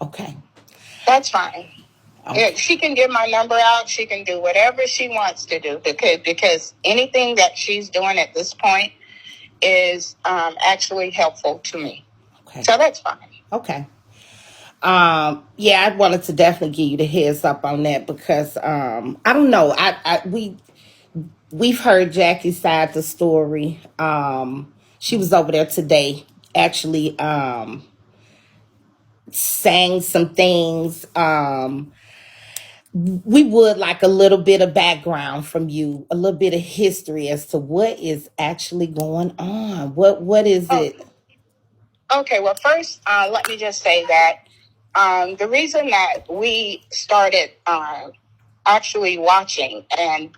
Okay. That's fine. Okay. She can give my number out. She can do whatever she wants to do because anything that she's doing at this point is actually helpful to me. Okay. So that's fine. Okay. Yeah, I wanted to definitely give you the heads up on that because I don't know. We've heard Jackie's side of the story. She was over there today, actually saying some things. We would like a little bit of background from you, a little bit of history as to what is actually going on. What is Oh, it? okay. Well, first, let me just say that the reason that we started actually watching and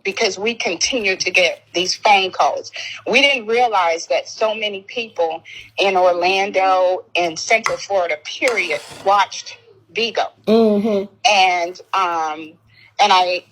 because we continue to get these phone calls. We didn't realize that so many people in Orlando and Central Florida, period, watched Vigo. Mm-hmm. And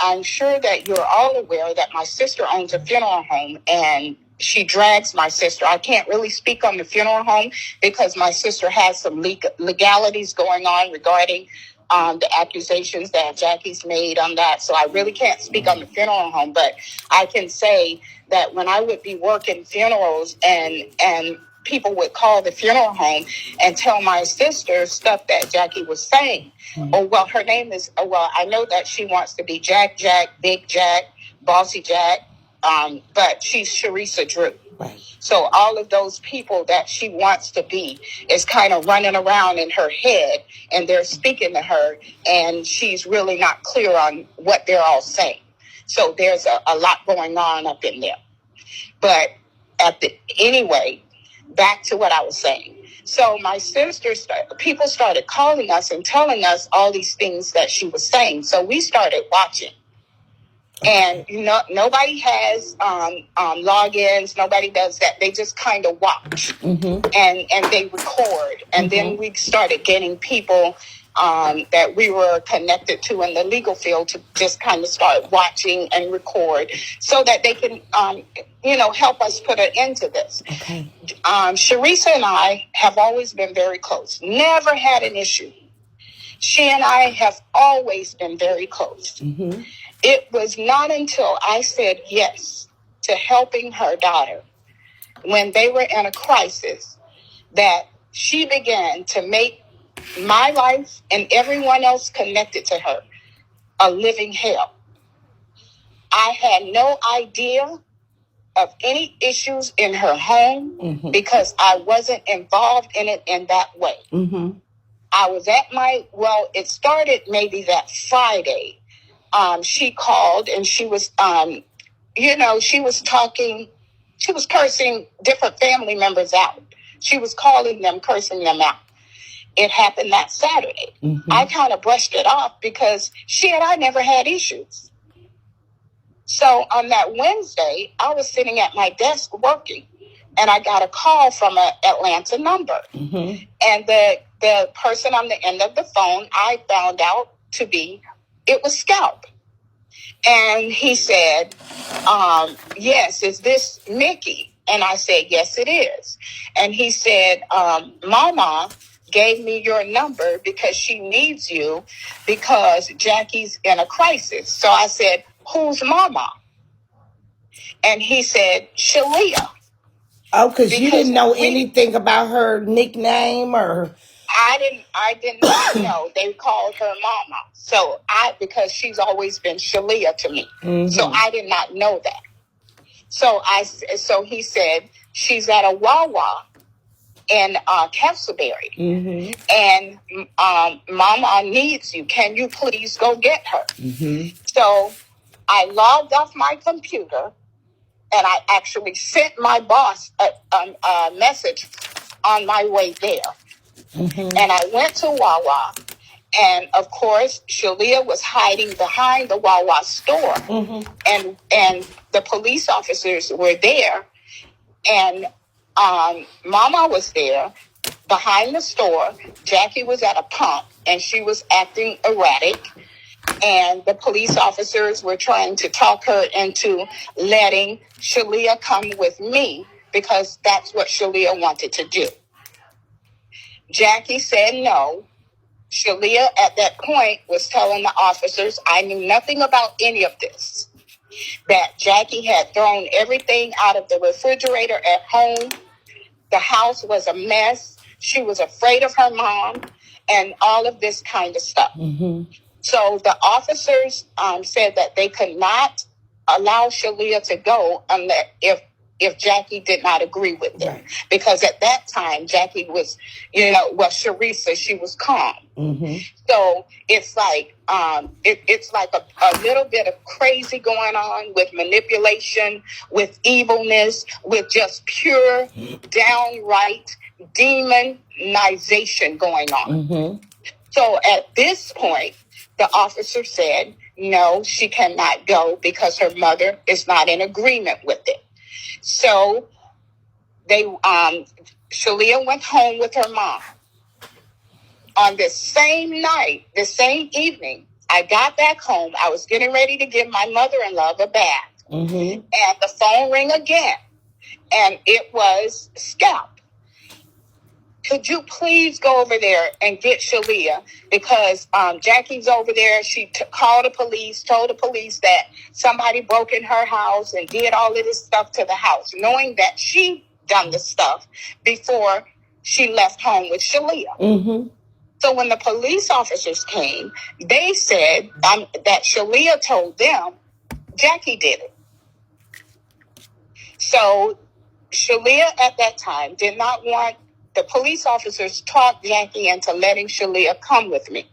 I'm sure that you're all aware that my sister owns a funeral home and she drags my sister. I can't really speak on the funeral home because my sister has some legalities going on regarding the accusations that Jackie's made on that. So I really can't speak on the funeral home, but I can say that when I would be working funerals and people would call the funeral home and tell my sister stuff that Jackie was saying. Oh, well, her name is, I know that she wants to be Jack, Big Jack, Bossy Jack, but she's Sharisa Drew. Right. So all of those people that she wants to be is kind of running around in her head and they're speaking to her and she's really not clear on what they're all saying. So there's a lot going on up in there. But anyway, back to what I was saying. So my sister, people started calling us and telling us all these things that she was saying. So we started watching. And nobody has logins. Nobody does that. They just kind of watch and they record. And then we started getting people that we were connected to in the legal field to just kind of start watching and record so that they can, help us put an end to this. Okay. Sharisa and I have always been very close. Never had an issue. She and I have always been very close. Mm-hmm. It was not until I said yes to helping her daughter when they were in a crisis that she began to make my life and everyone else connected to her a living hell. I had no idea of any issues in her home because I wasn't involved in it in that way. Mm-hmm. I was at it started maybe that Friday. She called and she was, she was talking, she was cursing different family members out. She was calling them, cursing them out. It happened that Saturday. Mm-hmm. I kind of brushed it off because she and I never had issues. So on that Wednesday, I was sitting at my desk working and I got a call from an Atlanta number. Mm-hmm. And the person on the end of the phone, I found out to be, it was Scalp. And he said, yes, is this Mickey? And I said, yes, it is. And he said, Mama gave me your number because she needs you because Jackie's in a crisis. So I said, who's Mama? And he said, Shalia. Oh, because you didn't know anything about her nickname or... I didn't know. They called her Mama. So because she's always been Shalia to me. Mm-hmm. So I did not know that. So he said, she's at a Wawa in Castleberry. Mm-hmm. And Mama needs you. Can you please go get her? Mm-hmm. So I logged off my computer and I actually sent my boss a message on my way there. Mm-hmm. And I went to Wawa, and of course, Shalia was hiding behind the Wawa store, and the police officers were there, and Mama was there behind the store. Jackie was at a pump, and she was acting erratic, and the police officers were trying to talk her into letting Shalia come with me because that's what Shalia wanted to do. Jackie said no, Shalia at that point was telling the officers, I knew nothing about any of this. That Jackie had thrown everything out of the refrigerator at home. The house was a mess. She was afraid of her mom and all of this kind of stuff. Mm-hmm. So the officers said that they could not allow Shalia to go unless if Jackie did not agree with it. Right. Because at that time, Jackie was, Sharisa, she was calm. Mm-hmm. So it's like it's like a little bit of crazy going on with manipulation, with evilness, with just pure, downright demonization going on. Mm-hmm. So at this point, the officer said, no, she cannot go because her mother is not in agreement with it. So Shalia went home with her mom. On the same night, the same evening, I got back home. I was getting ready to give my mother-in-law a bath. Mm-hmm. And the phone rang again. And it was Scalp. Could you please go over there and get Shalia? Because Jackie's over there. She called the police, told the police that somebody broke in her house and did all of this stuff to the house, knowing that she done the stuff before she left home with Shalia. Mm-hmm. So when the police officers came, they said that Shalia told them Jackie did it. So Shalia at that time did not want. The police officers talked Jackie into letting Shalia come with me.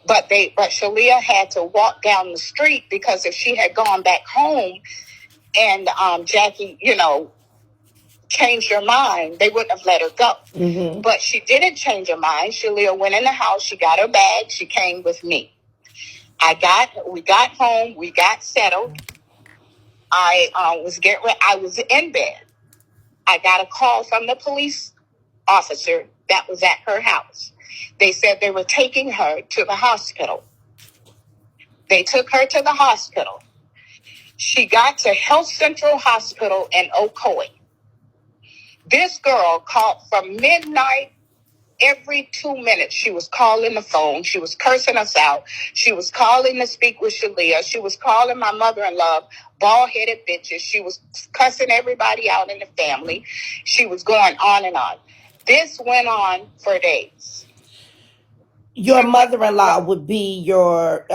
But Shalia had to walk down the street because if she had gone back home and Jackie, changed her mind, they wouldn't have let her go. Mm-hmm. But she didn't change her mind. Shalia went in the house. She got her bag. She came with me. We got home. We got settled. I was in bed. I got a call from the police officer that was at her house. They said they were taking her to the hospital. They took her to the hospital. She got to Health Central Hospital in Ocoee. This girl called from midnight. Every 2 minutes, she was calling the phone. She was cursing us out. She was calling to speak with Shalia. She was calling my mother-in-law bald-headed bitches. She was cussing everybody out in the family. She was going on and on. This went on for days. Your mother-in-law would be your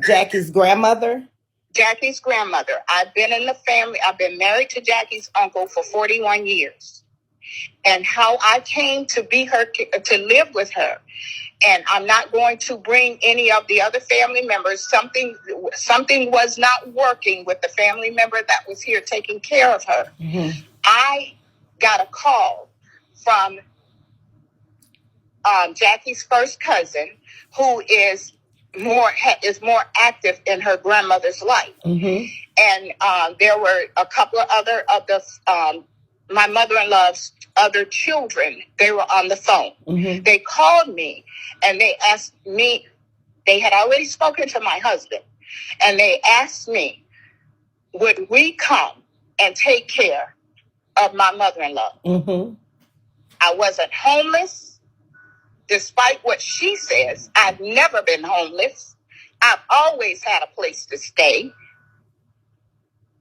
Jackie's grandmother? Jackie's grandmother. I've been in the family. I've been married to Jackie's uncle for 41 years. And how I came to to live with her. And I'm not going to bring any of the other family members. Something was not working with the family member that was here taking care of her. Mm-hmm. I got a call from Jackie's first cousin, who is more active in her grandmother's life. Mm-hmm. And there were a couple of other of the my mother-in-law's other children. They were on the phone. Mm-hmm. They called me and they asked me. They had already spoken to my husband, and they asked me, would we come and take care of my mother-in-law? Mm-hmm. I wasn't homeless. Despite what she says, I've never been homeless. I've always had a place to stay.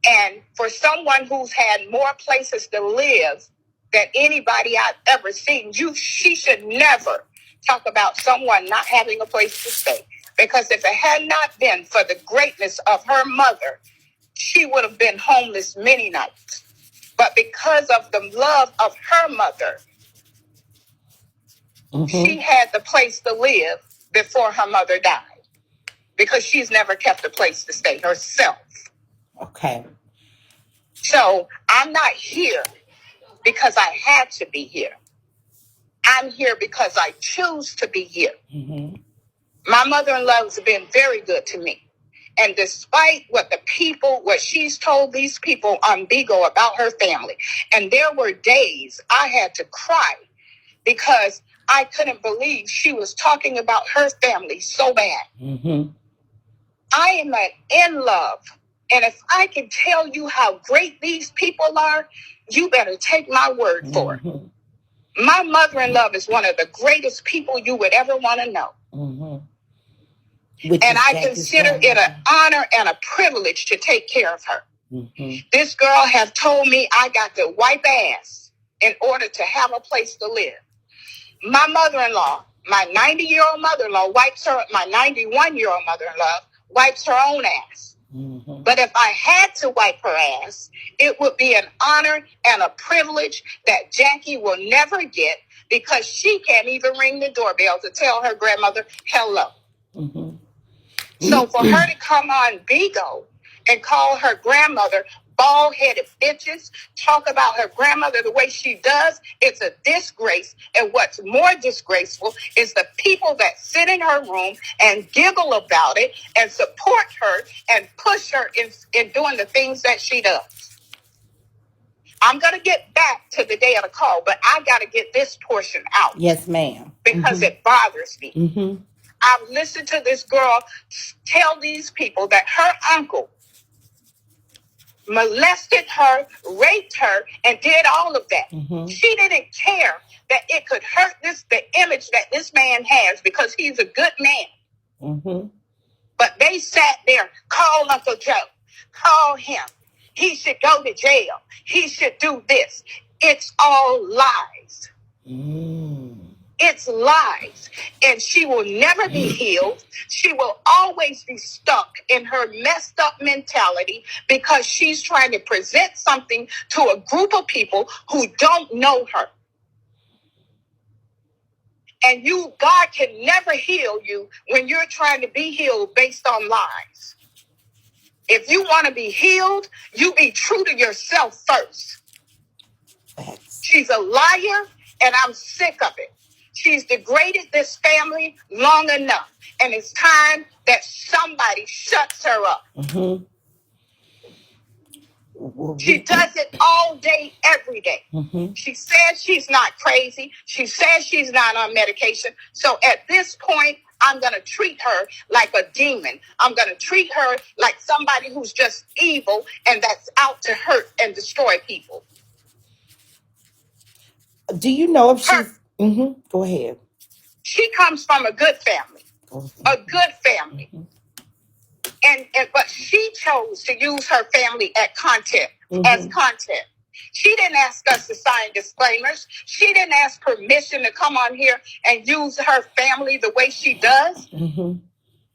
And for someone who's had more places to live than anybody I've ever seen, she should never talk about someone not having a place to stay. Because if it had not been for the greatness of her mother, she would have been homeless many nights. But because of the love of her mother, mm-hmm. she had the place to live before her mother died. Because she's never kept a place to stay herself. Okay. So I'm not here because I had to be here. I'm here because I choose to be here. Mm-hmm. My mother-in-law has been very good to me. And despite what she's told these people on Bigotv about her family, and there were days I had to cry because I couldn't believe she was talking about her family so bad. Mm-hmm. I am in love. And if I can tell you how great these people are, you better take my word for it. Mm-hmm. My mother-in-law is one of the greatest people you would ever want to know. And I consider it an honor and a privilege to take care of her. This girl have told me I got to wipe ass in order to have a place to live. My mother-in-law, my 90-year-old mother-in-law my 91-year-old mother-in-law wipes her own ass. But if I had to wipe her ass, it would be an honor and a privilege that Jackie will never get, because she can't even ring the doorbell to tell her grandmother hello. So for her to come on Bigotv and call her grandmother bald-headed bitches, talk about her grandmother the way she does, it's a disgrace. And what's more disgraceful is the people that sit in her room and giggle about it and support her and push her in doing the things that she does. I'm going to get back to the day of the call, but I got to get this portion out. Yes, ma'am. Because it bothers me. I've listened to this girl tell these people that her uncle molested her, raped her, and did all of that. She didn't care that it could hurt the image that this man has, because he's a good man. But they sat there, call Uncle Joe, call him. He should go to jail. He should do this. It's all lies. It's lies. And she will never be healed. She will always be stuck in her messed up mentality, because she's trying to present something to a group of people who don't know her. And God can never heal you when you're trying to be healed based on lies. If you want to be healed, you be true to yourself first. She's a liar, and I'm sick of it. She's degraded this family long enough, and it's time that somebody shuts her up. She does it all day, every day. She says she's not crazy. She says she's not on medication. So at this point, I'm going to treat her like a demon. I'm going to treat her like somebody who's just evil and that's out to hurt and destroy people. Do you know if she's... Go ahead. She comes from a good family. A good family. But she chose to use her family as content. She didn't ask us to sign disclaimers. She didn't ask permission to come on here and use her family the way she does.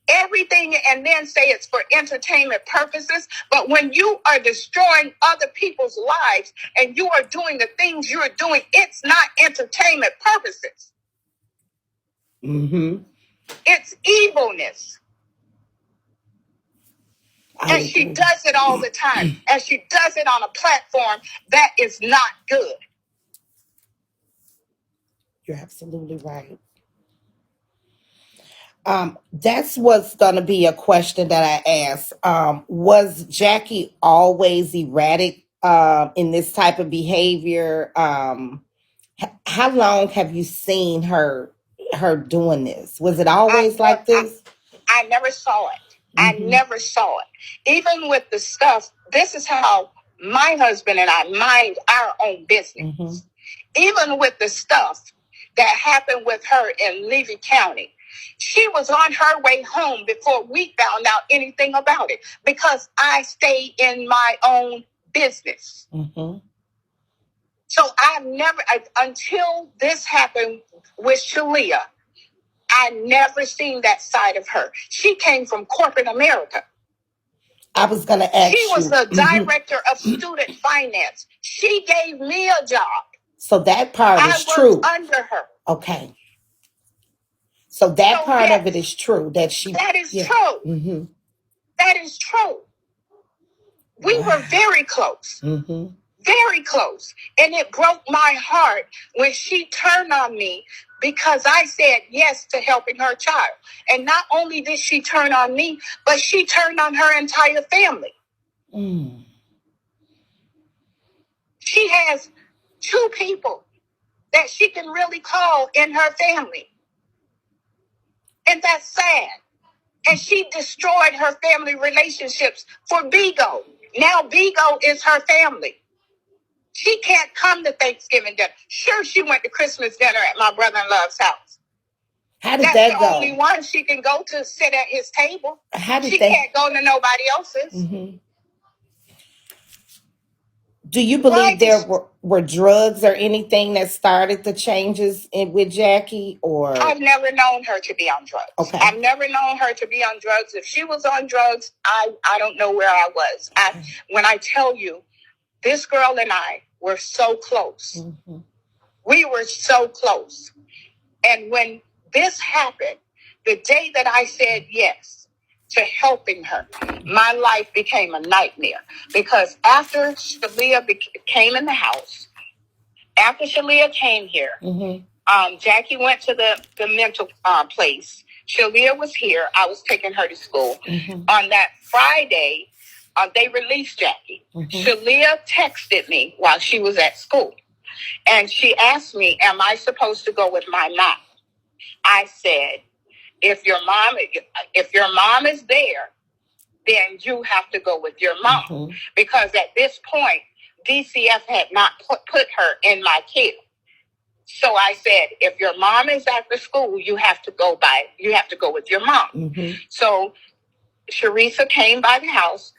Everything, and then say it's for entertainment purposes. But when you are destroying other people's lives and you are doing the things you're doing, it's not entertainment purposes. It's evilness. And she does it all the time. And she does it on a platform that is not good. You're absolutely right. That's what's going to be a question that I ask. Was Jackie always erratic in this type of behavior? How long have you seen her doing this? Was it always like this? I never saw it. I never saw it. Even with the stuff, this is how my husband and I mind our own business. Even with the stuff that happened with her in Levy County, she was on her way home before we found out anything about it, because I stayed in my own business. So I've never, until this happened with Shalia, I never seen that side of her. She came from corporate America. I was going to ask you. She was the director of student finance. She gave me a job. So that part is true. I worked under her. Okay. So that part of it is true. That is true. That is true. We were very close. Very close. And it broke my heart when she turned on me, because I said yes to helping her child. And not only did she turn on me, but she turned on her entire family. She has 2 people that she can really call in her family. And that's sad. And she destroyed her family relationships for Bigotv. Now Bigotv is her family. She can't come to Thanksgiving dinner. Sure, she went to Christmas dinner at my brother-in-law's house. How did That's that the go? only one she can go to sit at his table. How did she they? can't go to nobody else's. Mm-hmm. Do you believe there were drugs or anything that started the changes with Jackie? Or I've never known her to be on drugs. Okay. I've never known her to be on drugs. If she was on drugs, I don't know where I was. When I tell you, this girl and I were so close. Mm-hmm. We were so close. And when this happened, the day that I said yes to helping her, my life became a nightmare. Because after Shalia came in the house, after Shalia came here, mm-hmm. Jackie went to the mental place. Shalia was here. I was taking her to school. Mm-hmm. On that Friday, they released Jackie. Mm-hmm. Shalia texted me while she was at school. And she asked me, am I supposed to go with my mom? I said, if your mom is there, then you have to go with your mom. Mm-hmm. Because at this point, DCF had not put her in my care. So I said, if your mom is at the school, you have to go with your mom. Mm-hmm. So Sharisa came by the house.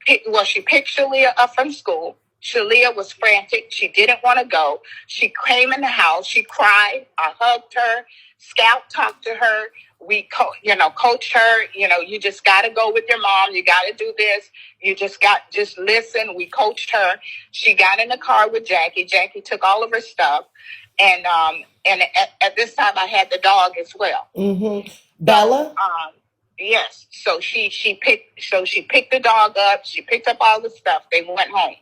She picked Shalia up from school. Shalia was frantic. She didn't want to go. She came in the house. She cried. I hugged her. Scout talked to her. We, coached her. You just got to go with your mom. You got to do this. Just listen. We coached her. She got in the car with Jackie. Jackie took all of her stuff. And at this time, I had the dog as well. Mm-hmm. Bella? Yes. So she picked the dog up. She picked up all the stuff. They went home.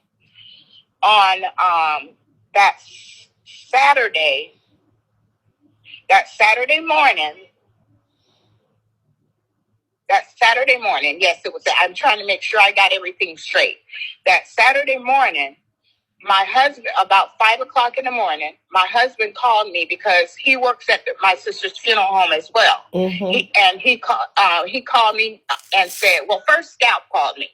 On that Saturday morning, yes, it was. I'm trying to make sure I got everything straight. That Saturday morning, my husband, about 5:00 in the morning, my husband called me because he works at my sister's funeral home as well. Mm-hmm. He called me and said, well, first Scout called me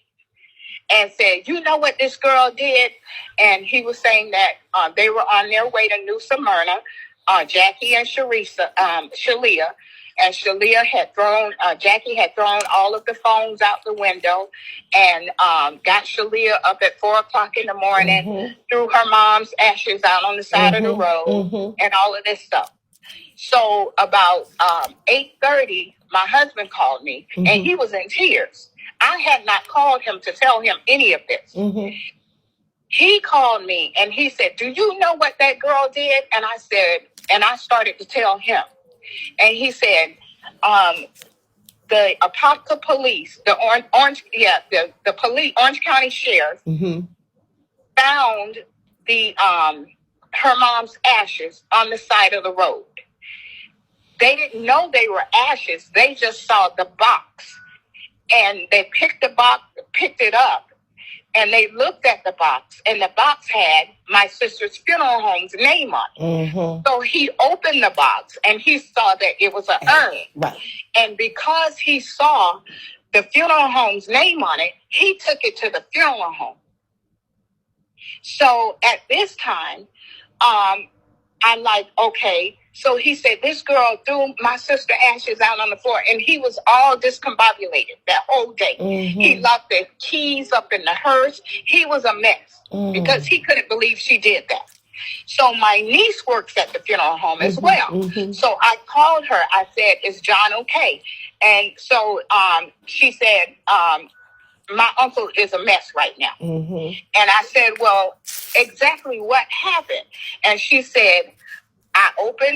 and said, you know what this girl did? And he was saying that they were on their way to New Smyrna, Jackie and Shalia. And Shalia Jackie had thrown all of the phones out the window and got Shalia up at 4:00 in the morning, mm-hmm. threw her mom's ashes out on the side mm-hmm. of the road, mm-hmm. and all of this stuff. So about 8:30, my husband called me, mm-hmm. and he was in tears. I had not called him to tell him any of this. Mm-hmm. He called me and he said, do you know what that girl did? And I said, and I started to tell him. And he said, the Apopka police, the Orange County Sheriff mm-hmm. found her mom's ashes on the side of the road. They didn't know they were ashes. They just saw the box. And they picked it up, and they looked at the box, and the box had my sister's funeral home's name on it. Mm-hmm. So he opened the box, and he saw that it was an urn. Right. And because he saw the funeral home's name on it, he took it to the funeral home. So at this time, I'm like, okay. So he said, this girl threw my sister ashes out on the floor, and he was all discombobulated that whole day. Mm-hmm. He locked the keys up in the hearse. He was a mess because he couldn't believe she did that. So my niece works at the funeral home as well. Mm-hmm. So I called her. I said, is John okay? And so she said, my uncle is a mess right now. Mm-hmm. And I said, well, exactly what happened? And she said,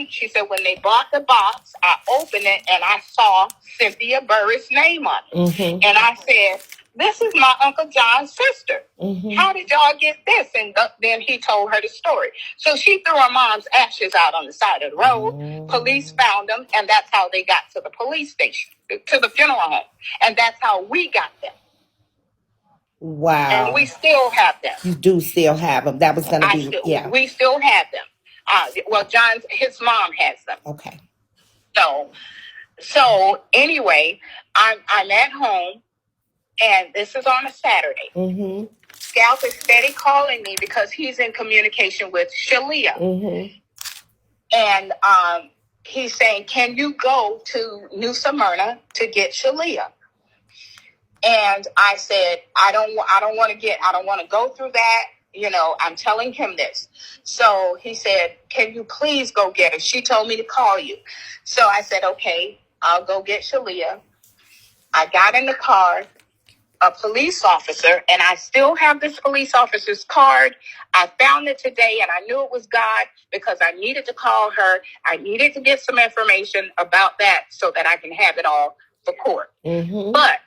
she said, when they bought the box, I opened it and I saw Cynthia Burris' name on it. Mm-hmm. And I said, this is my Uncle John's sister. Mm-hmm. How did y'all get this? And then he told her the story. So she threw her mom's ashes out on the side of the road. Mm-hmm. Police found them, and that's how they got to the police station, to the funeral home. And that's how we got them. Wow. And we still have them. You do still have them. That was going to be, yeah. We still have them. His mom has them. Okay. So anyway, I'm at home, and this is on a Saturday. Mm-hmm. Scalp is steady calling me because he's in communication with Shalia. Mm-hmm. And he's saying, can you go to New Smyrna to get Shalia? And I said, I don't want to go through that. You know, I'm telling him this. So he said, can you please go get her? She told me to call you. So I said, okay, I'll go get Shalia. I got in the car, a police officer, and I still have this police officer's card. I found it today, and I knew it was God because I needed to call her. I needed to get some information about that so that I can have it all for court. Mm-hmm. But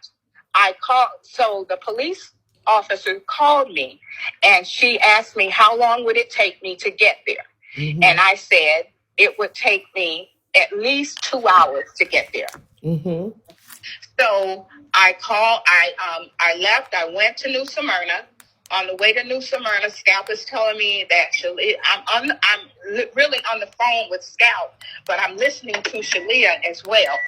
I called, so the police officer called me, and she asked me how long would it take me to get there. Mm-hmm. And I said it would take me at least 2 hours to get there. Mm-hmm. So I left. I went to New Smyrna. On the way to New Smyrna, Scalp is telling me that I'm really on the phone with Scalp, but I'm listening to Shalia as well.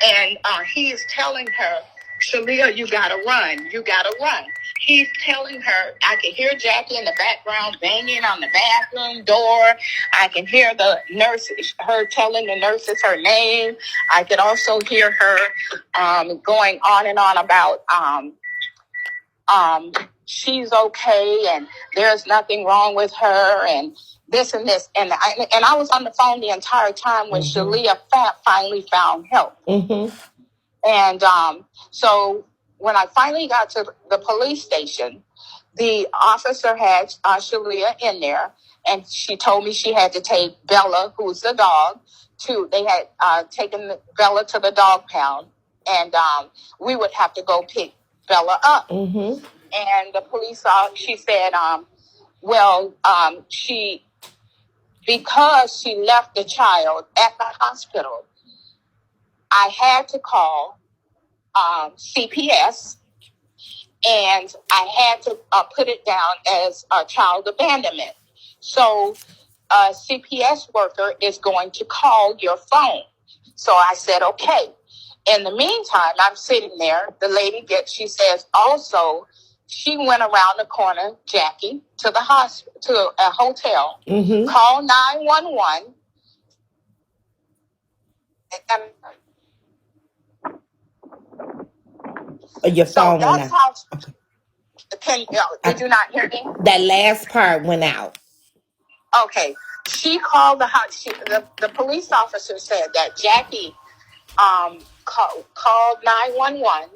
And he is telling her, Shalia, you gotta run. You gotta run. He's telling her, I can hear Jackie in the background banging on the bathroom door. I can hear her telling the nurses her name. I could also hear her going on and on about she's okay and there's nothing wrong with her and this and this. And I was on the phone the entire time when mm-hmm. Shalia finally found help. Mm-hmm. And so when I finally got to the police station, the officer had Shalia in there, and she told me she had to take Bella, who's the dog, they had taken Bella to the dog pound, and we would have to go pick Bella up. Mm-hmm. And the police, she said, because she left the child at the hospital, I had to call CPS, and I had to put it down as a child abandonment. So a CPS worker is going to call your phone. So I said, okay. In the meantime, I'm sitting there. The lady she says also, she went around the corner, Jackie, to the hospital, to a hotel, mm-hmm. called 911. Your phone so went out. Did you not hear me? That last part went out. Okay. She called the police officer said that Jackie called 911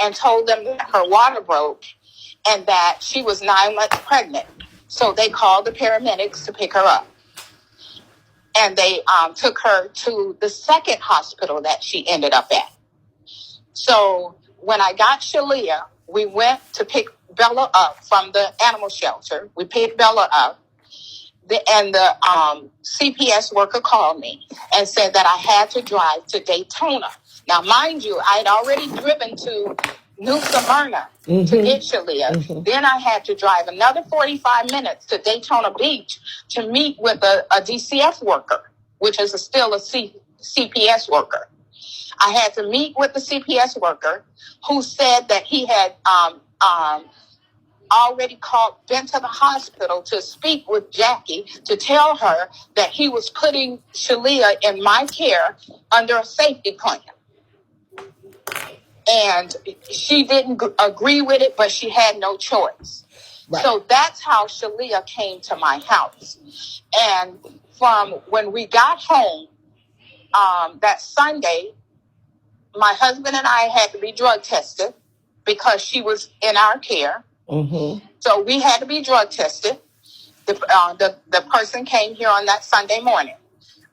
and told them that her water broke and that she was 9 months pregnant. So they called the paramedics to pick her up. And they took her to the second hospital that she ended up at. So when I got Shalia, we went to pick Bella up from the animal shelter. We picked Bella up. And the CPS worker called me and said that I had to drive to Daytona. Now, mind you, I had already driven to New Smyrna mm-hmm. to get Shalia. Mm-hmm. Then I had to drive another 45 minutes to Daytona Beach to meet with a DCF worker, which is still a CPS worker. I had to meet with the CPS worker who said that he had already been to the hospital to speak with Jackie to tell her that he was putting Shalia in my care under a safety plan. And she didn't agree with it, but she had no choice. Right. So that's how Shalia came to my house. And from when we got home that Sunday, my husband and I had to be drug tested because she was in our care. Mm-hmm. So we had to be drug tested. The person came here on that Sunday morning.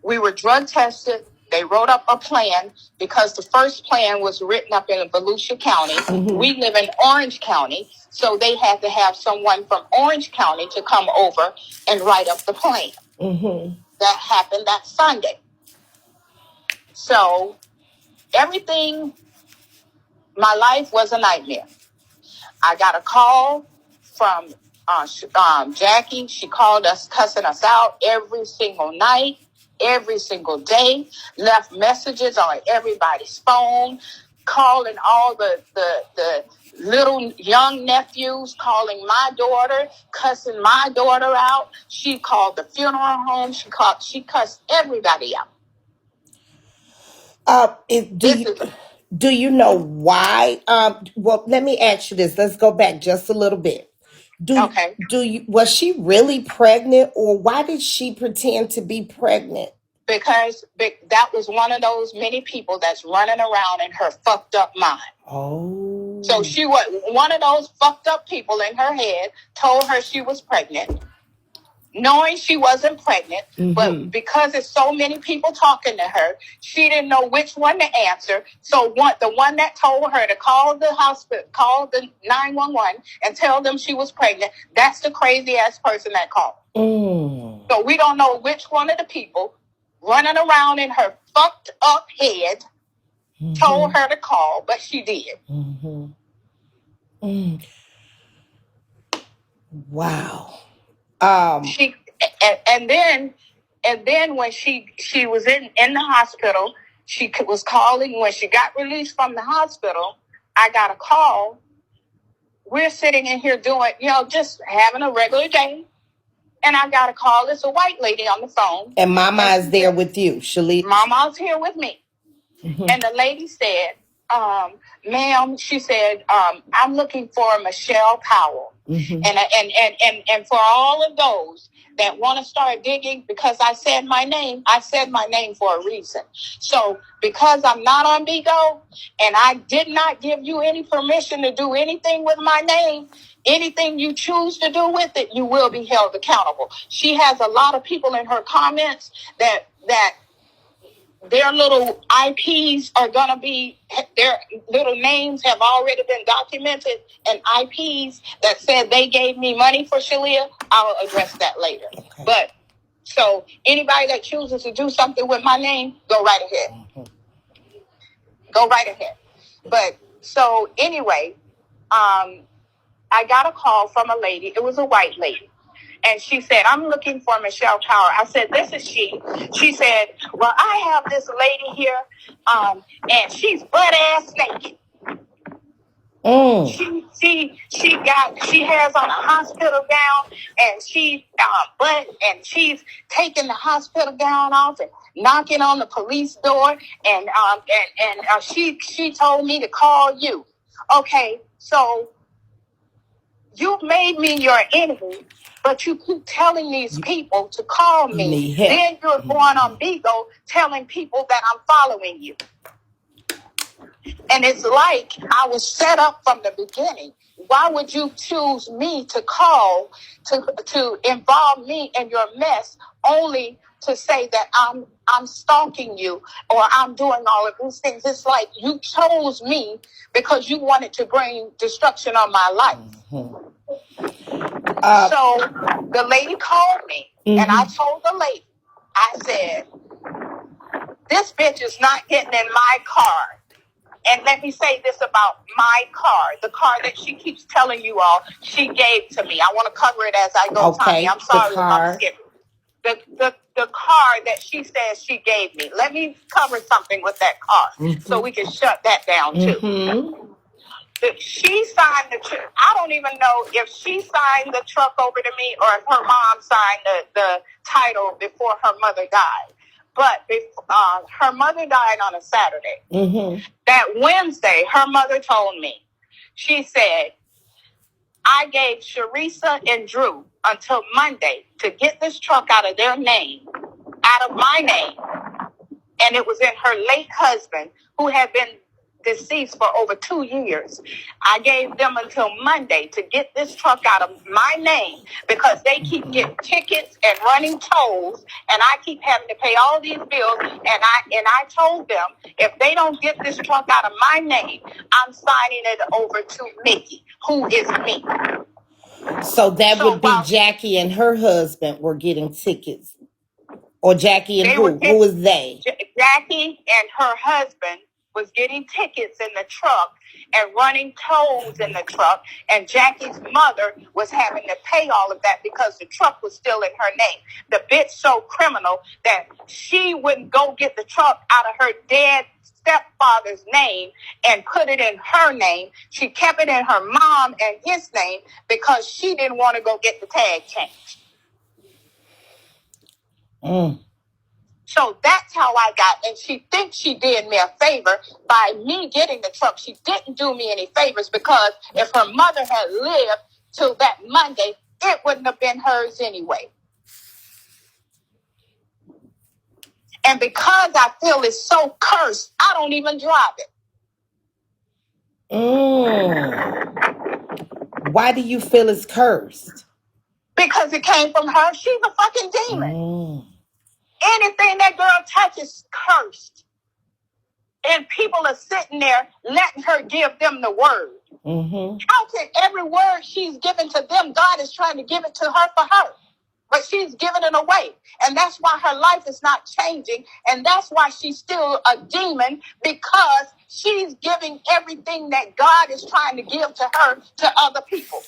We were drug tested. They wrote up a plan because the first plan was written up in Volusia County. Mm-hmm. We live in Orange County, so they had to have someone from Orange County to come over and write up the plan. Mm-hmm. That happened that Sunday. So everything, my life was a nightmare. I got a call from Jackie. She called us, cussing us out every single night, every single day, left messages on everybody's phone, calling all the little young nephews, calling my daughter, cussing my daughter out. She called the funeral home. She cussed everybody out. Do you know why? Well, let me ask you this. Let's go back just a little bit. Okay. Was she really pregnant, or why did she pretend to be pregnant? Because that was one of those many people that's running around in her fucked up mind. Oh. So she was one of those fucked up people in her head, told her she was pregnant, knowing she wasn't pregnant, but because there's so many people talking to her, she didn't know which one to answer. So the one that told her to call the hospital, call the 911 and tell them she was pregnant, that's the crazy ass person that called. So we don't know which one of the people running around in her fucked up head told her to call, but she did. Wow. She and then when she was in the hospital, she was calling. When she got released from the hospital, I got a call. We're sitting in here doing, just having a regular day, and I got a call. It's a white lady on the phone, and Mama is there with you. Shalice. Mama's here with me, and the lady said, "Ma'am," she said, "I'm looking for Michelle Powell." And for all of those that want to start digging, because I said my name for a reason. So because I'm not on Bigo and I did not give you any permission to do anything with my name, anything you choose to do with it, you will be held accountable. She has a lot of people in her comments that their little IPs are going to be, their little names have already been documented, and IPs that said they gave me money for Shalia. I'll address that later. Okay. But so anybody that chooses to do something with my name, go right ahead. Go right ahead. But so anyway, I got a call from a lady. It was a white lady. And she said, "I'm looking for Michelle Power." I said, "This is she." She said, "Well, I have this lady here, and she's butt-ass naked." She has on a hospital gown, and she's she's taking the hospital gown off and knocking on the police door, and she told me to call you. Okay, so you've made me your enemy, but you keep telling these people to call me. Then you're going on Bigo telling people that I'm following you. And it's like I was set up from the beginning. Why would you choose me to call to involve me in your mess, only to say that I'm stalking you or I'm doing all of these things? It's like you chose me because you wanted to bring destruction on my life. So the lady called me, and I told the lady, I said, "This bitch is not getting in my car." And let me say this about my car, the car that she keeps telling you all she gave to me. I want to cover it as I go, Tommy. I'm sorry if I'm skipping. The car that she says she gave me. Let me cover something with that car so we can shut that down too. She signed the truck. I don't even know if she signed the truck over to me or if her mom signed the title before her mother died. But her mother died on a Saturday. That Wednesday, her mother told me, she said, "I gave Sharisa and Drew until Monday to get this truck out of their name, out of my name." And it was in her late husband, who had been deceased for over 2 years. I gave them until Monday to get this truck out of my name because they keep getting tickets and running tolls, and I keep having to pay all these bills. And I told them, if they don't get this truck out of my name, I'm signing it over to Mickey, who is me. So that would be Jackie and her husband were getting tickets. Or Jackie and who? Who was they? Jackie and her husband was getting tickets in the truck and running tolls in the truck. And Jackie's mother was having to pay all of that because the truck was still in her name. The bitch so criminal that she wouldn't go get the truck out of her dead stepfather's name and put it in her name. She kept it in her mom and his name because she didn't want to go get the tag changed. So that's how I got, and she thinks she did me a favor by me getting the truck. She didn't do me any favors, because if her mother had lived till that Monday, it wouldn't have been hers anyway. And because I feel it's so cursed, I don't even drive it. Why do you feel it's cursed? Because it came from her. She's a fucking demon. Anything that girl touches, cursed. And people are sitting there letting her give them the word. How can every word she's given to them, God is trying to give it to her for her? But she's giving it away. And that's why her life is not changing. And that's why she's still a demon, because she's giving everything that God is trying to give to her to other people.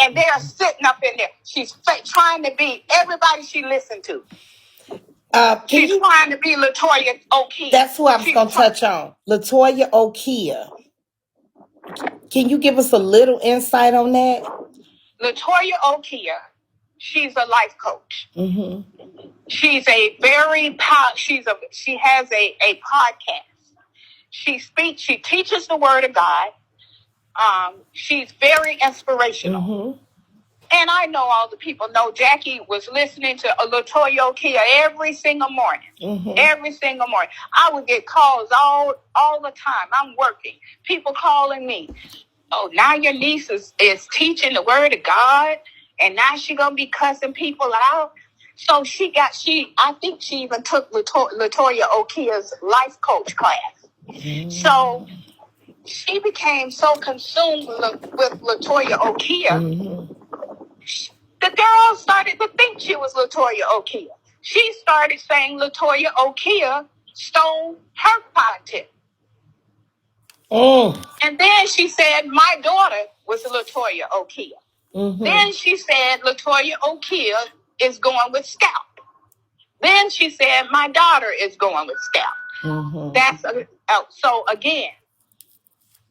And they're sitting up in there. She's trying to be everybody she listened to. She's trying to be Latoya Okia. That's who I was going to touch on. Latoya Okia. Can you give us a little insight on that? Latoya Okia, she's a life coach. She's a very she has a podcast. She speaks. She teaches the word of God. She's very inspirational. And I know all the people know Jackie was listening to Latoya Okia every single morning. Every single morning. I would get calls all the time. I'm working. People calling me. Oh, now your niece is teaching the word of God, and now she's going to be cussing people out. So I think she even took Latoya Okia's life coach class. So she became so consumed with Latoya Okia. The girl started to think she was Latoya Okia. She started saying Latoya Okia stole her content. And then she said, my daughter was Latoya Okia. Then she said, Latoya Okia is going with Scalp. Then she said, my daughter is going with Scalp. So again,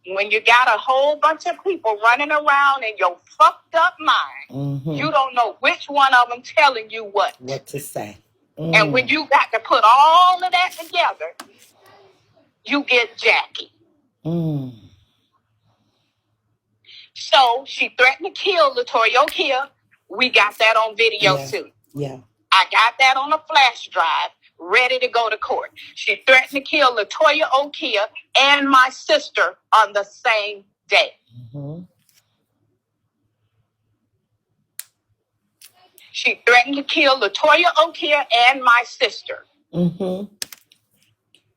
when you got a whole bunch of people running around in your fucked up mind, you don't know which one of them telling you what to say. And when you got to put all of that together, you get Jackie. So she threatened to kill Latoya Okia. We got that on video too. I got that on a flash drive, ready to go to court. She threatened to kill Latoya Okia and my sister on the same day. She threatened to kill Latoya Okia and my sister.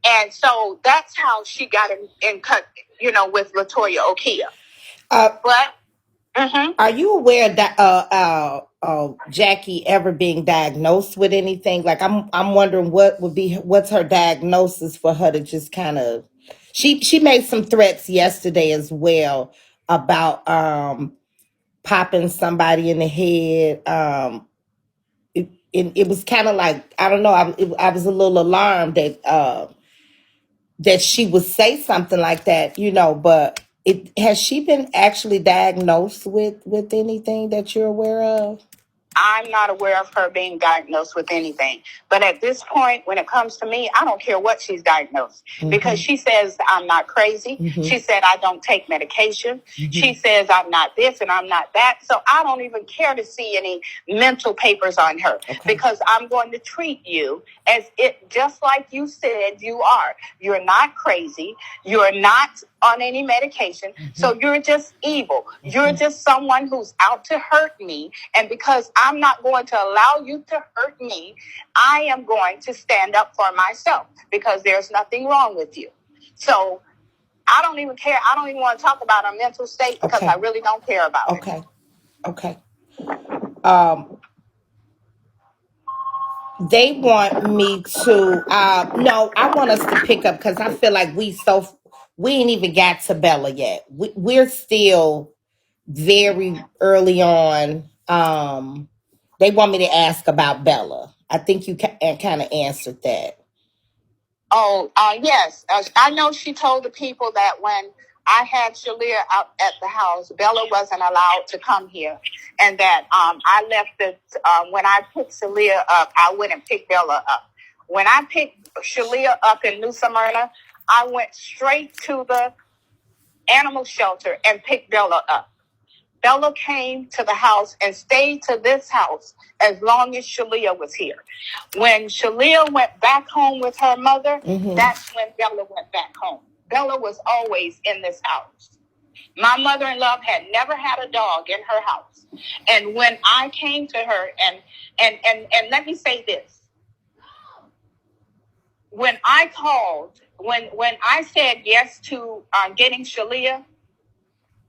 And so that's how she got in cut, with Latoya Okia. Are you aware that Jackie ever being diagnosed with anything? Like I'm wondering what's her diagnosis for her to just kind of. She made some threats yesterday as well about popping somebody in the head. It was kind of like, I don't know. I was a little alarmed that she would say something like that, but has she been actually diagnosed with anything that you're aware of? I'm not aware of her being diagnosed with anything. But at this point, when it comes to me, I don't care what she's diagnosed. Because she says I'm not crazy. She said I don't take medication. She says I'm not this and I'm not that. So I don't even care to see any mental papers on her. Because I'm going to treat you as just like you said you are. You're not crazy. You're not on any medication. So you're just evil. You're just someone who's out to hurt me. And because I'm not going to allow you to hurt me, I am going to stand up for myself, because there's nothing wrong with you. So I don't even care. I don't even want to talk about her mental state, because I really don't care about it. Okay. They want me to no, I want us to pick up, because I feel like we ain't even got to Bella yet. We're still very early on. They want me to ask about Bella. I think you kind of answered that. Oh, yes. I know she told the people that when I had Shalia out at the house, Bella wasn't allowed to come here. And that I left when I picked Shalia up, I went and picked Bella up. When I picked Shalia up in New Smyrna, I went straight to the animal shelter and picked Bella up. Bella came to the house and stayed to this house as long as Shalia was here. When Shalia went back home with her mother, that's when Bella went back home. Bella was always in this house. My mother-in-law had never had a dog in her house. And when I came to her, and let me say this. When I called, when I said yes to getting Shalia,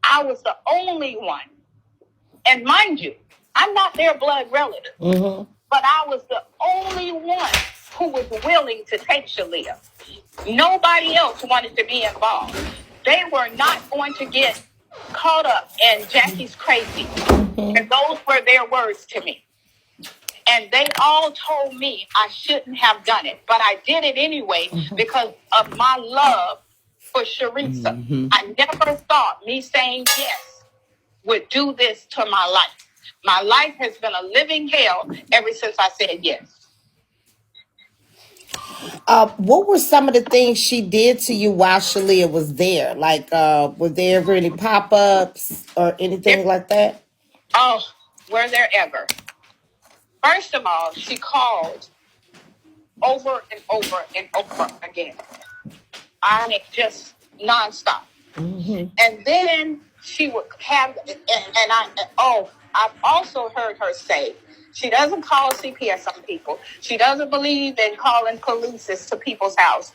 I was the only one. And mind you, I'm not their blood relative, but I was the only one who was willing to take Shalia. Nobody else wanted to be involved. They were not going to get caught up in Jackie's crazy. And those were their words to me. And they all told me I shouldn't have done it, but I did it anyway because of my love for Sharisa. I never thought me saying yes would do this to my life. My life has been a living hell ever since I said yes. What were some of the things she did to you while Shalia was there? Like, were there ever any pop-ups or anything like that? Oh, were there ever? First of all, she called over and over and over again. I mean, just nonstop. And then she would have, I've also heard her say, she doesn't call CPS on people. She doesn't believe in calling police to people's house.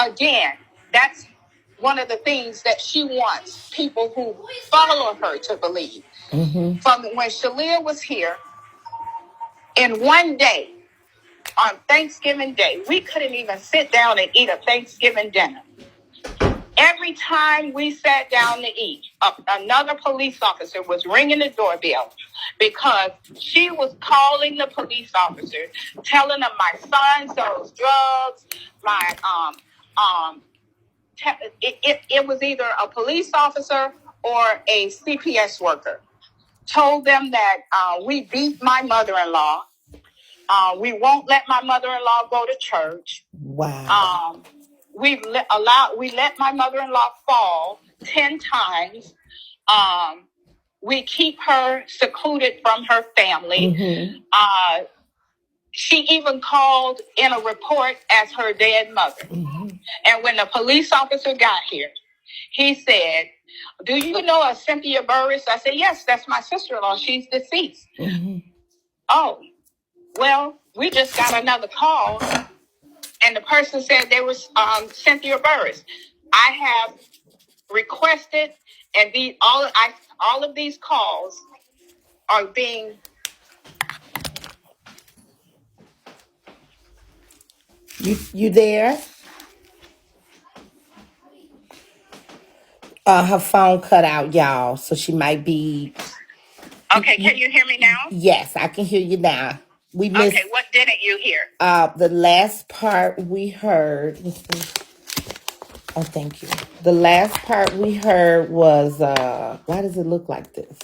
Again, that's one of the things that she wants people who follow her to believe. From when Shalia was here, in one day, on Thanksgiving Day, we couldn't even sit down and eat a Thanksgiving dinner. Every time we sat down to eat, another police officer was ringing the doorbell because she was calling the police officer, telling them my son sells drugs. It was either a police officer or a CPS worker. Told them that we beat my mother-in-law. We won't let my mother-in-law go to church. Wow. We let my mother-in-law fall 10 times. We keep her secluded from her family. She even called in a report as her dead mother. And when the police officer got here, he said, "Do you know a Cynthia Burris?" I said, "Yes, that's my sister-in-law. She's deceased." Oh, well, we just got another call. And the person said there was Cynthia Burris. I have requested, and all of these calls are being. You there? Her phone cut out, y'all, so she might be. Okay, can you hear me now? Yes, I can hear you now. We missed. Okay, what didn't you hear? The last part we heard. Oh, thank you. The last part we heard was why does it look like this?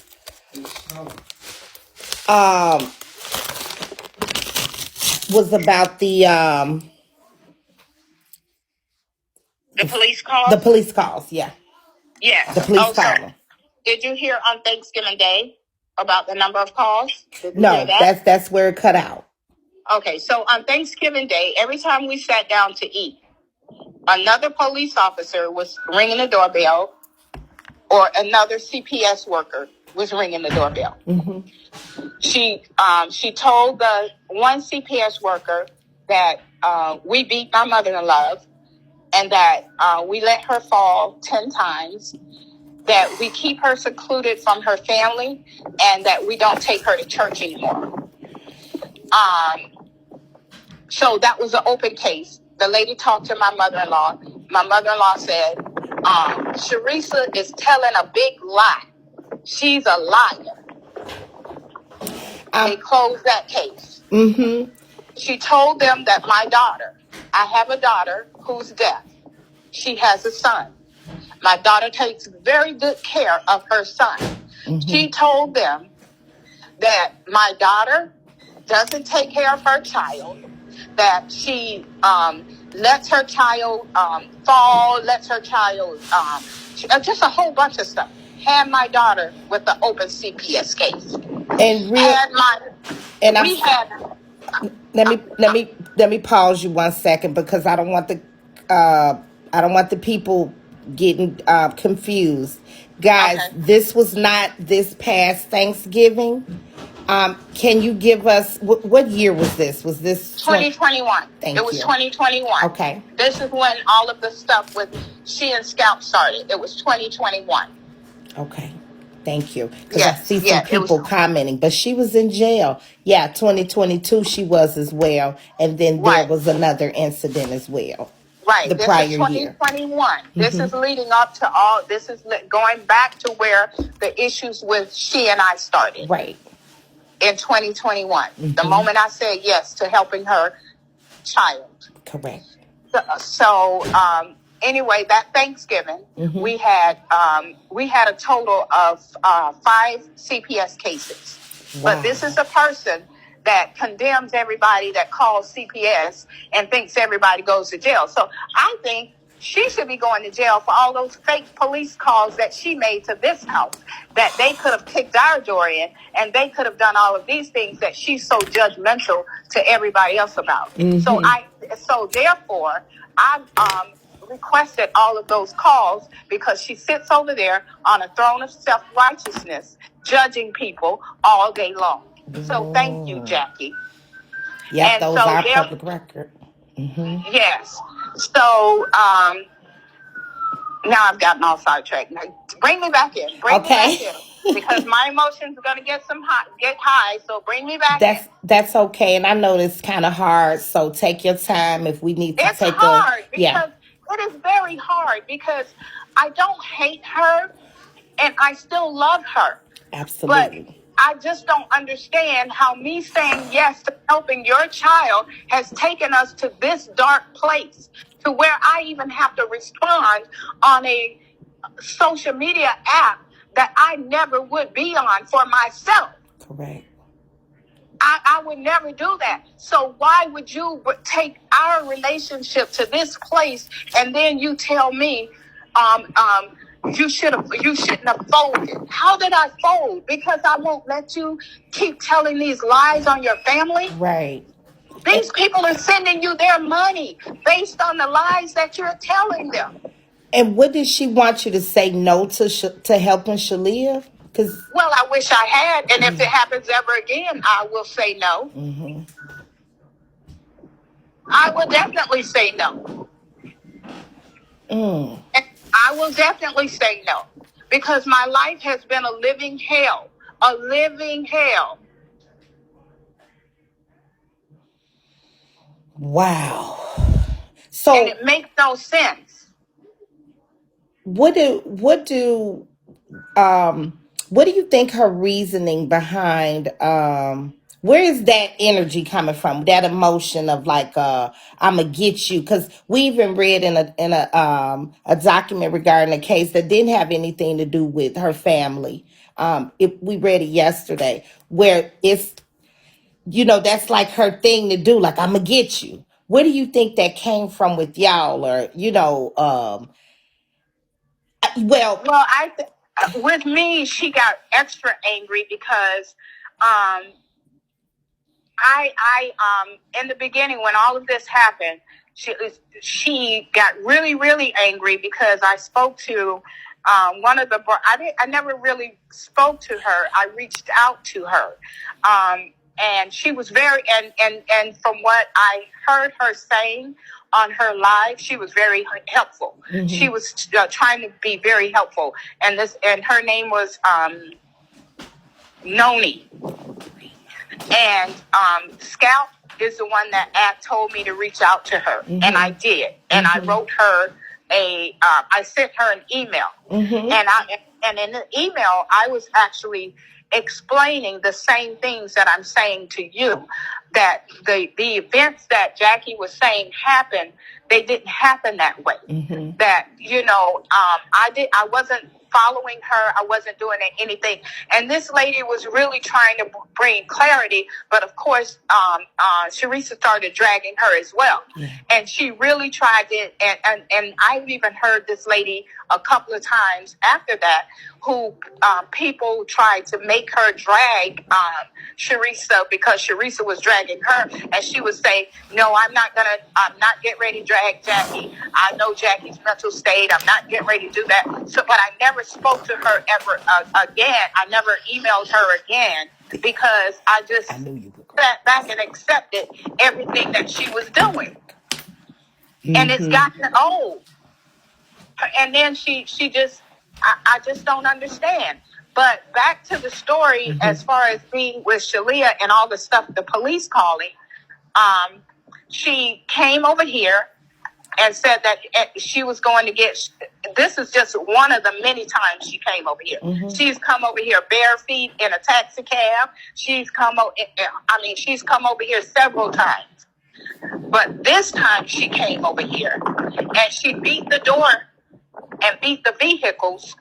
Was about the police calls? The police calls, yeah. Yes. The police calling. Did you hear on Thanksgiving Day about the number of calls? No, that's where it cut out. Okay, so on Thanksgiving Day, every time we sat down to eat, another police officer was ringing the doorbell, or another CPS worker was ringing the doorbell. She told the one CPS worker that we beat my mother-in-law, and that we let her fall 10 times, that we keep her secluded from her family, and that we don't take her to church anymore. So that was an open case. The lady talked to my mother-in-law. My mother-in-law said, Sharisa is telling a big lie. She's a liar. They closed that case. She told them that my daughter I have a daughter who's deaf. She has a son. My daughter takes very good care of her son. She told them that my daughter doesn't take care of her child, that she lets her child fall, lets her child just a whole bunch of stuff. Had my daughter with the open CPS case. And real, Had my and I'm we had let me pause you 1 second, because I don't want the people getting confused. Guys, okay. this was not this past Thanksgiving. Can you give us what year was this? Was this 2021. It Thank was you. 2021. Okay. This is when all of the stuff with she and Scout started. It was 2021. Okay. Thank you. Because I see some Yeah, it was people commenting, but she was in jail. Yeah, 2022 she was as well. And then there right. was another incident as well. Right. The This is prior year. 2021. This is leading up to all. This is going back to where the issues with she and I started. Right. In 2021, the moment I said yes to helping her child. Correct. So anyway, that Thanksgiving we had a total of 5 CPS cases. Wow. But this is a person that condemns everybody that calls CPS and thinks everybody goes to jail. So I think she should be going to jail for all those fake police calls that she made to this house, that they could have kicked our door in, and they could have done all of these things that she's so judgmental to everybody else about. So therefore, I requested all of those calls because she sits over there on a throne of self-righteousness, judging people all day long. So thank you, Jackie. Yep, And those so are public record. yes. So now I've gotten all sidetracked. Now, bring me back in. Bring me back in. Because my emotions are gonna get high. So bring me back in. That's okay. And I know it's kind of hard. So take your time if we need to it's take hard a yeah. because it is very hard because I don't hate her and I still love her. Absolutely. But I just don't understand how me saying yes to helping your child has taken us to this dark place, to where I even have to respond on a social media app that I never would be on for myself. Correct. I would never do that. So why would you take our relationship to this place and then you tell me you shouldn't have folded? How did I fold? Because I won't let you keep telling these lies on your family. Right. These people are sending you their money based on the lies that you're telling them. And what did she want you to say no to helping Shalia? Well, I wish I had, and if it happens ever again, I will say no. I will definitely say no. And I will definitely say no. Because my life has been a living hell. A living hell. Wow. So, and it makes no sense. What do you think her reasoning behind where is that energy coming from? That emotion of like I'ma get you, because we even read in a document regarding a case that didn't have anything to do with her family. We read it yesterday, where it's that's like her thing to do, like I'ma get you. Where do you think that came from with y'all, or well, with me, she got extra angry because in the beginning when all of this happened, she got really, really angry because I spoke to one of the I never really spoke to her. I reached out to her. And she was very, and from what I heard her saying on her live, she was very helpful. She was trying to be very helpful. And her name was Noni. And Scout is the one that told me to reach out to her. And I did. And I wrote her I sent her an email. And in the email, I was actually explaining the same things that I'm saying to you. that the events that Jackie was saying happened, they didn't happen that way. That, I wasn't following her. I wasn't doing anything. And this lady was really trying to bring clarity. But of course, Sharisa started dragging her as well. Yeah. And she really tried it. And I've even heard this lady a couple of times after that, who people tried to make her drag Sharisa because Sharisa was dragging her. And she would say, no, I'm not getting ready to drag Jackie. I know Jackie's mental state. I'm not getting ready to do that. So, but I never spoke to her ever again. I never emailed her again because I just sat back and accepted everything that she was doing. And it's gotten old. And then she just, I just don't understand. But back to the story, as far as being with Shalia and all the stuff, the police calling, she came over here and said that she was going to get, this is just one of the many times she came over here. She's come over here bare feet in a taxi cab. She's come over here several times. But this time she came over here and she beat the door and beat the vehicles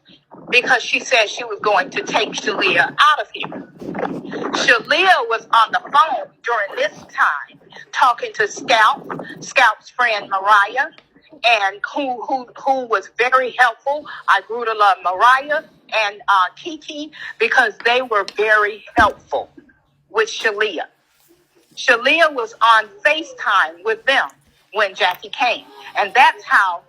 because she said she was going to take Shalia out of here. Shalia was on the phone during this time talking to Scout's friend Mariah, and who was very helpful. I grew to love Mariah and Kiki because they were very helpful with Shalia. Shalia was on FaceTime with them when Jackie came. And that's how,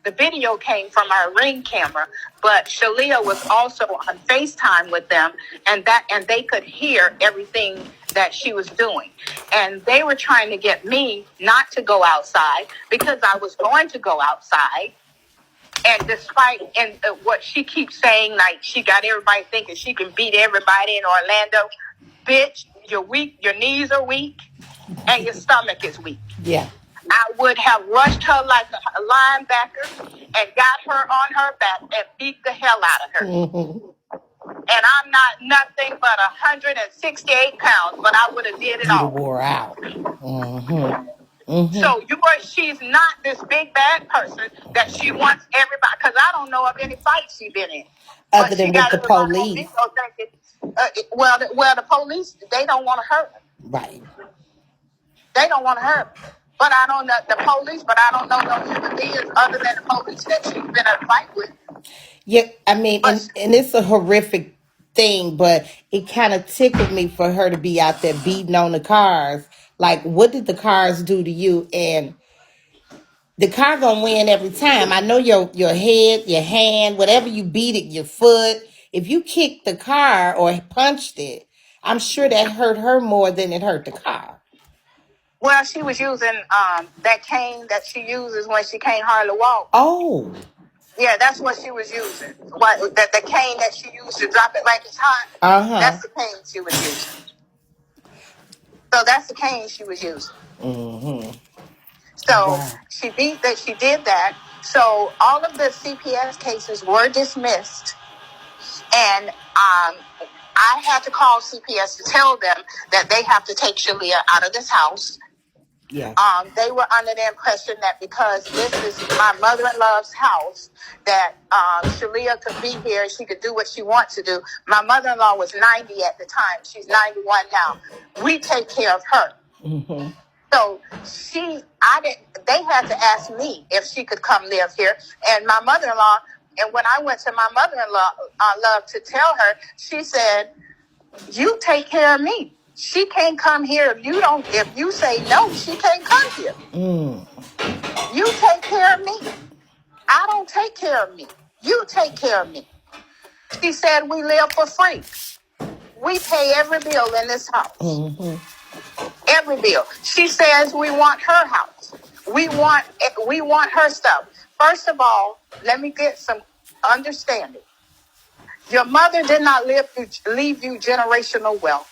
the video came from our Ring camera, but Shalia was also on FaceTime with them, and they could hear everything that she was doing. And they were trying to get me not to go outside because I was going to go outside. And despite what she keeps saying, like she got everybody thinking she can beat everybody in Orlando, bitch, you're weak, your knees are weak, and your stomach is weak. Yeah. I would have rushed her like a linebacker and got her on her back and beat the hell out of her. And I'm not nothing but 168 pounds, but I would have did it all. Wore out. So she's not this big bad person that she wants everybody, because I don't know of any fights she's been in. Other than with the police. The police, they don't want to hurt her. Right. They don't want to hurt her. But I don't know the police, but I don't know no human beings other than the police that she's been in a fight with. Yeah, I mean, and it's a horrific thing, but it kind of tickled me for her to be out there beating on the cars. Like, what did the cars do to you? And the car gonna win every time. I know your head, your hand, whatever you beat it, your foot. If you kicked the car or punched it, I'm sure that hurt her more than it hurt the car. Well, she was using that cane that she uses when she can't hardly walk. Oh. Yeah, that's what she was using. The cane that she used to drop it like it's hot. That's the cane she was using. So that's the cane she was using. So she did that. So all of the CPS cases were dismissed. And I had to call CPS to tell them that they have to take Shalia out of this house. Yeah. They were under the impression that because this is my mother-in-law's house, that Shalia could be here, she could do what she wants to do. My mother-in-law was 90 at the time. She's 91 now. We take care of her. So they had to ask me if she could come live here. And my mother-in-law, and when I went to my mother-in-law to tell her, she said, you take care of me. She can't come here if you say no, she can't come here. You take care of me. I don't take care of me. You take care of me. She said we live for free. We pay every bill in this house. Every bill. She says we want her house. We want her stuff. First of all, let me get some understanding. Your mother did not leave you generational wealth.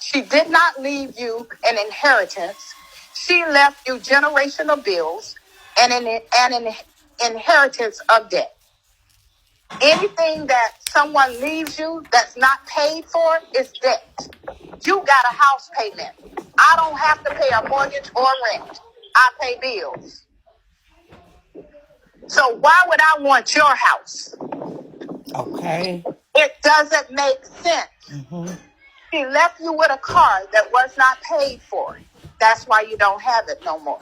She did not leave you an inheritance. She left you generational bills and an inheritance of debt. Anything that someone leaves you that's not paid for is debt. You got a house payment. I don't have to pay a mortgage or rent. I pay bills. So why would I want your house? Okay. It doesn't make sense. Mm-hmm. She left you with a car that was not paid for. That's why you don't have it no more.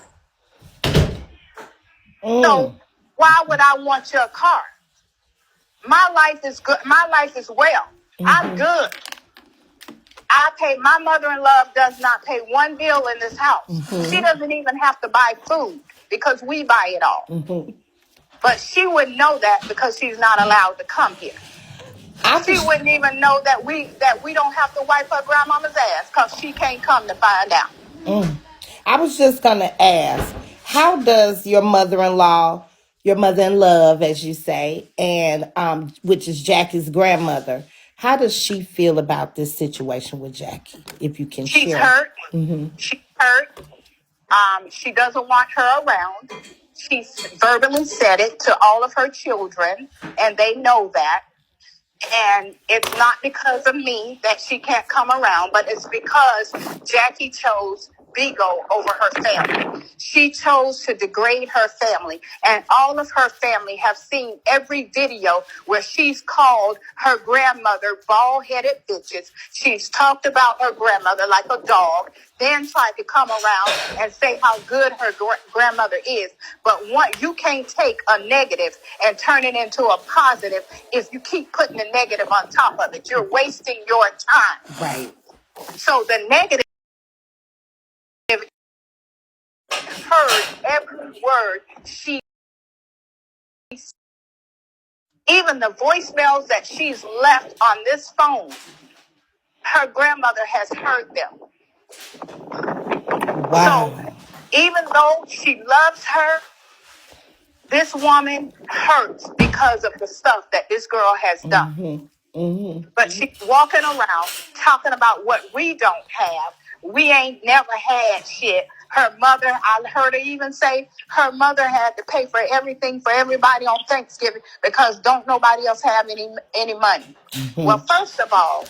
So why would I want your car? My life is good. My life is well. I'm good. I pay, my mother-in-law does not pay one bill in this house. She doesn't even have to buy food because we buy it all. But she wouldn't know that because she's not allowed to come here. She wouldn't even know that we don't have to wipe her grandmama's ass because she can't come to find out. I was just gonna ask, how does your mother-in-law, your mother-in-love, as you say, and which is Jackie's grandmother, how does she feel about this situation with Jackie? If you can She's share. hurt. She's hurt. She doesn't want her around. She's verbally said it to all of her children, and they know that. And it's not because of me that she can't come around, but it's because Jackie chose Bigo over her family. She chose to degrade her family. And all of her family have seen every video where she's called her grandmother bald-headed bitches. She's talked about her grandmother like a dog, then tried to come around and say how good her grandmother is. But you can't take a negative and turn it into a positive if you keep putting the negative on top of it. You're wasting your time. Right. So the negative heard every word she, even the voicemails that she's left on this phone, her grandmother has heard them. Wow. So even though she loves her, this woman hurts because of the stuff that this girl has done. But she's walking around talking about what we don't have. We ain't never had shit. Her mother, I heard her even say her mother had to pay for everything for everybody on Thanksgiving because don't nobody else have any money. Well, first of all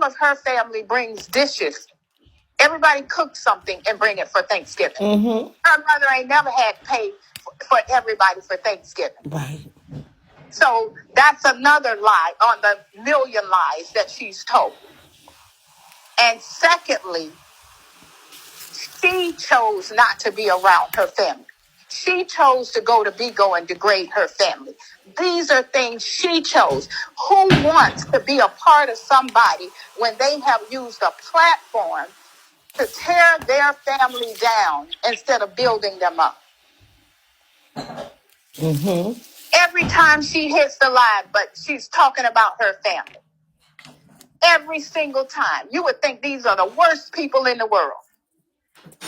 of her family brings dishes. Everybody cooks something and bring it for Thanksgiving. Her mother ain't never had to pay for everybody for Thanksgiving. Right. So that's another lie on the million lies that she's told. And secondly, she chose not to be around her family. She chose to go to Bigo and degrade her family. These are things she chose. Who wants to be a part of somebody when they have used a platform to tear their family down instead of building them up? Every time she hits the line, but she's talking about her family. Every single time. You would think these are the worst people in the world.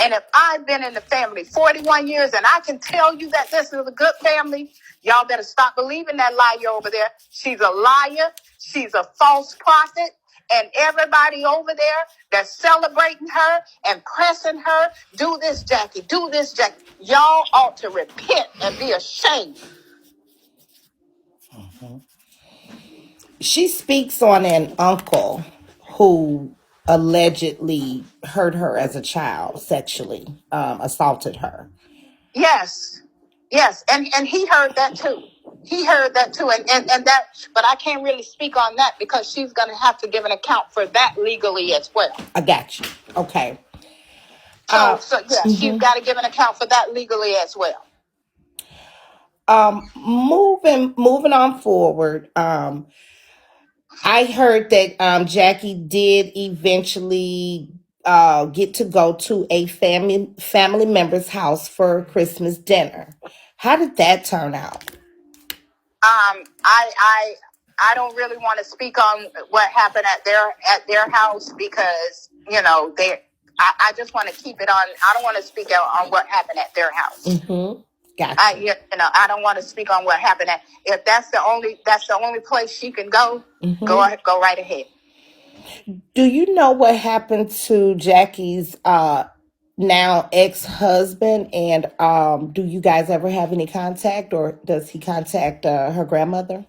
And if I've been in the family 41 years and I can tell you that this is a good family, y'all better stop believing that liar over there. She's a liar. She's a false prophet. And everybody over there that's celebrating her and pressing her, do this, Jackie, do this, Jackie. Y'all ought to repent and be ashamed. She speaks on an uncle who allegedly hurt her as a child, sexually assaulted her. Yes. And he heard that too. He heard that too. And that, but I can't really speak on that because she's going to have to give an account for that legally as well. I got you. Okay. So she's got to give an account for that legally as well. Moving on forward. I heard that Jackie did eventually get to go to a family member's house for Christmas dinner. How did that turn out? I don't really want to speak on what happened at their house because I just want to keep it on. I don't want to speak out on what happened at their house. Gotcha. I don't want to speak on what happened at. If that's the only place she can go, go right ahead. Do you know what happened to Jackie's now ex-husband, and do you guys ever have any contact, or does he contact her grandmother?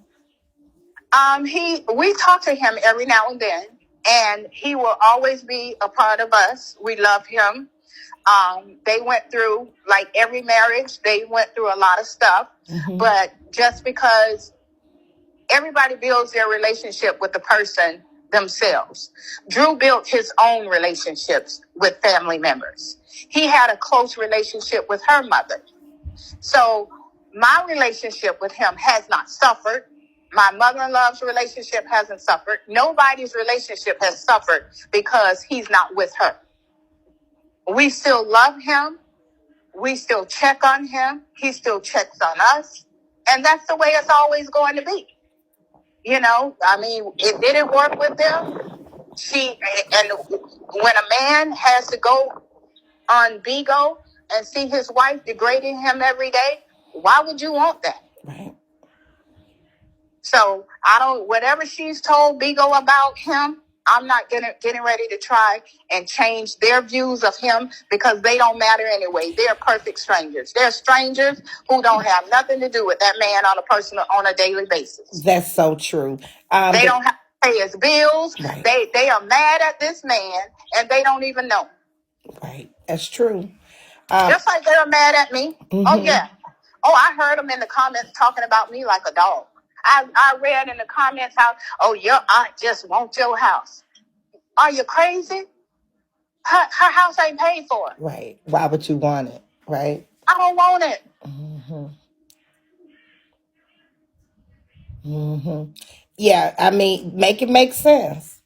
We talk to him every now and then, and he will always be a part of us. We love him. They went through, like every marriage, they went through a lot of stuff. But just because everybody builds their relationship with the person themselves, Drew built his own relationships with family members. He had a close relationship with her mother. So my relationship with him has not suffered. My mother-in-law's relationship hasn't suffered. Nobody's relationship has suffered because he's not with her. We still love him. We still check on him. He still checks on us. And that's the way it's always going to be. You know, I mean, it didn't work with them. And when a man has to go on Bigo and see his wife degrading him every day, why would you want that? Right. So whatever she's told Bigo about him, I'm not getting ready to try and change their views of him, because they don't matter anyway. They're perfect strangers. They're strangers who don't have nothing to do with that man on a daily basis. That's so true. They don't have to pay his bills. Right. They are mad at this man, and they don't even know. Right. That's true. Just like they're mad at me. Oh, yeah. Oh, I heard them in the comments talking about me like a dog. I read in the comments how, oh, your aunt just wants your house. Are you crazy? Her house ain't paid for. Right. Why would you want it? Right. I don't want it. Yeah. I mean, make it make sense.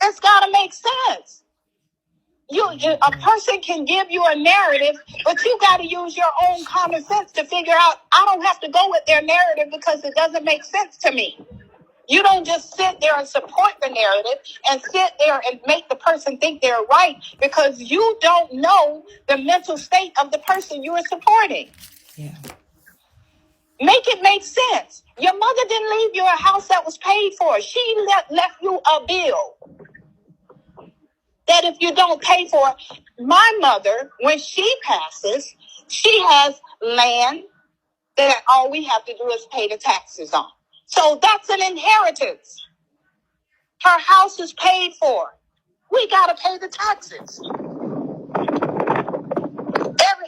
It's got to make sense. A person can give you a narrative, but you got to use your own common sense to figure out, I don't have to go with their narrative because it doesn't make sense to me. You don't just sit there and support the narrative and sit there and make the person think they're right, because you don't know the mental state of the person you are supporting. Yeah. Make it make sense. Your mother didn't leave you a house that was paid for. She left you a bill that if you don't pay for, my mother, when she passes, she has land that all we have to do is pay the taxes on. So that's an inheritance. Her house is paid for. We got to pay the taxes.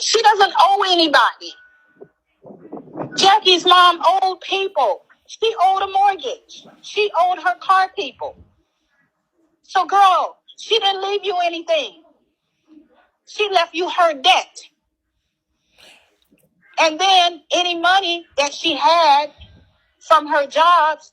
She doesn't owe anybody. Jackie's mom owed people. She owed a mortgage. She owed her car people. So, girl, she didn't leave you anything. She left you her debt. And then any money that she had from her jobs,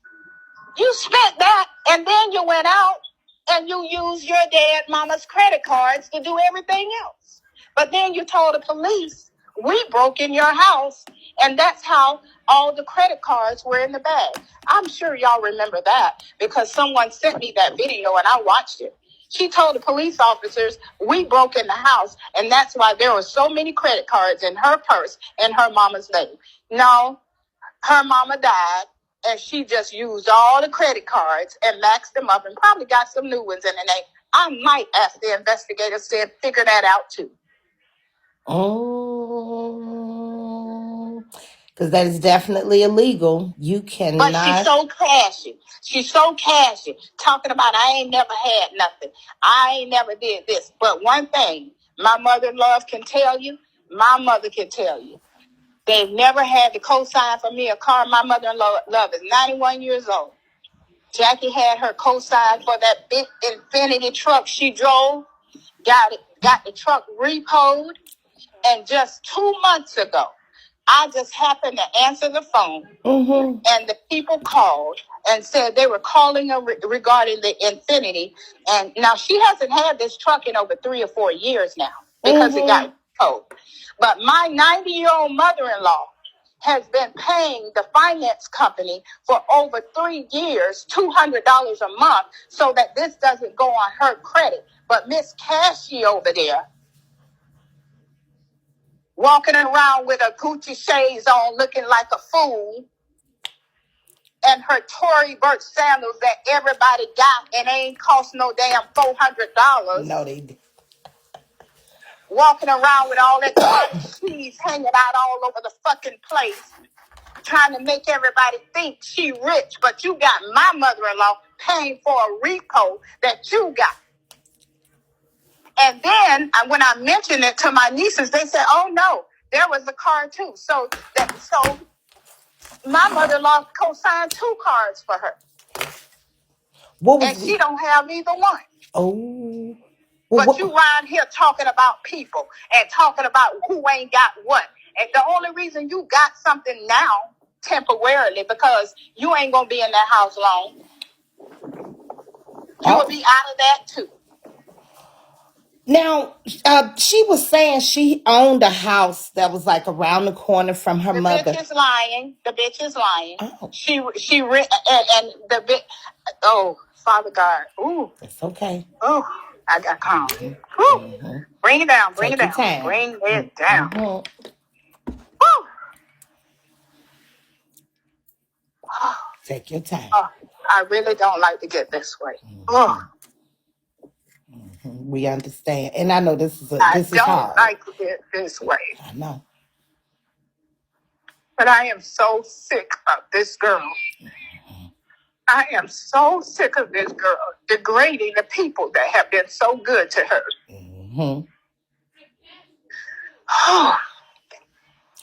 you spent that, and then you went out and you used your dad mama's credit cards to do everything else. But then you told the police, we broke in your house, and that's how all the credit cards were in the bag. I'm sure y'all remember that, because someone sent me that video and I watched it. She told the police officers, we broke in the house, and that's why there were so many credit cards in her purse and her mama's name. No, her mama died, and she just used all the credit cards and maxed them up and probably got some new ones in the name. I might ask the investigators to figure that out too. Oh, because that is definitely illegal. You cannot. But she's so cashy. She's so cashy, talking about, I ain't never had nothing. I ain't never did this. But one thing my mother-in-law can tell you, my mother can tell you, they've never had to co-sign for me a car. My mother-in-law is 91 years old. Jackie had her co-sign for that big Infiniti truck she drove. Got the truck repoed. And just 2 months ago, I just happened to answer the phone, and the people called and said they were calling her regarding the Infiniti. And now she hasn't had this truck in over 3 or 4 years now because it got towed. But my 90-year-old mother-in-law has been paying the finance company for over 3 years, $200 a month, so that this doesn't go on her credit. But Miss Cashy over there, walking around with her Gucci shades on, looking like a fool, and her Tory Burch sandals that everybody got and ain't cost no damn $400. No, they did. walking around with all that cottage cheese hanging out all over the fucking place, trying to make everybody think she rich, but you got my mother-in-law paying for a repo that you got. And then when I mentioned it to my nieces, they said, "Oh no, there was a car too." So my mother-in-law co-signed 2 cars for her. And she don't have either one. Oh. Well, but you around here talking about people and talking about who ain't got what. And the only reason you got something now, temporarily, because you ain't going to be in that house long. You will be out of that too. Now, she was saying she owned a house that was like around the corner from her mother. The bitch is lying. The bitch is lying. Oh. She and the bitch. Oh, Father God. Ooh. It's okay. Oh, I got calm. Mm-hmm. Bring it down. Bring it down. Bring it down. Mm-hmm. Take your time. I really don't like to get this way. Mm-hmm. Mm-hmm. We understand, and I know this is hard. I don't like to get this way. I know, but I am so sick of this girl. Mm-hmm. I am so sick of this girl degrading the people that have been so good to her. Mm-hmm.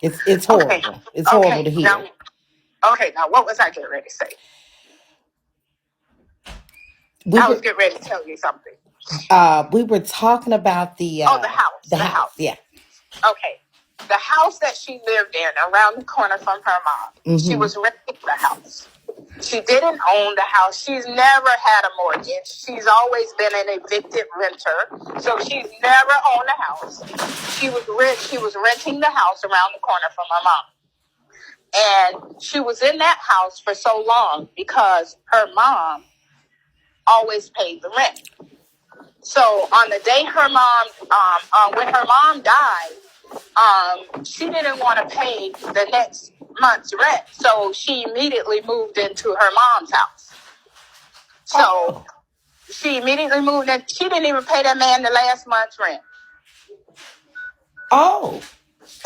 It's horrible. Okay. It's horrible to hear. Now what was I getting ready to say? I was getting ready to tell you something. We were talking about the house. The house. Yeah. Okay. The house that she lived in around the corner from her mom. Mm-hmm. She was renting the house. She didn't own the house. She's never had a mortgage. She's always been an evicted renter. So she's never owned a house. She was renting the house around the corner from her mom. And she was in that house for so long because her mom always paid the rent. So on the day her mom, when her mom died, she didn't want to pay the next month's rent. So she immediately moved into her mom's house. So she immediately moved in. She didn't even pay that man the last month's rent. Oh.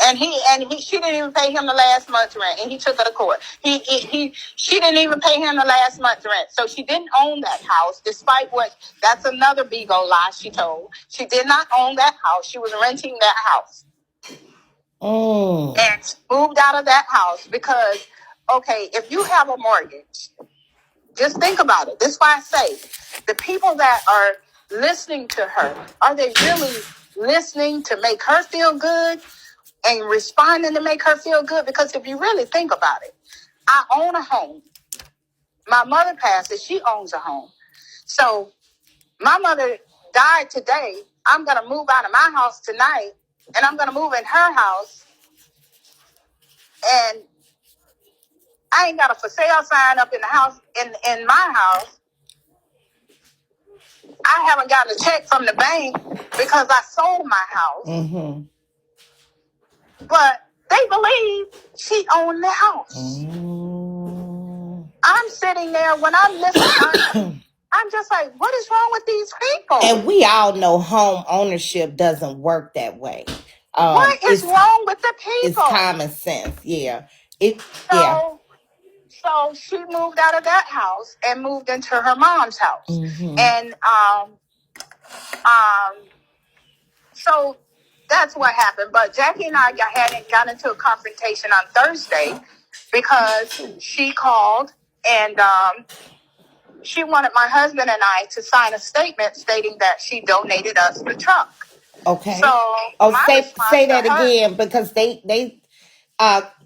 And she didn't even pay him the last month's rent, and he took her to court. She didn't even pay him the last month's rent, so she didn't own that house. Despite that's another Bigo lie she told. She did not own that house. She was renting that house. Oh. And she moved out of that house because, okay, if you have a mortgage, just think about it. This is why I say the people that are listening to her, are they really listening to make her feel good? And responding to make her feel good? Because if you really think about it, I own a home. My mother passed and she owns a home. So my mother died today. I'm going to move out of my house tonight and I'm going to move in her house. And I ain't got a for sale sign up in the house, in my house. I haven't gotten a check from the bank because I sold my house. Mm-hmm. But they believe she owned the house. Mm. I'm sitting there when I'm listening. I'm just like, what is wrong with these people? And we all know home ownership doesn't work that way. What is wrong with the people? It's common sense. Yeah. So she moved out of that house and moved into her mom's house. Mm-hmm. And so that's what happened. But Jackie and I got into a confrontation on Thursday because she called and she wanted my husband and I to sign a statement stating that she donated us the truck. Okay. So say that again because they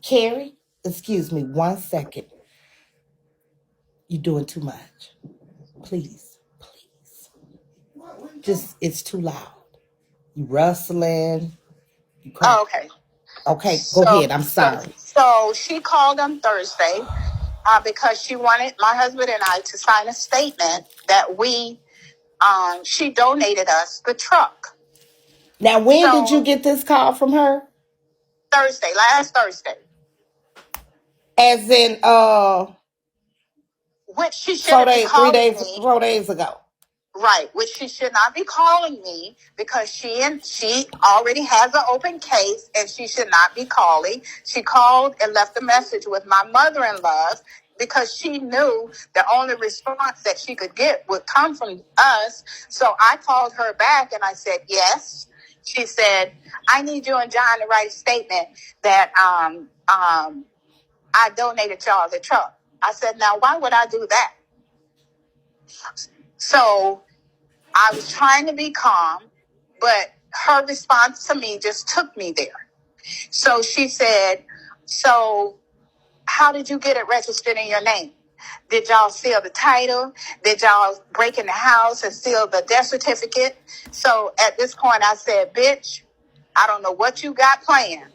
Carrie, excuse me 1 second. You're doing too much. Please. Just it's too loud. You rustling. Okay. Okay, go ahead. I'm sorry. So she called on Thursday because she wanted my husband and I to sign a statement that she donated us the truck. Now, when did you get this call from her? Last Thursday. As in, which she should have called me. 4 days ago. Right, which she should not be calling me because she already has an open case and she should not be calling. She called and left a message with my mother-in-law because she knew the only response that she could get would come from us. So I called her back and I said, yes. She said, I need you and John to write a statement that I donated y'all the truck. I said, now why would I do that? So I was trying to be calm, but her response to me just took me there. So she said, so how did you get it registered in your name? Did y'all seal the title? Did y'all break in the house and seal the death certificate? So at this point I said, bitch, I don't know what you got planned,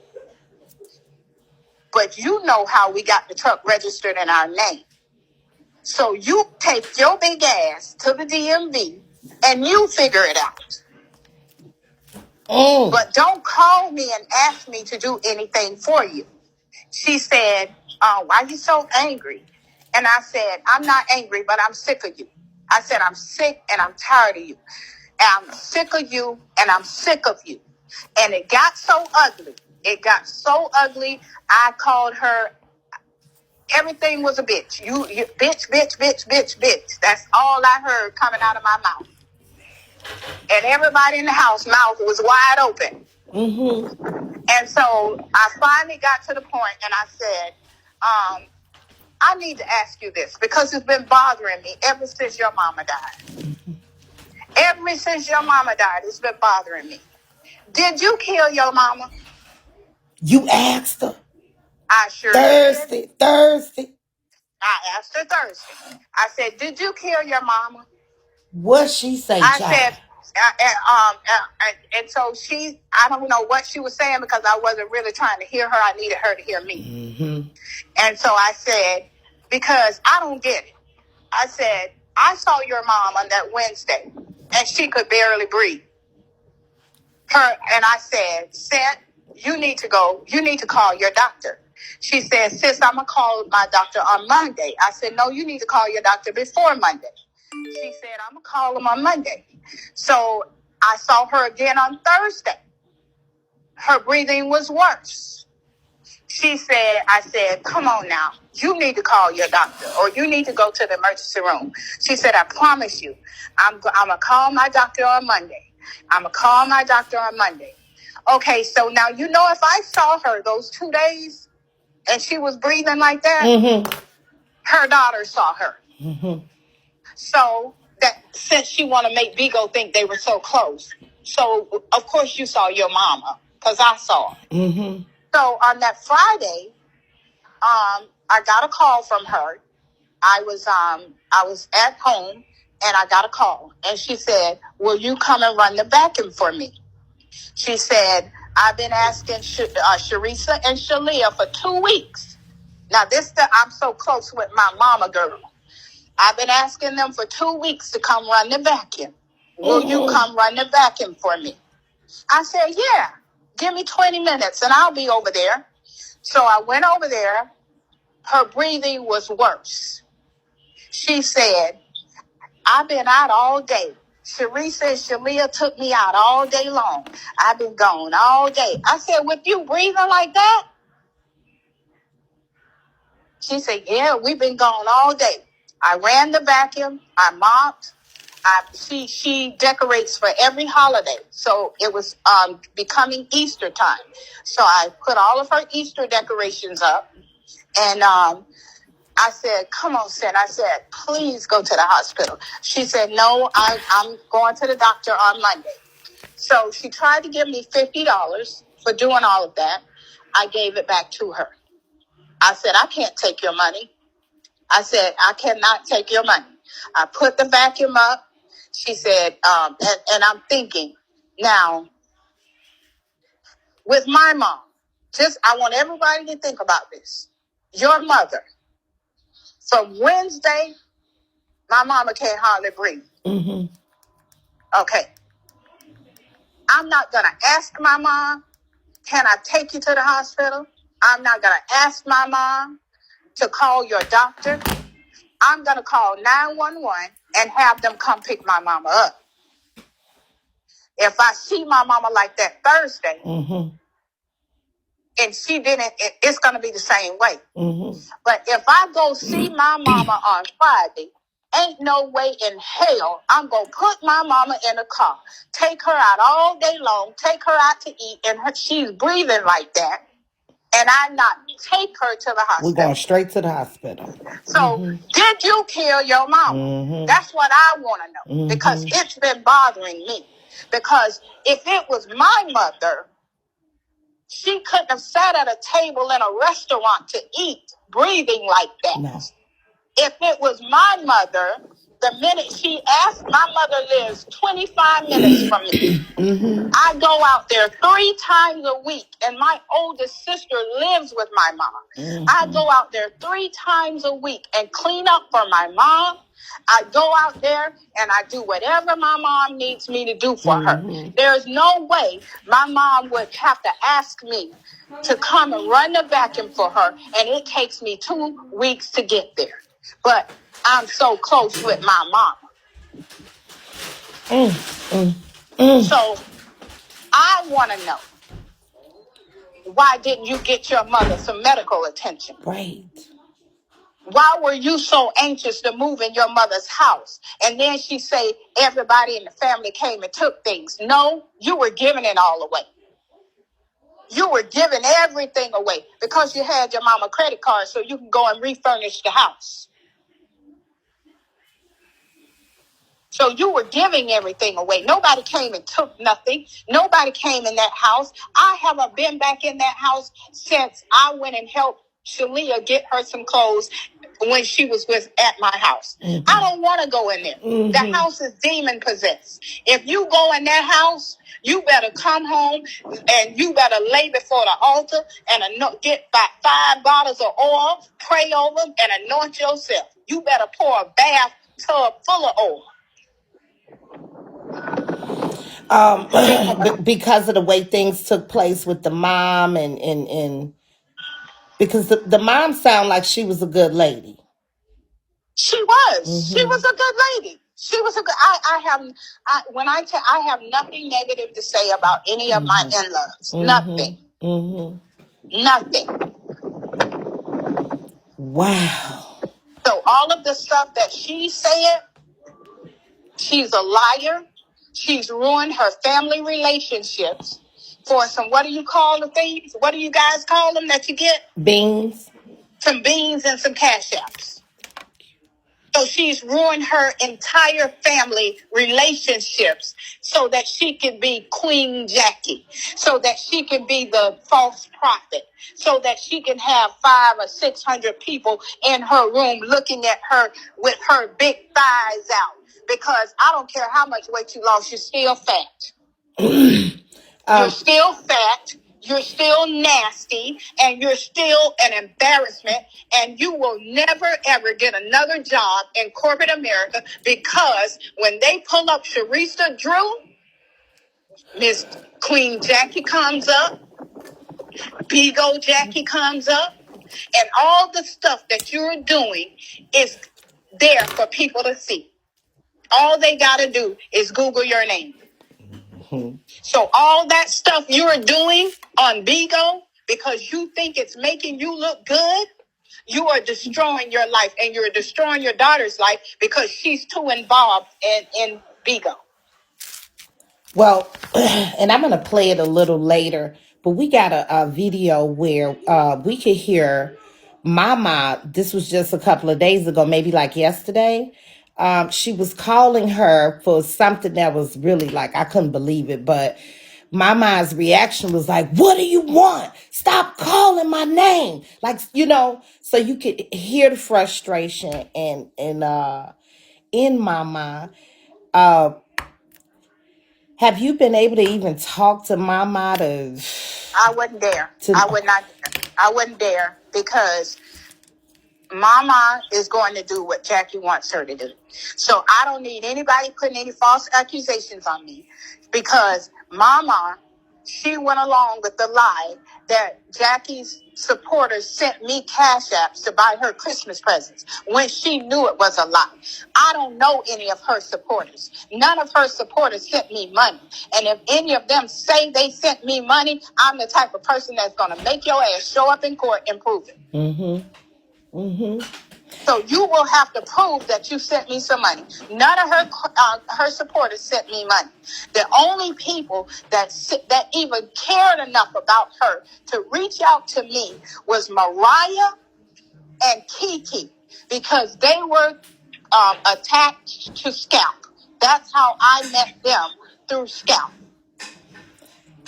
but you know how we got the truck registered in our name. So you take your big ass to the DMV and you figure it out. But don't call me and ask me to do anything for you. She said, why are you so angry? And I said, I'm not angry, but I'm sick of you. I said, I'm sick and I'm tired of you. And I'm sick of you and I'm sick of you. And it got so ugly. It got so ugly. I called her. Everything was a bitch. You bitch, bitch, bitch, bitch, bitch. That's all I heard coming out of my mouth. And everybody in the house mouth was wide open. And so I finally got to the point and I said, I need to ask you this because it's been bothering me ever since your mama died. Ever since your mama died, it's been bothering me. Did you kill your mama? You asked her? I sure did. Thursday. I asked her Thursday. I said, did you kill your mama? What she say, I child? said, and so I don't know what she was saying because I wasn't really trying to hear her. I needed her to hear me. And so I said, because I don't get it. I said, I saw your mom on that Wednesday and she could barely breathe. And I said, Seth, you need to call your doctor. She said, sis, I'm going to call my doctor on Monday. I said, no, you need to call your doctor before Monday. She said, I'm going to call him on Monday. So I saw her again on Thursday. Her breathing was worse. I said, come on now. You need to call your doctor or you need to go to the emergency room. She said, I promise you, I'm going to call my doctor on Monday. Okay, so now, if I saw her those 2 days and she was breathing like that, her daughter saw her. So that since she want to make Bigotv think they were so close. So, of course, you saw your mama because I saw her. So on that Friday, I got a call from her. I was at home and I got a call and she said, will you come and run the vacuum for me? She said, I've been asking Sharisa and Shalia for 2 weeks. Now I'm so close with my mama girl. I've been asking them for 2 weeks to come run the vacuum. Will you come run the vacuum for me? I said, yeah, give me 20 minutes and I'll be over there. So I went over there. Her breathing was worse. She said, I've been out all day. Sharisa and Shalia took me out all day long. I've been gone all day. I said, with you breathing like that? She said, yeah, we've been gone all day. I ran the vacuum. I mopped. She decorates for every holiday. So it was becoming Easter time. So I put all of her Easter decorations up. And I said, come on, Sid. I said, please go to the hospital. She said, no, I'm going to the doctor on Monday. So she tried to give me $50 for doing all of that. I gave it back to her. I said, I can't take your money. I said, I cannot take your money. I put the vacuum up. She said, and I'm thinking, now, with my mom, I want everybody to think about this. Your mother, from Wednesday, my mama can't hardly breathe. Okay. I'm not going to ask my mom, can I take you to the hospital? I'm not going to ask my mom to call your doctor. I'm going to call 911 and have them come pick my mama up. If I see my mama like that Thursday, and she didn't, it's going to be the same way. But if I go see my mama on Friday, ain't no way in hell I'm going to put my mama in a car, take her out all day long, take her out to eat, and she's breathing like that, and I not take her to the hospital. We're going straight to the hospital. So, did you kill your mama? That's what I want to know, because it's been bothering me. Because if it was my mother, she couldn't have sat at a table in a restaurant to eat, breathing like that. No. If it was my mother, the minute she asked, my mother lives 25 minutes from me. I go out there 3 times a week, and my oldest sister lives with my mom. I go out there 3 times a week and clean up for my mom. I go out there and I do whatever my mom needs me to do for her. There's no way my mom would have to ask me to come and run the vacuum for her, and it takes me 2 weeks to get there. But I'm so close with my mama. So I want to know, why didn't you get your mother some medical attention? Right. Why were you so anxious to move in your mother's house? And then she say everybody in the family came and took things. No, you were giving it all away. You were giving everything away because you had your mama credit card so you can go and refurnish the house. So you were giving everything away. Nobody came and took nothing. Nobody came in that house. I haven't been back in that house since I went and helped Shalia get her some clothes when she was at my house. I don't want to go in there. The house is demon possessed. If you go in that house, you better come home and you better lay before the altar and get about 5 bottles of oil, pray over them, and anoint yourself. You better pour a bathtub full of oil. Because of the way things took place with the mom and because the mom sounded like she was a good lady. She was. She was a good lady. She was a good. I have nothing negative to say about any of my in-laws. Nothing. Nothing. Wow. So all of the stuff that she said, she's a liar. She's ruined her family relationships for some, what do you call the things? What do you guys call them that you get? Beans. Some beans and some cash apps. So she's ruined her entire family relationships so that she can be Queen Jackie, so that she can be the false prophet, so that she can have 500 or 600 people in her room looking at her with her big thighs out. Because I don't care how much weight you lost, you're still fat. You're still fat. You're still nasty, and you're still an embarrassment, and you will never, ever get another job in corporate America, because when they pull up Sharista Drew, Miss Queen Jackie comes up, Bigotv Jackie comes up, and all the stuff that you're doing is there for people to see. All they got to do is Google your name. So all that stuff you're doing on Bigotv, because you think it's making you look good, you are destroying your life, and you're destroying your daughter's life because she's too involved in Bigotv. Well, and I'm going to play it a little later, but we got a video where we could hear Mama. This was just a couple of days ago, maybe like yesterday. She was calling her for something that was really like, I couldn't believe it. But Mama's reaction was like, what do you want? Stop calling my name. Like, so you could hear the frustration and in Mama. Have you been able to even talk to Mama I wouldn't dare. I would not. I wouldn't dare, because Mama is going to do what Jackie wants her to do. So I don't need anybody putting any false accusations on me, because Mama, she went along with the lie that Jackie's supporters sent me cash apps to buy her Christmas presents when she knew it was a lie. I don't know any of her supporters. None of her supporters sent me money. And if any of them say they sent me money, I'm the type of person that's going to make your ass show up in court and prove it. So you will have to prove that you sent me some money. None of her supporters sent me money. The only people that even cared enough about her to reach out to me was Mariah and Kiki, because they were attached to Scalp. That's how I met them, through Scalp.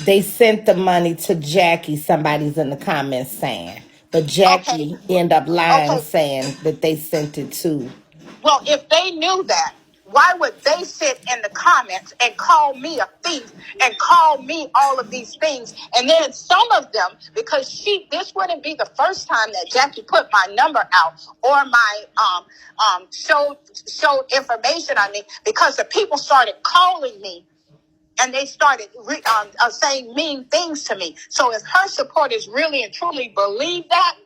They sent the money to Jackie, somebody's in the comments saying. But Jackie ended up lying, saying that they sent it to. Well, if they knew that, why would they sit in the comments and call me a thief and call me all of these things? And then some of them, because this wouldn't be the first time that Jackie put my number out or my showed information on me, because the people started calling me and they started saying mean things to me. So if her supporters really and truly believe that,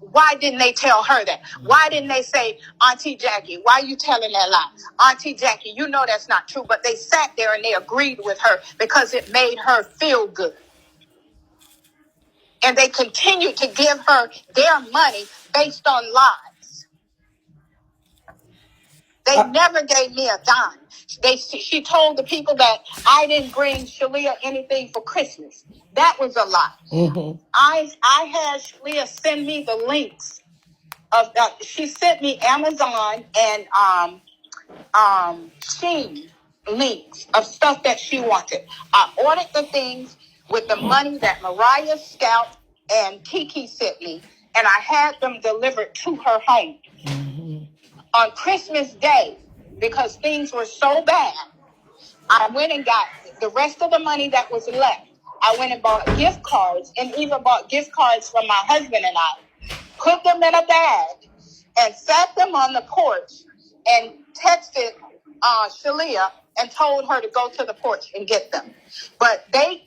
why didn't they tell her that? Why didn't they say, Auntie Jackie, why are you telling that lie? Auntie Jackie, you know that's not true. But they sat there and they agreed with her because it made her feel good. And they continued to give her their money based on lies. They never gave me a dime. She told the people that I didn't bring Shalia anything for Christmas. That was a lie. I had Shalia send me the links. She sent me Amazon and Shein links of stuff that she wanted. I ordered the things with the money that Mariah, Scout, and Kiki sent me, and I had them delivered to her home. On Christmas Day, because things were so bad, I went and got the rest of the money that was left. I went and bought gift cards, and even bought gift cards from my husband and I. Put them in a bag and sat them on the porch and texted Shalia and told her to go to the porch and get them. But they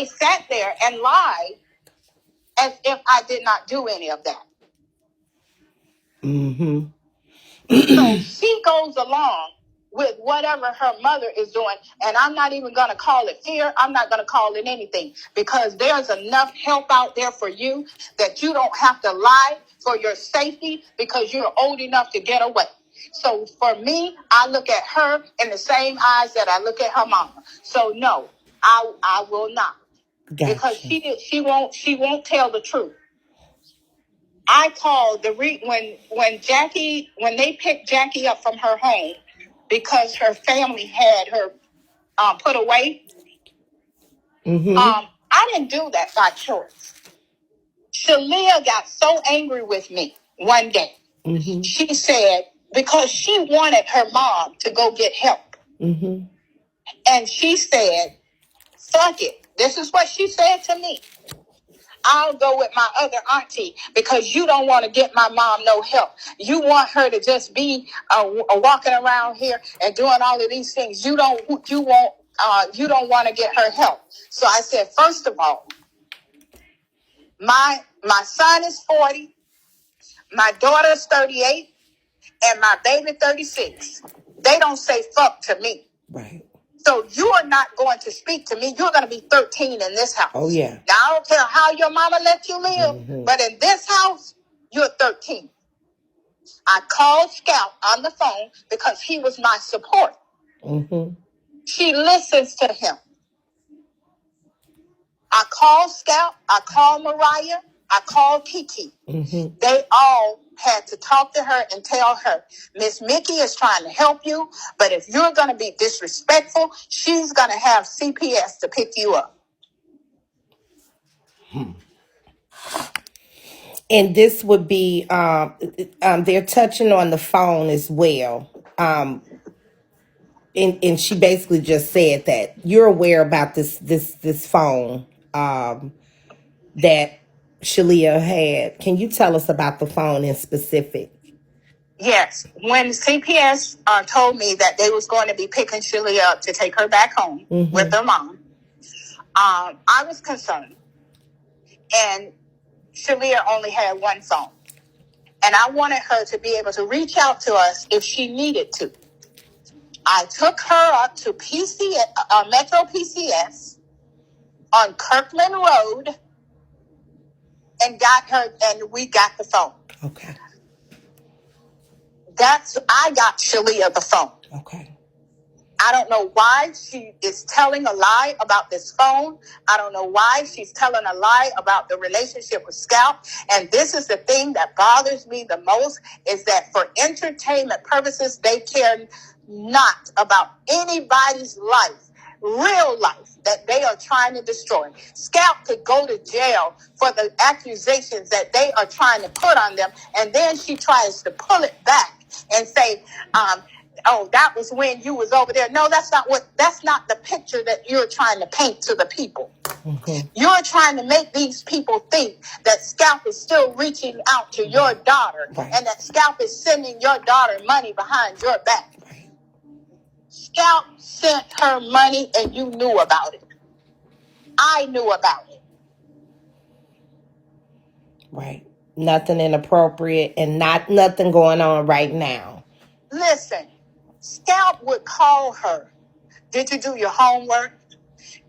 sat there and lied as if I did not do any of that. So she goes along with whatever her mother is doing, and I'm not even going to call it fear. I'm not going to call it anything, because there's enough help out there for you that you don't have to lie for your safety, because you're old enough to get away. So for me, I look at her in the same eyes that I look at her mama. So no, I will not. Gotcha. Because she won't tell the truth. I called when they picked Jackie up from her home, because her family had her put away. I didn't do that by choice. Shalia got so angry with me one day. She said, because she wanted her mom to go get help. And she said, fuck it. This is what she said to me. I'll go with my other auntie, because you don't want to get my mom no help. You want her to just be walking around here and doing all of these things. You don't want to get her help. So I said, first of all, my son is 40, my daughter is 38, and my baby 36. They don't say fuck to me. Right. So you are not going to speak to me. You're going to be 13 in this house. Oh, yeah. Now, I don't care how your mama let you live, but in this house, you're 13. I called Scout on the phone because he was my support. She listens to him. I called Scout. I called Mariah. I called Kiki. They all had to talk to her and tell her, Miss Mickey is trying to help you, but if you're going to be disrespectful, she's going to have CPS to pick you up. And this would be, they're touching on the phone as well. And she basically just said that you're aware about this phone that Shalia had. Can you tell us about the phone in specific? Yes. When CPS told me that they was going to be picking Shalia up to take her back home with her mom, I was concerned. and Shalia only had one phone. And I wanted her to be able to reach out to us if she needed to. I took her up to Metro PCS on Kirkland Road and got her, and we got the phone. Okay. I got Shalia the phone. Okay. I don't know why she is telling a lie about this phone. I don't know why she's telling a lie about the relationship with Scout. And this is the thing that bothers me the most, is that for entertainment purposes, they care not about anybody's life, real life, that they are trying to destroy. Scout could go to jail for the accusations that they are trying to put on them. And then she tries to pull it back and say, oh, that was when you was over there. No, that's not the picture that you're trying to paint to the people. Mm-hmm. You're trying to make these people think that Scalp is still reaching out to your daughter, right, and that Scalp is sending your daughter money behind your back. Right. Scalp sent her money and you knew about it. I knew about it. Right. Nothing inappropriate and nothing going on right now. Listen, Scalp would call her. Did you do your homework?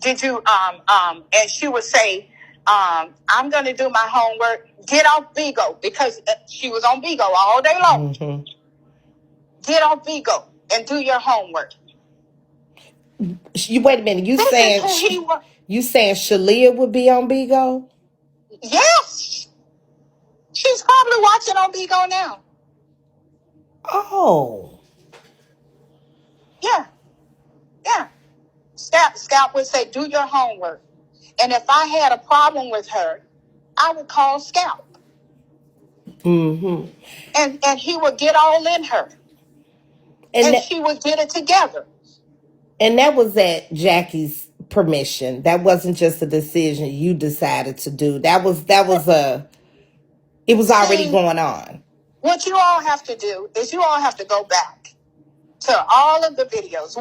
Did you, and she would say, I'm going to do my homework. Get off Bigo, because she was on Bigo all day long. Mm-hmm. Get off Bigo and do your homework. Wait a minute. You saying Shalia would be on Bigo? Yes. She's probably watching on Bigo now. Oh. Yeah. Yeah. Scout would say, do your homework. And if I had a problem with her, I would call Scout. Mm-hmm. And he would get all in her. And she would get it together. And that was at Jackie's permission. That wasn't just a decision you decided to do. It was already going on. What you all have to do is you all have to go back to all of the videos.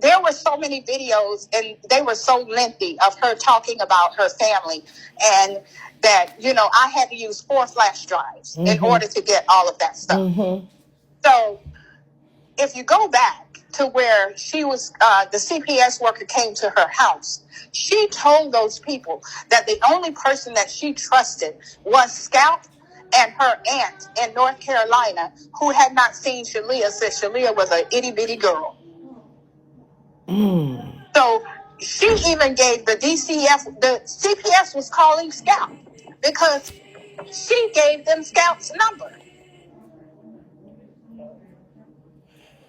There were so many videos, and they were so lengthy, of her talking about her family, and that, I had to use 4 flash drives in order to get all of that stuff. Mm-hmm. So if you go back to where she was, the CPS worker came to her house, she told those people that the only person that she trusted was Scout and her aunt in North Carolina, who had not seen Shalia since Shalia was an itty-bitty girl. Mm. So she even gave the CPS was calling Scout because she gave them Scout's number.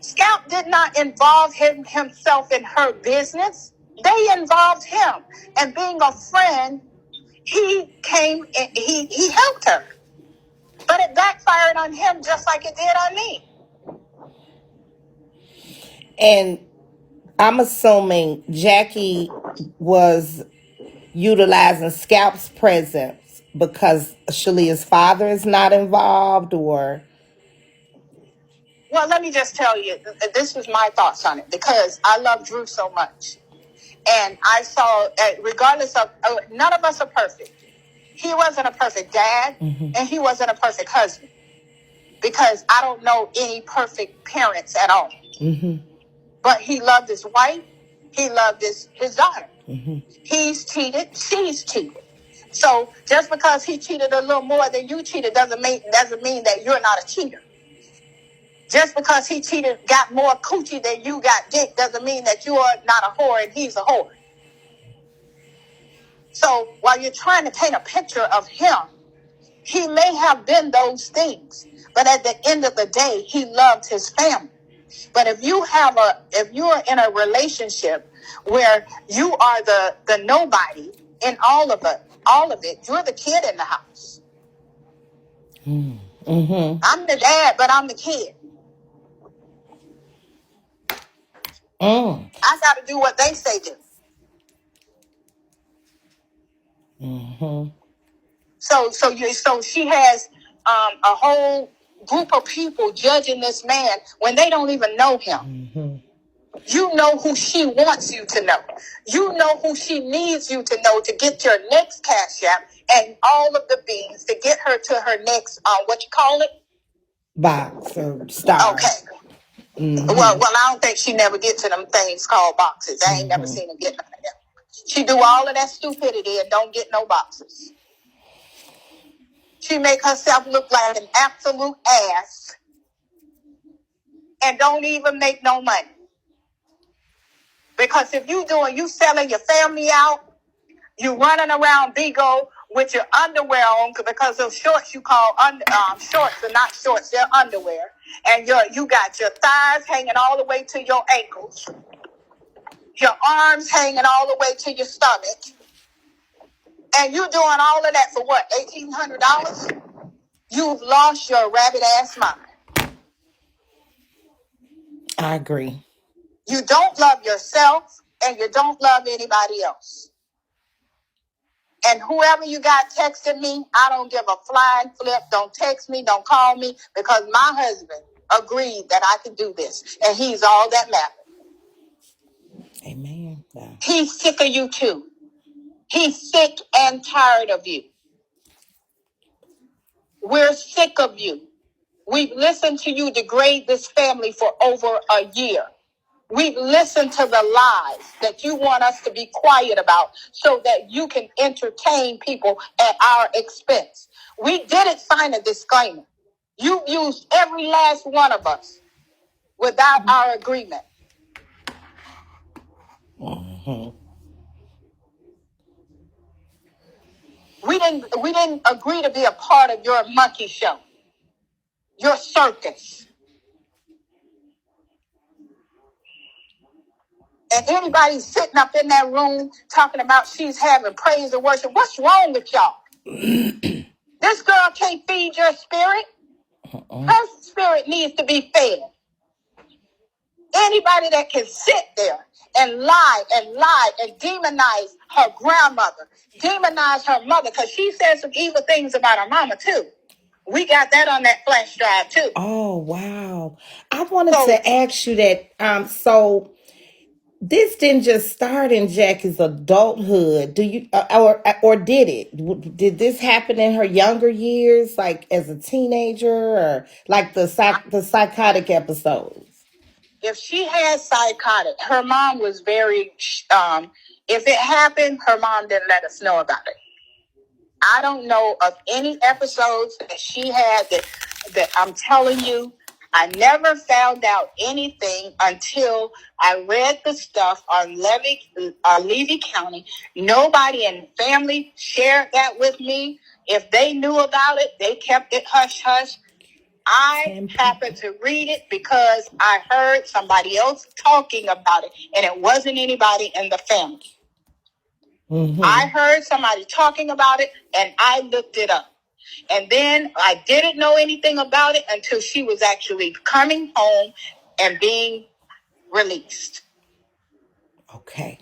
Scout did not involve himself in her business. They involved him. And being a friend, he came and he helped her. But it backfired on him just like it did on me. And I'm assuming Jackie was utilizing Scout's presence because Shalia's father is not involved, or... Well, let me just tell you, this was my thoughts on it, because I love Drew so much. And I saw, regardless of, none of us are perfect. He wasn't a perfect dad, and he wasn't a perfect husband, because I don't know any perfect parents at all. Mm-hmm. But he loved his wife. He loved his daughter. Mm-hmm. He's cheated. She's cheated. So just because he cheated a little more than you cheated doesn't mean that you're not a cheater. Just because he cheated, got more coochie than you got dick, doesn't mean that you are not a whore and he's a whore. So while you're trying to paint a picture of him, he may have been those things, but at the end of the day, he loved his family. But if you're in a relationship where you are the nobody in all of it, you're the kid in the house. Mm-hmm. I'm the dad, but I'm the kid. I got to do what they say do. Mm-hmm. So she has a whole group of people judging this man when they don't even know him. Mm-hmm. You know who she wants you to know. You know who she needs you to know to get your next cash app and all of the beans to get her to her next, what you call it? Box or star. Okay. Well, I don't think she never get to them things called boxes. I ain't never seen her get none of them. She do all of that stupidity and don't get no boxes. She make herself look like an absolute ass and don't even make no money. Because if you selling your family out, you running around Bigotv with your underwear on, because those shorts you call shorts are not shorts, they're underwear. And you got your thighs hanging all the way to your ankles, your arms hanging all the way to your stomach. And you doing all of that for what, $1,800? You've lost your rabbit ass mind. I agree. You don't love yourself and you don't love anybody else. And whoever you got texting me, I don't give a flying flip. Don't text me, don't call me, because my husband agreed that I could do this. And he's all that matters. Amen. Yeah. He's sick of you too. He's sick and tired of you. We're sick of you. We've listened to you degrade this family for over a year. We've listened to the lies that you want us to be quiet about so that you can entertain people at our expense. We didn't sign a disclaimer. You used every last one of us without our agreement. We didn't agree to be a part of your monkey show, your circus. And anybody sitting up in that room talking about she's having praise and worship, what's wrong with y'all? This girl can't feed your spirit. Her spirit needs to be fed. Anybody that can sit there and lie and demonize her grandmother, demonize her mother, because she said some evil things about her mama too. We got that on that flash drive too. Oh, wow. I wanted to ask you that. So this didn't just start in Jackie's adulthood. Do you, or did it? Did this happen in her younger years, like as a teenager, or like the psychotic episodes? If she had psychotic, her mom was very. If it happened, her mom didn't let us know about it. I don't know of any episodes that she had that I'm telling you. I never found out anything until I read the stuff on Levy County. Nobody in family shared that with me. If they knew about it, they kept it hush hush. I happened to read it because I heard somebody else talking about it, and it wasn't anybody in the family. I heard somebody talking about it, and I looked it up. And then I didn't know anything about it until she was actually coming home and being released. Okay.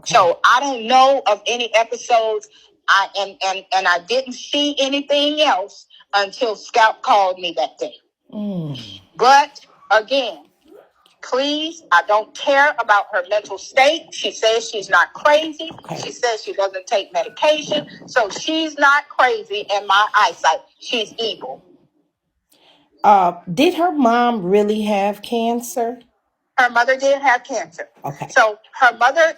So I don't know of any episodes. And I didn't see anything else until Scout called me that day. But again, please, I don't care about her mental state. She says she's not crazy. Okay. She says she doesn't take medication. So she's not crazy in my eyesight. She's evil. Did her mom really have cancer? Her mother did have cancer. Okay. So her mother,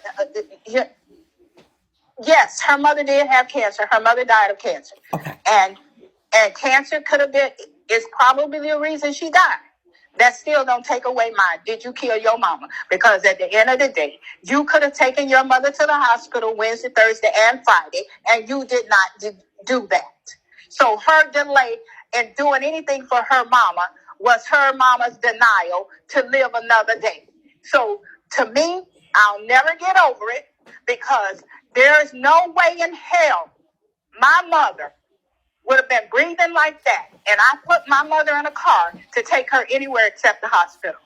yes, her mother did have cancer. Her mother died of cancer. Okay. And cancer is probably the reason she died. That still don't take away mine. Did you kill your mama? Because at the end of the day, you could have taken your mother to the hospital Wednesday, Thursday, and Friday, and you did not do that. So her delay in doing anything for her mama was her mama's denial to live another day. So to me, I'll never get over it, because there is no way in hell my mother would have been breathing like that, and I put my mother in a car to take her anywhere except the hospital.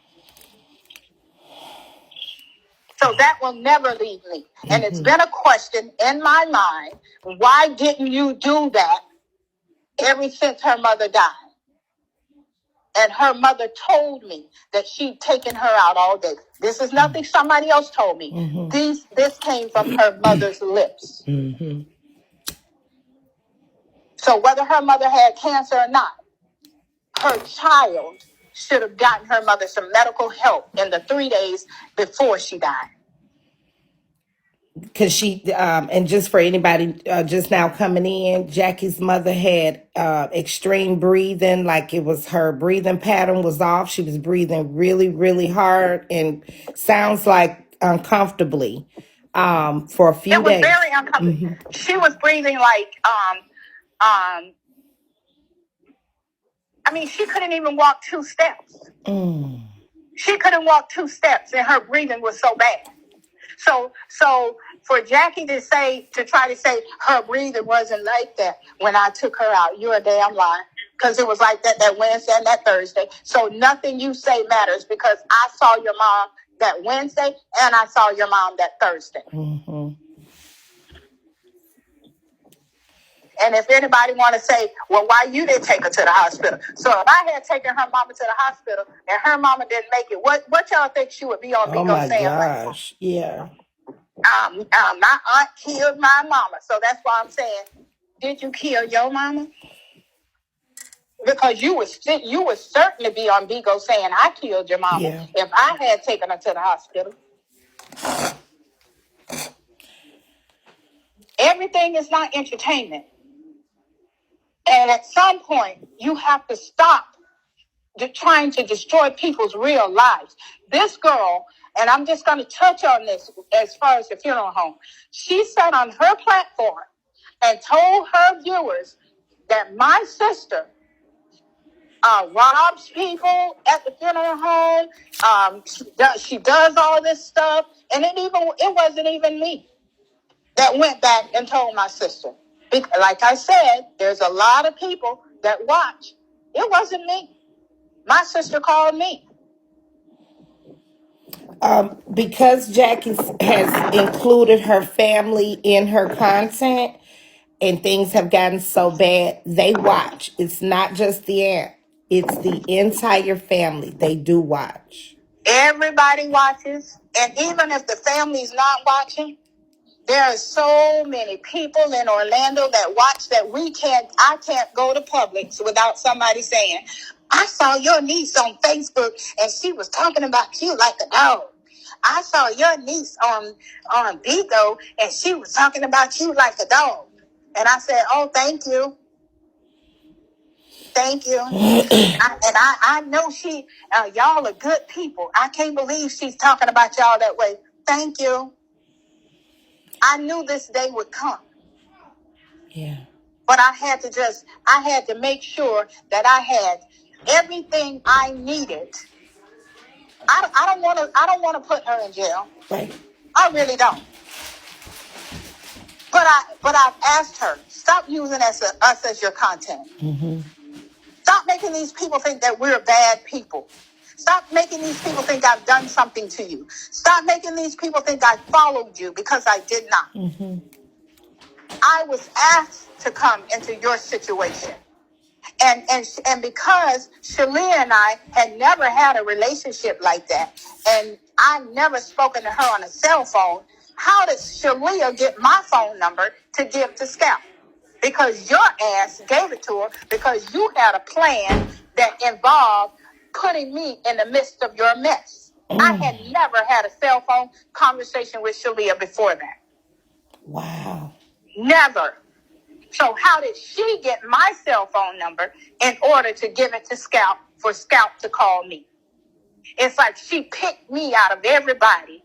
So that will never leave me. And it's been a question in my mind, why didn't you do that ever since her mother died? And her mother told me that she'd taken her out all day. This is nothing somebody else told me. This came from her mother's lips. So whether her mother had cancer or not, her child should have gotten her mother some medical help in the 3 days before she died. Because and just for anybody just now coming in, Jackie's mother had extreme breathing, like it was her breathing pattern was off. She was breathing really, really hard and sounds like uncomfortably for a few It was days. very uncomfortable. She was breathing like, I mean, she couldn't even walk 2 steps. She couldn't walk 2 steps and her breathing was so bad. So for Jackie to try to say her breathing wasn't like that when I took her out, you're a damn lie. Because it was like that Wednesday and that Thursday. So nothing you say matters because I saw your mom that Wednesday and I saw your mom that Thursday. And if anybody want to say, well, why you didn't take her to the hospital? So if I had taken her mama to the hospital and her mama didn't make it, what y'all think she would be on Bigotv saying? Oh my gosh, yeah. My aunt killed my mama. So that's why I'm saying, did you kill your mama? Because you would certainly be on Bigo saying I killed your mama if I had taken her to the hospital. Everything is not entertainment. And at some point, you have to stop trying to destroy people's real lives. This girl, and I'm just going to touch on this as far as the funeral home. She sat on her platform and told her viewers that my sister robs people at the funeral home. She does all this stuff. And it wasn't even me that went back and told my sister. Like I said, there's a lot of people that watch. It wasn't me. My sister called me. Because Jackie has included her family in her content and things have gotten so bad, they watch. It's not just the aunt. It's the entire family. They do watch. Everybody watches. And even if the family's not watching, there are so many people in Orlando that watch that I can't go to Publix without somebody saying, I saw your niece on Facebook and she was talking about you like a dog. I saw your niece on Bigo and she was talking about you like a dog. And I said, oh, thank you. Thank you. I know y'all are good people. I can't believe she's talking about y'all that way. Thank you. I knew this day would come. Yeah. But I had to make sure that I had everything I needed. I don't want to put her in jail. Right. I really don't. But I've asked her, stop using us as your content. Stop making these people think that we're bad people. Stop making these people think I've done something to you. Stop making these people think I followed you because I did not. I was asked to come into your situation. And because Shalia and I had never had a relationship like that, and I never spoken to her on a cell phone, how did Shalia get my phone number to give to Scout? Because your ass gave it to her because you had a plan that involved putting me in the midst of your mess. I had never had a cell phone conversation with Shalia before that. Wow. Never. So how did she get my cell phone number in order to give it to Scout for Scout to call me? It's like she picked me out of everybody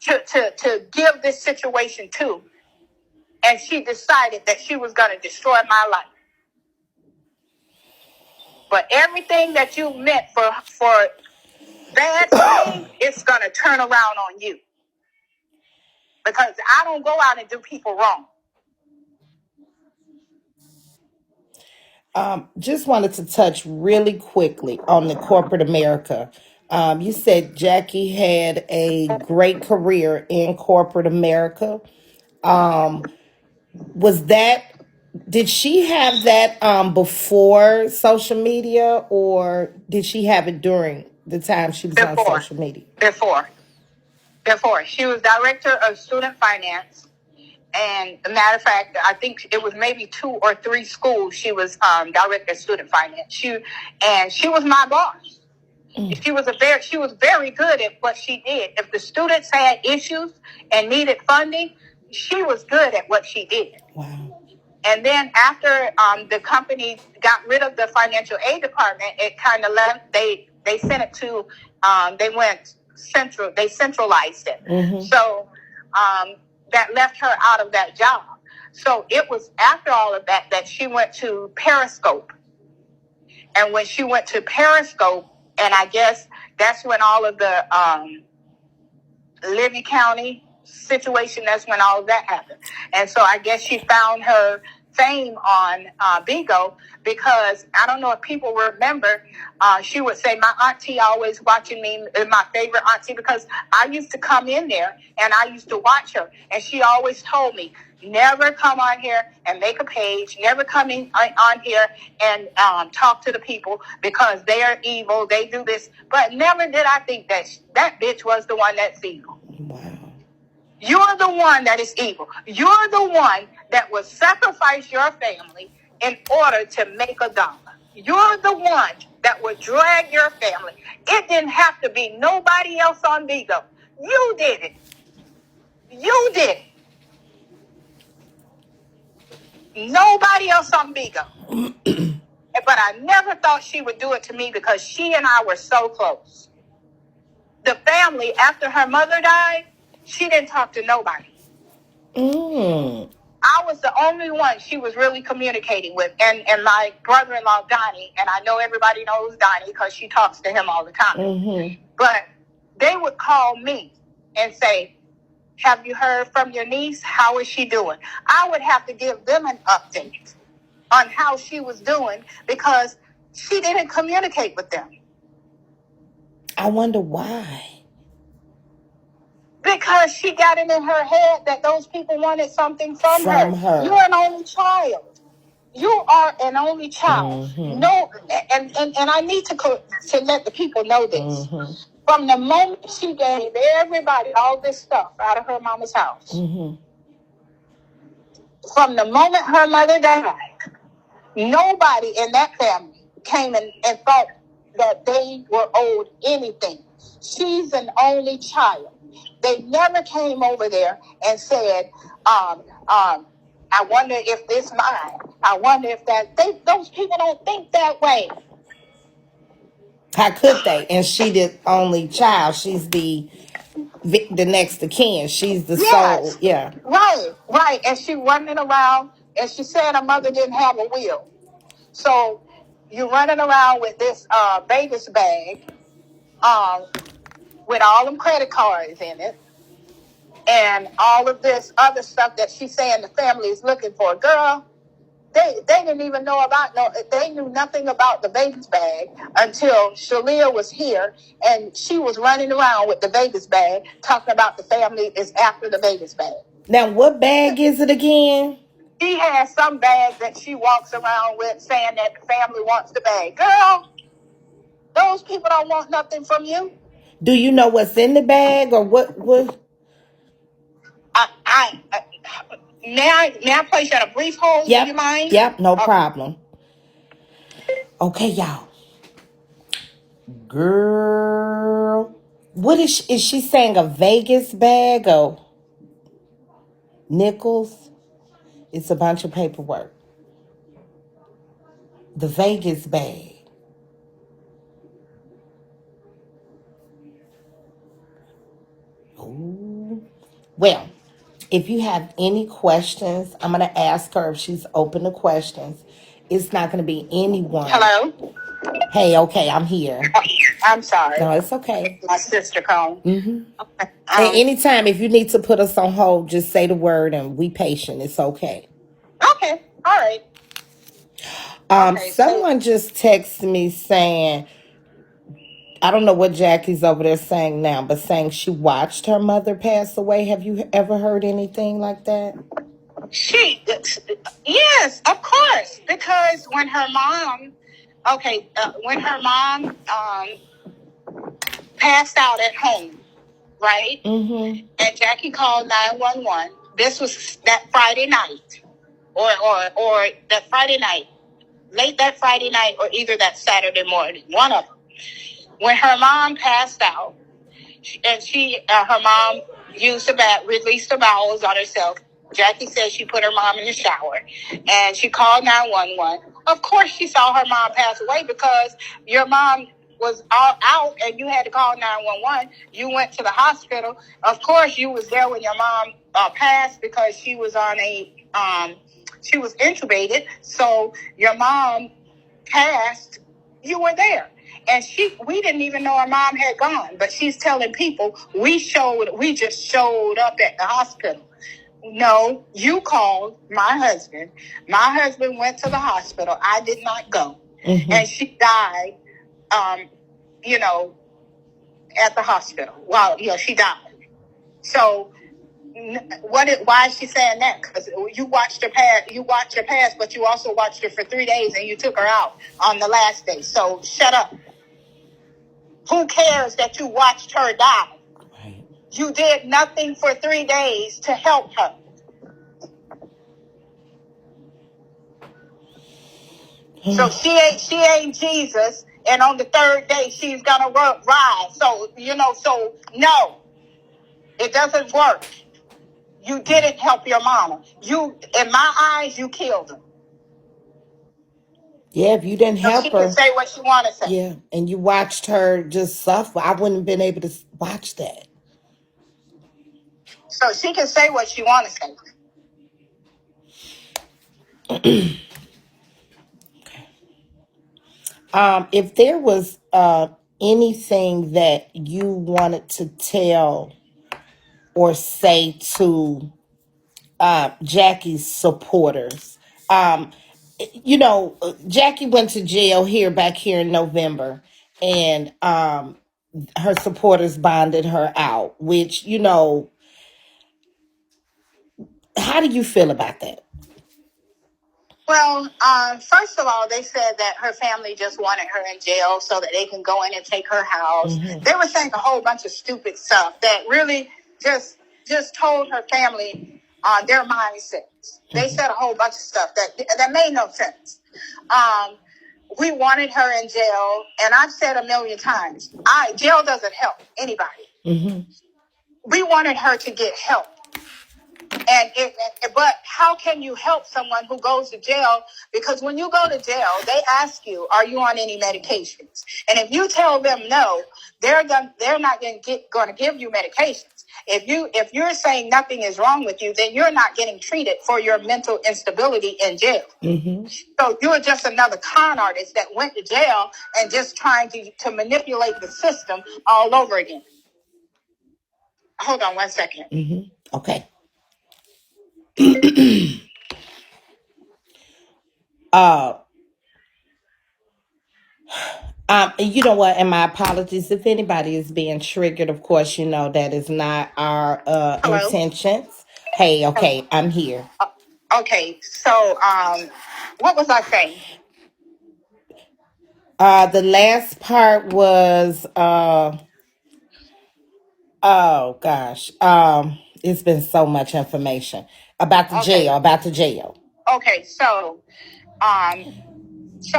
to give this situation to. And she decided that she was going to destroy my life. But everything that you meant for bad for me, it's going to turn around on you. Because I don't go out and do people wrong. Just wanted to touch really quickly on the corporate America. You said Jackie had a great career in corporate America. Was that Did she have that before social media, or did she have it during the time she was on Before. social media? Before. She was director of student finance. And a matter of fact, I think it was maybe 2 or 3 schools she was director of student finance. She was my boss. She was very good at what she did. If the students had issues and needed funding, she was good at what she did. Wow. And then after the company got rid of the financial aid department, it kind of left. They sent it to they went central. They centralized it. Mm-hmm. So that left her out of that job. So it was after all of that that she went to Periscope. And when she went to Periscope, and I guess that's when all of the Libby County situation, that's when all of that happened. And so I guess she found her fame on Bigotv, because I don't know if people remember, she would say, my auntie always watching me, my favorite auntie, because I used to come in there and I used to watch her. And she always told me, never come on here and make a page, never come in on here and talk to the people because they are evil, they do this. But never did I think that that bitch was the one that's evil. Wow. You're the one that is evil. You're the one that will sacrifice your family in order to make $1. You're the one that would drag your family. It didn't have to be nobody else on Bigotv. You did it. You did it. Nobody else on Bigotv. But I never thought she would do it to me because she and I were so close. The family, after her mother died, she didn't talk to nobody. I was the only one she was really communicating with. And my brother-in-law, Donnie, and I know everybody knows Donnie because she talks to him all the time. Mm-hmm. But they would call me and say, have you heard from your niece? How is she doing? I would have to give them an update on how she was doing because she didn't communicate with them. I wonder why. Because she got it in her head that those people wanted something from her. You're an only child. You are an only child. Mm-hmm. No, and I need to let the people know this. Mm-hmm. From the moment she gave everybody all this stuff out of her mama's house, mm-hmm. from the moment her mother died, nobody in that family came and thought that they were owed anything. She's an only child. They never came over there and said, I wonder if this mine. I wonder if that. Those people don't think that way. How could they? And she the only child. She's the next of kin. She's the soul. Yeah. Right. And she running around, and she said her mother didn't have a will. So you're running around with this Vegas bag with all them credit cards in it. And all of this other stuff that she's saying the family is looking for. Girl, they didn't even know about, they knew nothing about the Vegas bag until Shalia was here and she was running around with the Vegas bag talking about the family is after the Vegas bag. Now, what bag is it again? She has some bag that she walks around with saying that the family wants the bag. Girl, those people don't want nothing from you. Do you know what's in the bag or what? May I place you on a brief hold? Yep. Do you mind? Yep, no problem. Okay, y'all. Girl, what is she saying? A Vegas bag or nickels? It's a bunch of paperwork. The Vegas bag. Ooh. Well, if you have any questions, I'm going to ask her if she's open to questions. It's not going to be anyone. Hello? Hey, okay, I'm here. I'm sorry. No, it's okay. My sister called. Mm-hmm. And anytime, if you need to put us on hold, just say the word and we patient. It's okay. Okay. All right. Someone just texted me saying, I don't know what Jackie's over there saying now, but saying she watched her mother pass away. Have you ever heard anything like that? Yes, of course, because when her mom, passed out at home, right? Mm-hmm. And Jackie called 911. This was that Friday night, or that Friday night, late that Friday night, or either that Saturday morning, one of them. When her mom passed out, and her mom released the bowels on herself. Jackie said she put her mom in the shower, and she called 911. Of course, she saw her mom pass away because your mom was all out, and you had to call 911. You went to the hospital. Of course, you was there when your mom passed because she was she was intubated. So your mom passed. You were there. And we didn't even know our mom had gone, but she's telling people we just showed up at the hospital. No, you called my husband. My husband went to the hospital. I did not go. Mm-hmm. And she died, you know, at the hospital. Well, she died. So why is she saying that? Because you watched her pass, but you also watched her for 3 days and you took her out on the last day. So shut up. Who cares that you watched her die? Right. You did nothing for 3 days to help her. So she ain't Jesus, and on the third day she's gonna rise. So no, it doesn't work. You didn't help your mama. In my eyes, you killed her. Yeah, if you didn't help her, she can say what she want to say. Yeah, and you watched her just suffer. I wouldn't have been able to watch that. So she can say what she want to say. If there was anything that you wanted to tell or say to Jackie's supporters, Jackie went to jail back here in November, and her supporters bonded her out, which, how do you feel about that? Well, first of all, they said that her family just wanted her in jail so that they can go in and take her house. Mm-hmm. They were saying a whole bunch of stupid stuff that really just told her family their mindsets. They mm-hmm. said a whole bunch of stuff that made no sense. We wanted her in jail, and I've said a million times, jail doesn't help anybody. Mm-hmm. We wanted her to get help. But how can you help someone who goes to jail? Because when you go to jail, they ask you, "Are you on any medications?" And if you tell them no, they're not going to give you medications. If you're saying nothing is wrong with you, then you're not getting treated for your mental instability in jail. Mm-hmm. So you're just another con artist that went to jail and just trying to manipulate the system all over again. Hold on 1 second. Mm-hmm. Okay. You know what? And my apologies if anybody is being triggered. Of course, that is not our intentions. Hey, okay, I'm here. Okay, so what was I saying? The last part was oh gosh, it's been so much information about the jail. Okay, so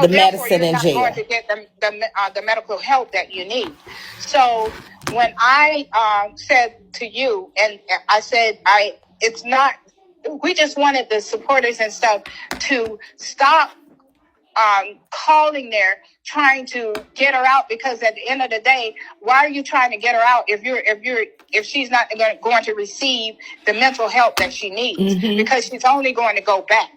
the medicine in jail. Going to get the medical help that you need. So when I said to you, and I said it's not. We just wanted the supporters and stuff to stop calling there trying to get her out, because at the end of the day, why are you trying to get her out if she's not going to receive the mental help that she needs? Mm-hmm. Because she's only going to go back.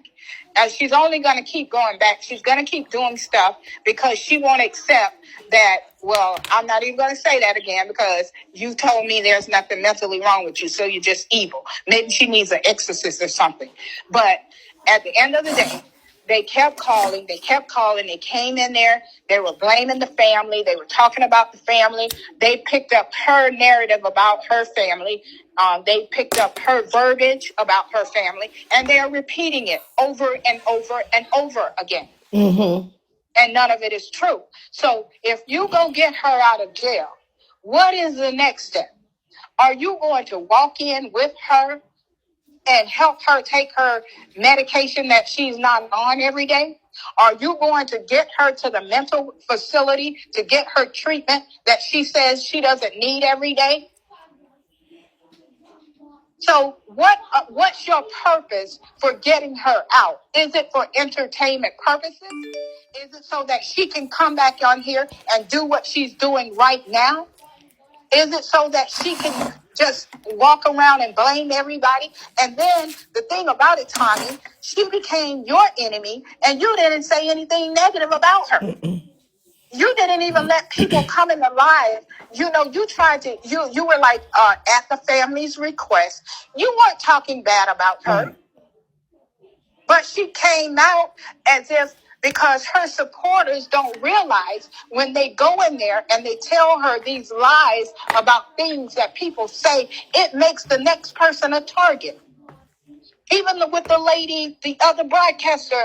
She's only going to keep going back. She's going to keep doing stuff because she won't accept that. Well, I'm not even going to say that again because you told me there's nothing mentally wrong with you, so you're just evil. Maybe she needs an exorcist or something. But at the end of the day, they kept calling. They came in there. They were blaming the family. They were talking about the family. They picked up her narrative about her family. They picked up her verbiage about her family, and they're repeating it over and over and over again. Mm-hmm. And none of it is true. So if you go get her out of jail, what is the next step? Are you going to walk in with her and help her take her medication that she's not on every day? Are you going to get her to the mental facility to get her treatment that she says she doesn't need every day? So what's your purpose for getting her out? Is it for entertainment purposes? Is it so that she can come back on here and do what she's doing right now? Is it so that she can just walk around and blame everybody? And then the thing about it, Tommy, she became your enemy and you didn't say anything negative about her. You didn't even let people come in the live. You know, you tried to, you were like, at the family's request. You weren't talking bad about her. Right. But she came out as if, because her supporters don't realize when they go in there and they tell her these lies about things that people say, it makes the next person a target. Even with the lady, the other broadcaster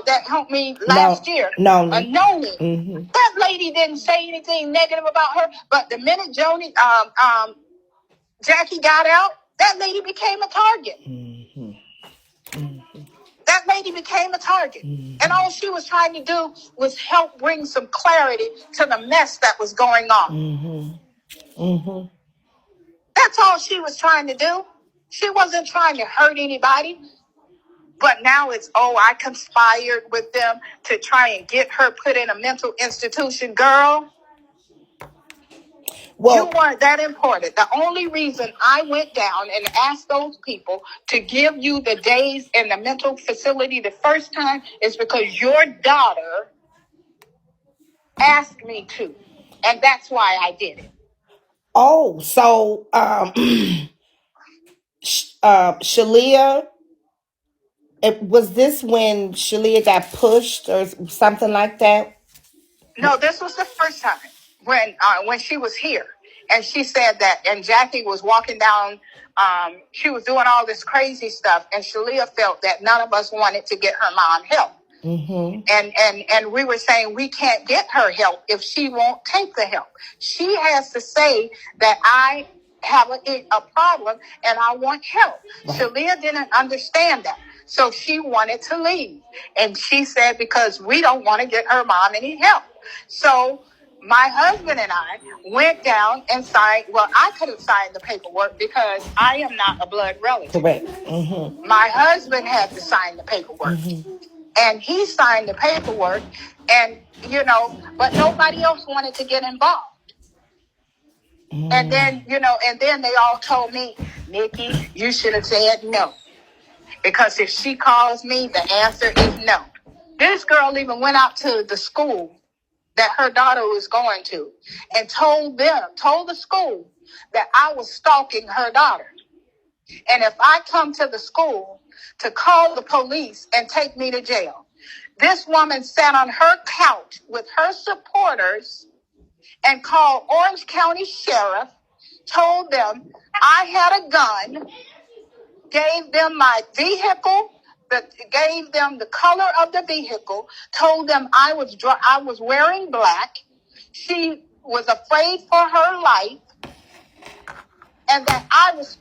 that helped me last year, Nomi. Mm-hmm. That lady didn't say anything negative about her, but the minute Jackie got out, that lady became a target. Mm-hmm. Mm-hmm. That lady became a target. Mm-hmm. And all she was trying to do was help bring some clarity to the mess that was going on. Mm-hmm. Mm-hmm. That's all she was trying to do. She wasn't trying to hurt anybody. But now it's, I conspired with them to try and get her put in a mental institution. Girl, you weren't that important. The only reason I went down and asked those people to give you the days in the mental facility the first time is because your daughter asked me to. And that's why I did it. Oh, so Shalia, was this when Shalia got pushed or something like that? No, this was the first time when she was here. And she said that, and Jackie was walking down, she was doing all this crazy stuff, and Shalia felt that none of us wanted to get her mom help. Mm-hmm. And we were saying we can't get her help if she won't take the help. She has to say that I have a problem and I want help. Right. Shalia didn't understand that. So she wanted to leave. And she said, because we don't want to get her mom any help. So my husband and I went down and signed. Well, I could have signed the paperwork because I am not a blood relative. Correct. Mm-hmm. My husband had to sign the paperwork. Mm-hmm. And he signed the paperwork. And, but nobody else wanted to get involved. Mm. And then they all told me, Nikki, you should have said no. Because if she calls me, the answer is no. This girl even went out to the school that her daughter was going to and told the school that I was stalking her daughter. And if I come to the school to call the police and take me to jail. This woman sat on her couch with her supporters and called Orange County Sheriff, told them I had a gun, gave them my vehicle, gave them the color of the vehicle, told them I was wearing black. She was afraid for her life, and that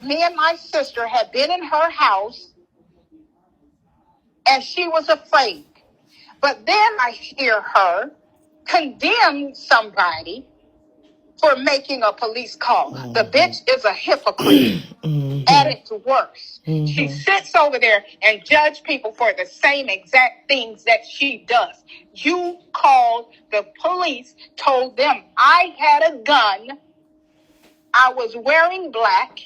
me and my sister had been in her house, and she was afraid. But then I hear her condemn somebody for making a police call. Mm-hmm. The bitch is a hypocrite. Mm-hmm. At its worst. Mm-hmm. She sits over there and judge people for the same exact things that she does. You called the police, told them I had a gun, I was wearing black,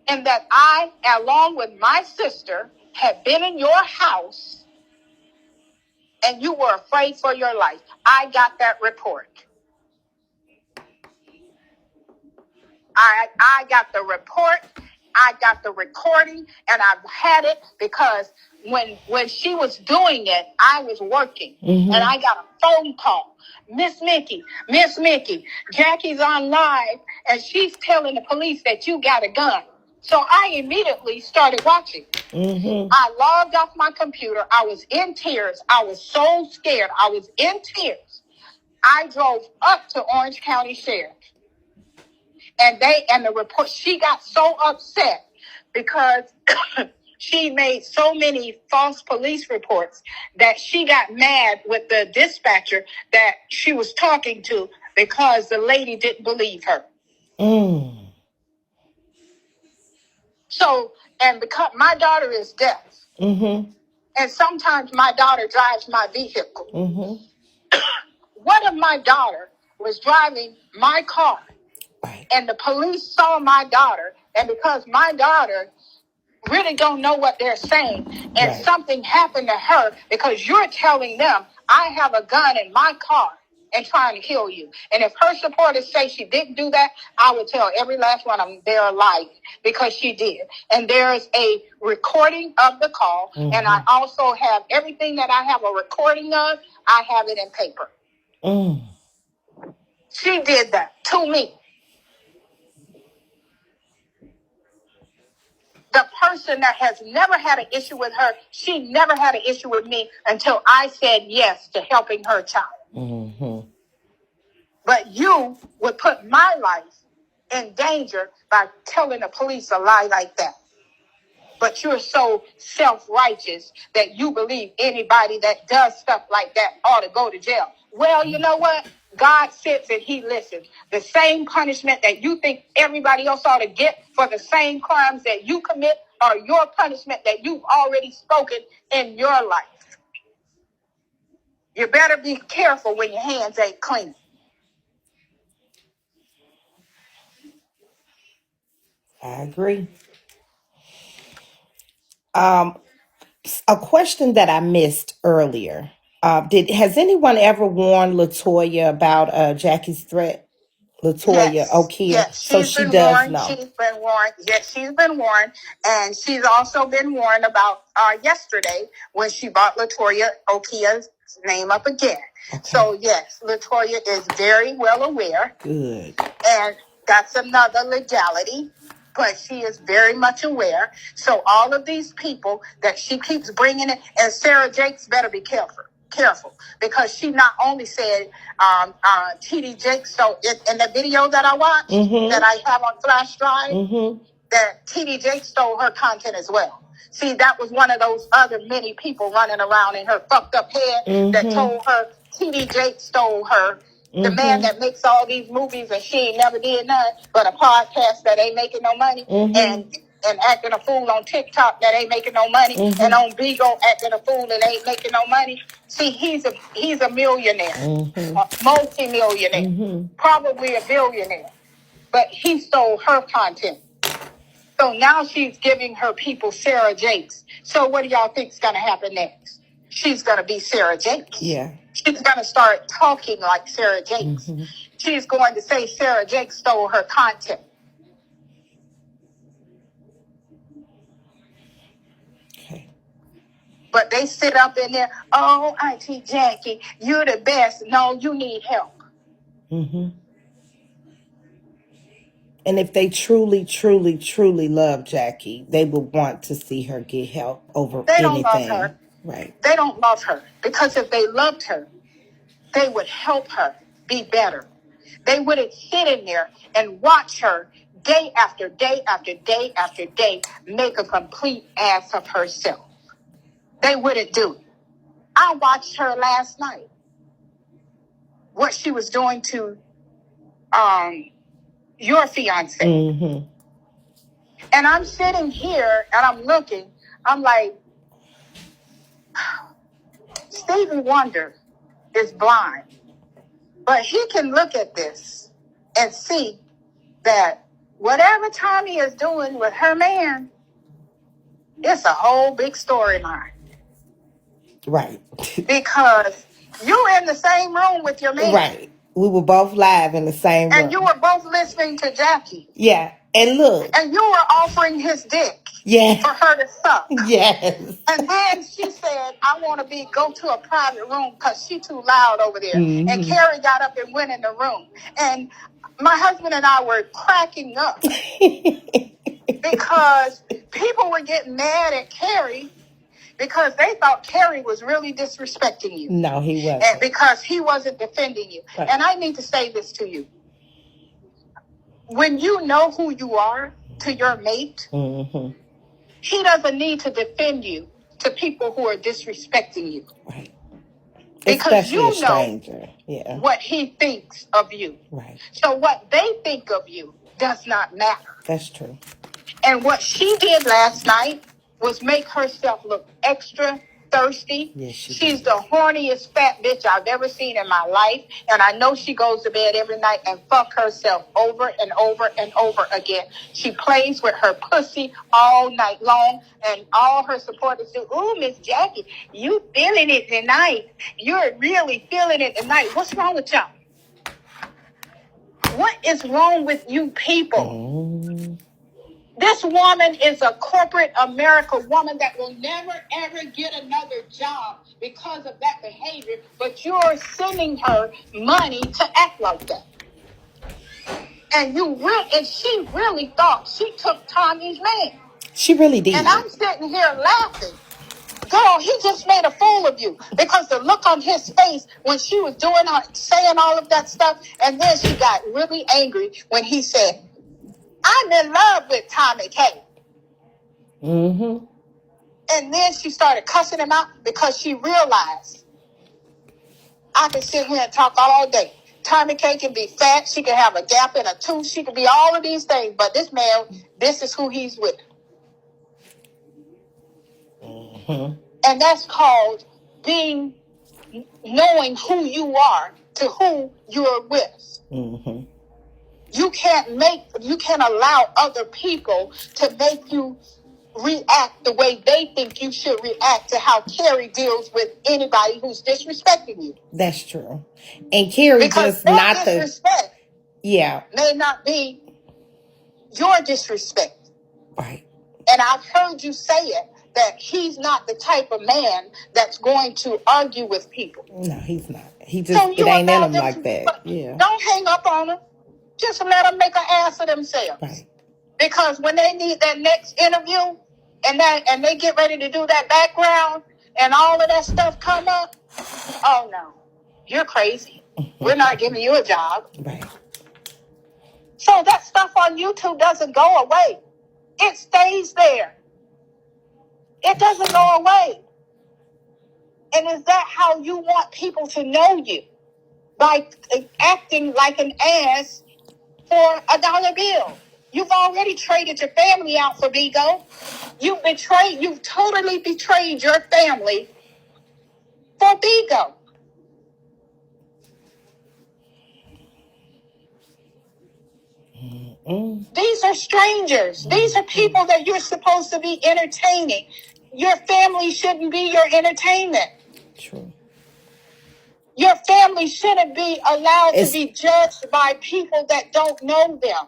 and that I, along with my sister, had been in your house, and you were afraid for your life. I got that report. I got the report. I got the recording and I've had it because when she was doing it, I was working and I got a phone call. Miss Mickey, Jackie's on live and she's telling the police that you got a gun. So I immediately started watching. I logged off my computer. I was in tears. I was so scared. I was in tears. I drove up to Orange County Sheriff. And the report, she got so upset because she made so many false police reports that she got mad with the dispatcher that she was talking to because the lady didn't believe her. So, and because my daughter is deaf, and sometimes my daughter drives my vehicle. What if my daughter was driving my car? Right. And the police saw my daughter, and because my daughter really don't know what they're saying, and something happened to her because you're telling them, I have a gun in my car and trying to kill you. And if her supporters say she didn't do that, I would tell every last one of them they're lying because she did. And there's a recording of the call, and I also have everything that I have a recording of, I have it in paper. She did that to me. The person that has never had an issue with her, she never had an issue with me until I said yes to helping her child. But you would put my life in danger by telling the police a lie like that. But you're so self-righteous that you believe anybody that does stuff like that ought to go to jail. Well, you know what? God sits and he listens. The same punishment that you think everybody else ought to get for the same crimes that you commit are your punishment that you've already spoken in your life. You better be careful when your hands ain't clean. I agree. A question that I missed earlier. Has anyone ever warned LaToya about Jackie's threat? LaToya Okia. Yes, so she does warned. know. She's been warned. Yes, she's been warned. And she's also been warned about yesterday when she brought LaToya Okia's name up again. Okay. So, yes, LaToya is very well aware. Good. And that's another legality. But she is very much aware. So all of these people that she keeps bringing in, and Sarah Jakes better be careful, because she not only said T.D. Jakes, so in the video that I watched, that I have on flash drive, that T.D. Jakes stole her content as well. See, that was one of those other many people running around in her fucked up head that told her T.D. Jakes stole her. The man that makes all these movies and she ain't never did none but a podcast that ain't making no money, and acting a fool on TikTok that ain't making no money, and on Bigotv acting a fool and ain't making no money. See, he's a millionaire, a multi-millionaire, probably a billionaire, but he stole her content. So now she's giving her people Sarah Jakes. So what do y'all think is going to happen next? She's going to be Sarah Jakes. Yeah. She's going to start talking like Sarah Jakes. She's going to say Sarah Jakes stole her content. Okay. But they sit up in there, oh, Auntie Jackie, you're the best. No, you need help. And if they truly, truly, truly love Jackie, they would want to see her get help over anything. They don't love her. Right. They don't love her, because if they loved her, they would help her be better. They wouldn't sit in there and watch her day after day after day after day make a complete ass of herself. They wouldn't do it. I watched her last night, what she was doing to your fiance. And I'm sitting here and I'm looking, I'm like, Stevie Wonder is blind, but he can look at this and see that whatever Tomi is doing with her man, it's a whole big storyline. Right. Because you in the same room with your man. Right. We were both live in the same room. And you were both listening to Jackie. Yeah. And look. And you were offering his dick. Yeah. For her to suck. Yes. And then she said, I want to go to a private room because she's too loud over there. Mm-hmm. And Carrie got up and went in the room. And my husband and I were cracking up because people were getting mad at Carrie because they thought Carrie was really disrespecting you. No, he wasn't. And because he wasn't defending you. Right. And I need to say this to you. When you know who you are to your mate, mm-hmm. he doesn't need to defend you to people who are disrespecting you. Right. Because especially you know yeah. what he thinks of you. Right. So what they think of you does not matter. That's true. And what she did last night was make herself look extra thirsty. Yes, she's the horniest fat bitch I've ever seen in my life. And I know she goes to bed every night and fuck herself over and over and over again. She plays with her pussy all night long. And all her supporters do, ooh, Miss Jackie, you feeling it tonight. You're really feeling it tonight. What's wrong with y'all? What is wrong with you people? This woman is a corporate America woman that will never, ever get another job because of that behavior, but you're sending her money to act like that. And she really thought she took Tommy's man. She really did. And I'm sitting here laughing. Girl, he just made a fool of you because the look on his face when she was saying all of that stuff, and then she got really angry when he said, I'm in love with Tommy K. Mm-hmm. And then she started cussing him out because she realized I can sit here and talk all day. Tommy K can be fat. She can have a gap in a tooth. She can be all of these things. But this man, this is who he's with. Mm-hmm. And that's called knowing who you are to who you're with. Mm-hmm. You can't allow other people to make you react the way they think you should react to how Carrie deals with anybody who's disrespecting you. That's true. And Carrie because just not disrespect yeah. may not be your disrespect. Right. And I've heard you say it, that he's not the type of man that's going to argue with people. No, he's not. He just, it ain't in him like that. Yeah. Don't hang up on him. Just let them make an ass of themselves. Right. Because when they need that next interview and they get ready to do that background and all of that stuff come up, oh no, you're crazy. We're not giving you a job. Right. So that stuff on YouTube doesn't go away. It stays there. It doesn't go away. And is that how you want people to know you? By acting like an ass for $1 bill. You've already traded your family out for Bigo. You've totally betrayed your family for Bigo. Mm-mm. These are strangers. These are people that you're supposed to be entertaining. Your family shouldn't be your entertainment. True. Your family shouldn't be allowed to be judged by people that don't know them.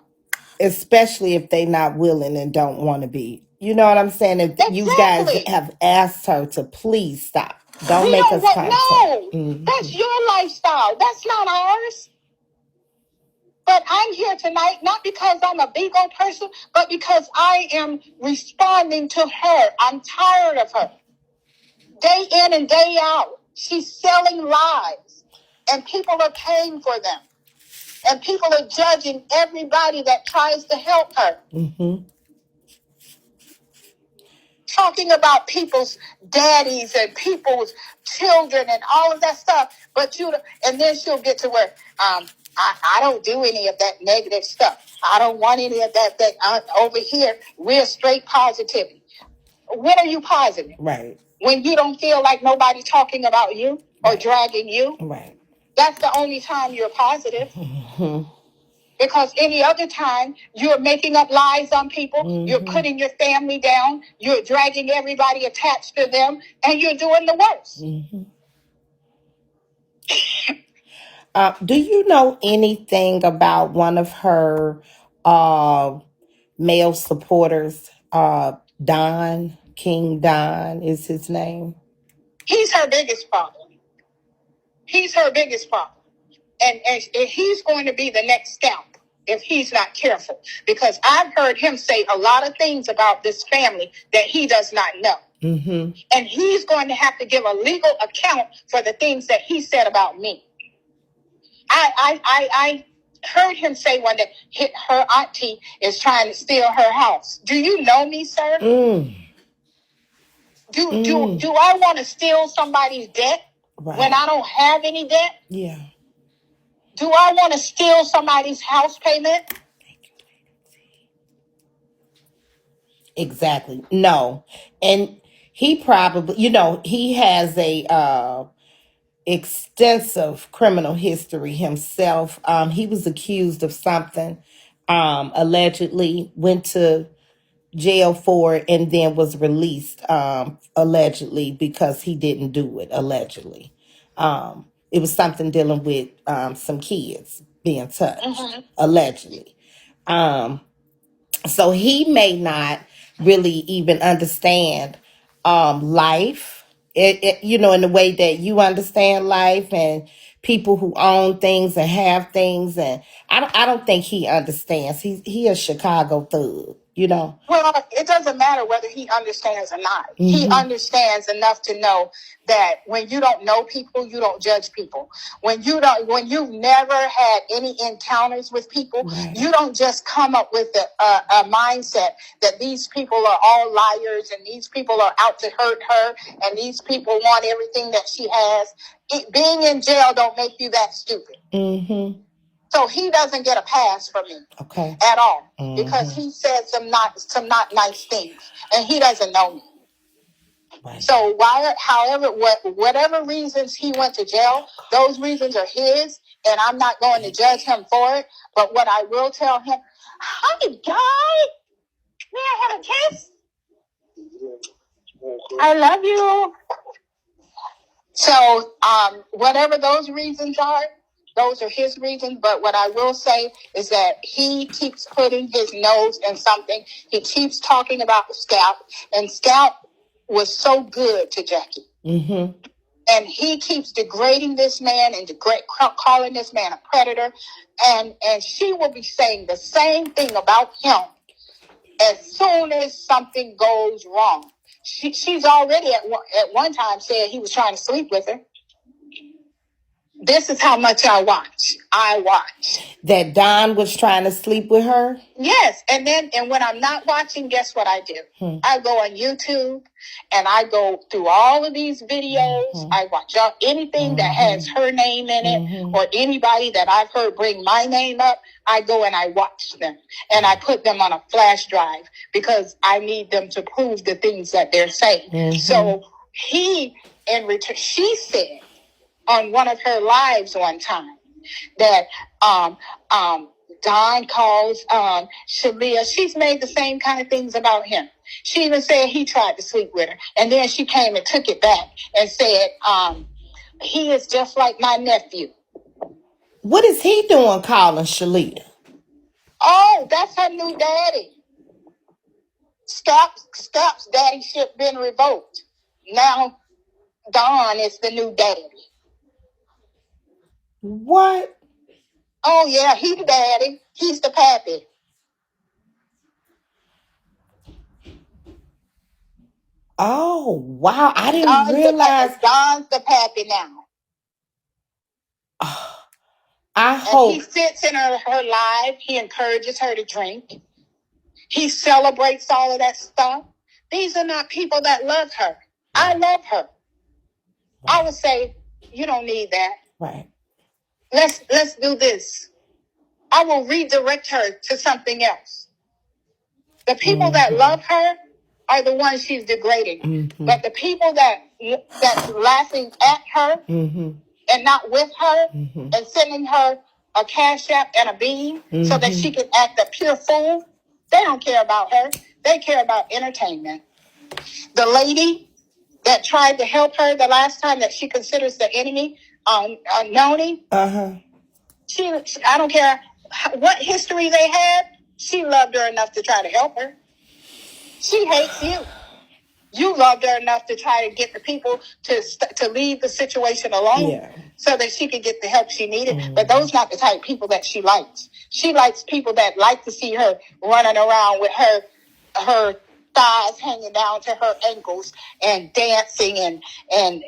Especially if they're not willing and don't want to be. You know what I'm saying? If exactly. You guys have asked her to please stop. Don't make us contact. No, mm-hmm. That's your lifestyle. That's not ours. But I'm here tonight, not because I'm a Bigo person, but because I am responding to her. I'm tired of her. Day in and day out, she's selling lies. And people are paying for them. And people are judging everybody that tries to help her. Mm-hmm. Talking about people's daddies and people's children and all of that stuff. And then she'll get to where, I don't do any of that negative stuff. I don't want any of that over here. We're straight positivity. When are you positive? Right. When you don't feel like nobody talking about you or dragging you? Right. That's the only time you're positive. Mm-hmm. Because any other time, you're making up lies on people. Mm-hmm. You're putting your family down. You're dragging everybody attached to them. And you're doing the worst. Mm-hmm. Do you know anything about one of her male supporters. King Don is his name. He's her biggest problem. He's her biggest problem. And he's going to be the next scalp if he's not careful. Because I've heard him say a lot of things about this family that he does not know. Mm-hmm. And he's going to have to give a legal account for the things that he said about me. I heard him say one day, her auntie is trying to steal her house. Do you know me, sir? Do I want to steal somebody's debt when I don't have any debt? Yeah. Do I want to steal somebody's house payment? Exactly. No. And he probably, he has a extensive criminal history himself. He was accused of something, allegedly went to jail for it, and then was released, allegedly, because he didn't do it, allegedly. It was something dealing with some kids being touched, allegedly. So he may not really even understand life, in the way that you understand life, and people who own things and have things. And I don't think he understands. He a Chicago thug, Well, it doesn't matter whether he understands or not. Mm-hmm. He understands enough to know that when you don't know people, you don't judge people. When you've never had any encounters with people, right, you don't just come up with a mindset that these people are all liars and these people are out to hurt her and these people want everything that she has. Being in jail don't make you that stupid. Mm-hmm. So he doesn't get a pass from me, okay, at all, because he said some not nice things, and he doesn't know me. Right. So whatever reasons he went to jail, those reasons are his, and I'm not going to judge him for it. But what I will tell him, hi guy, may I have a kiss? I love you. So whatever those reasons are, those are his reasons. But what I will say is that he keeps putting his nose in something. He keeps talking about Scalp, and Scalp was so good to Jackie. Mm-hmm. And he keeps degrading this man and calling this man a predator. And she will be saying the same thing about him as soon as something goes wrong. She's already at one time said he was trying to sleep with her. This is how much I watch. That Don was trying to sleep with her? Yes. And when I'm not watching, guess what I do? I go on YouTube and I go through all of these videos. I watch anything that has her name in it or anybody that I've heard bring my name up. I go and I watch them and I put them on a flash drive because I need them to prove the things that they're saying. So she said on one of her lives one time that Don calls Shalia. She's made the same kind of things about him. She even said he tried to sleep with her. And then she came and took it back and said, he is just like my nephew. What is he doing calling Shalia? Oh, that's her new daddy. Scap's daddyship been revoked. Now Don is the new daddy. What? Oh, yeah, he's the daddy. He's the pappy. Oh, wow. I didn't realize. Don's the pappy now. I hope. And he sits in her life. He encourages her to drink. He celebrates all of that stuff. These are not people that love her. I love her. Right. I would say, you don't need that. Right. Let's do this. I will redirect her to something else. The people that love her are the ones she's degrading. But the people that's laughing at her and not with her and sending her a cash app and a bean so that she can act a pure fool, they don't care about her. They care about entertainment. The lady that tried to help her the last time that she considers the enemy, Noni, I don't care what history they had. She loved her enough to try to help her. She hates you. You loved her enough to try to get the people to leave the situation alone so that she could get the help she needed. But those not the type of people that she likes. She likes people that like to see her running around with her thighs hanging down to her ankles and dancing and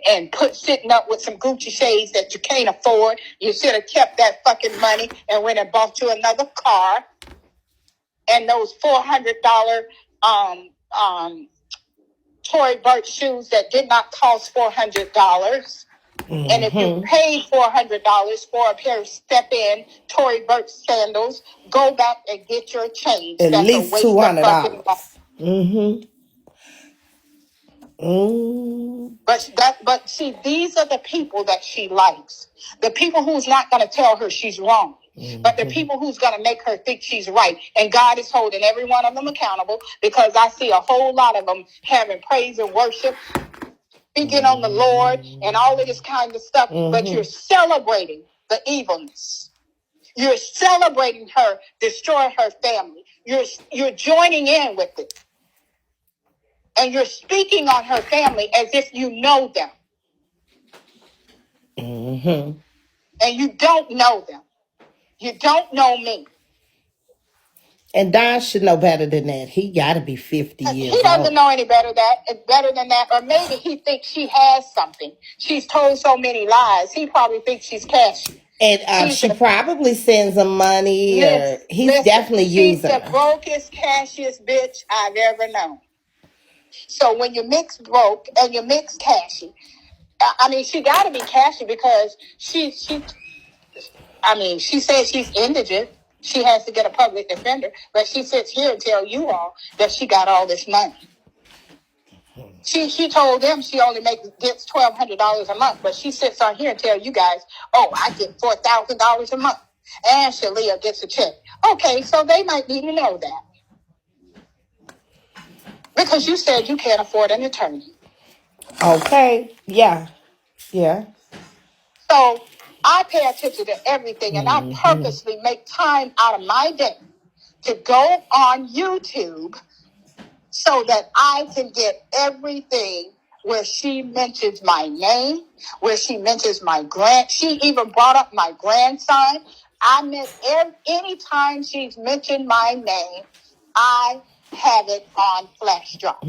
sitting up with some Gucci shades that you can't afford. You should have kept that fucking money and went and bought you another car. And those $400 Tory Burch shoes that did not cost $400. And if you paid $400 for a pair of step-in Tory Burch sandals, go back and get your change. At least $200. But see, these are the people that she likes. The people who's not going to tell her she's wrong. But the people who's going to make her think she's right. And God is holding every one of them accountable, because I see a whole lot of them having praise and worship, speaking on the Lord and all of this kind of stuff. But you're celebrating the evilness. You're celebrating her destroying her family. You're joining in with it. And you're speaking on her family as if you know them. And you don't know them. You don't know me. And Don should know better than that. He got to be 50 years old. He doesn't know any better than that. Or maybe he thinks she has something. She's told so many lies. He probably thinks she's cashy. And she probably sends him money. He's definitely using her. She's the brokest, cashiest bitch I've ever known. So when you mix broke and you mix cashy, I mean, she got to be cashy, because she says she's indigent. She has to get a public defender, but she sits here and tell you all that she got all this money. She told them she only gets $1,200 a month, but she sits on here and tell you guys, oh, I get $4,000 a month, and Shalia gets a check. Okay, so they might need to know that, because you said you can't afford an attorney. Okay, yeah. So I pay attention to everything, and I purposely make time out of my day to go on YouTube so that I can get everything where she mentions my name, where she mentions she even brought up my grandson. Anytime she's mentioned my name, I have it on flash drive.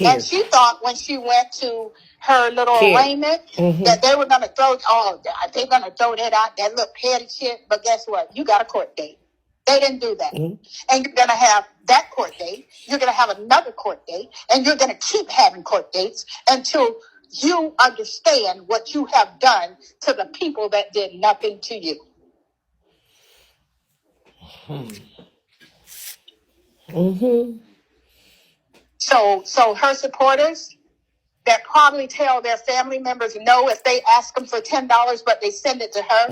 And she thought when she went to her little arraignment that they were going to throw that out, that little petty shit. But guess what? You got a court date. They didn't do that. And you're going to have that court date. You're going to have another court date. And you're going to keep having court dates until you understand what you have done to the people that did nothing to you. So her supporters that probably tell their family members no if they ask them for $10, but they send it to her.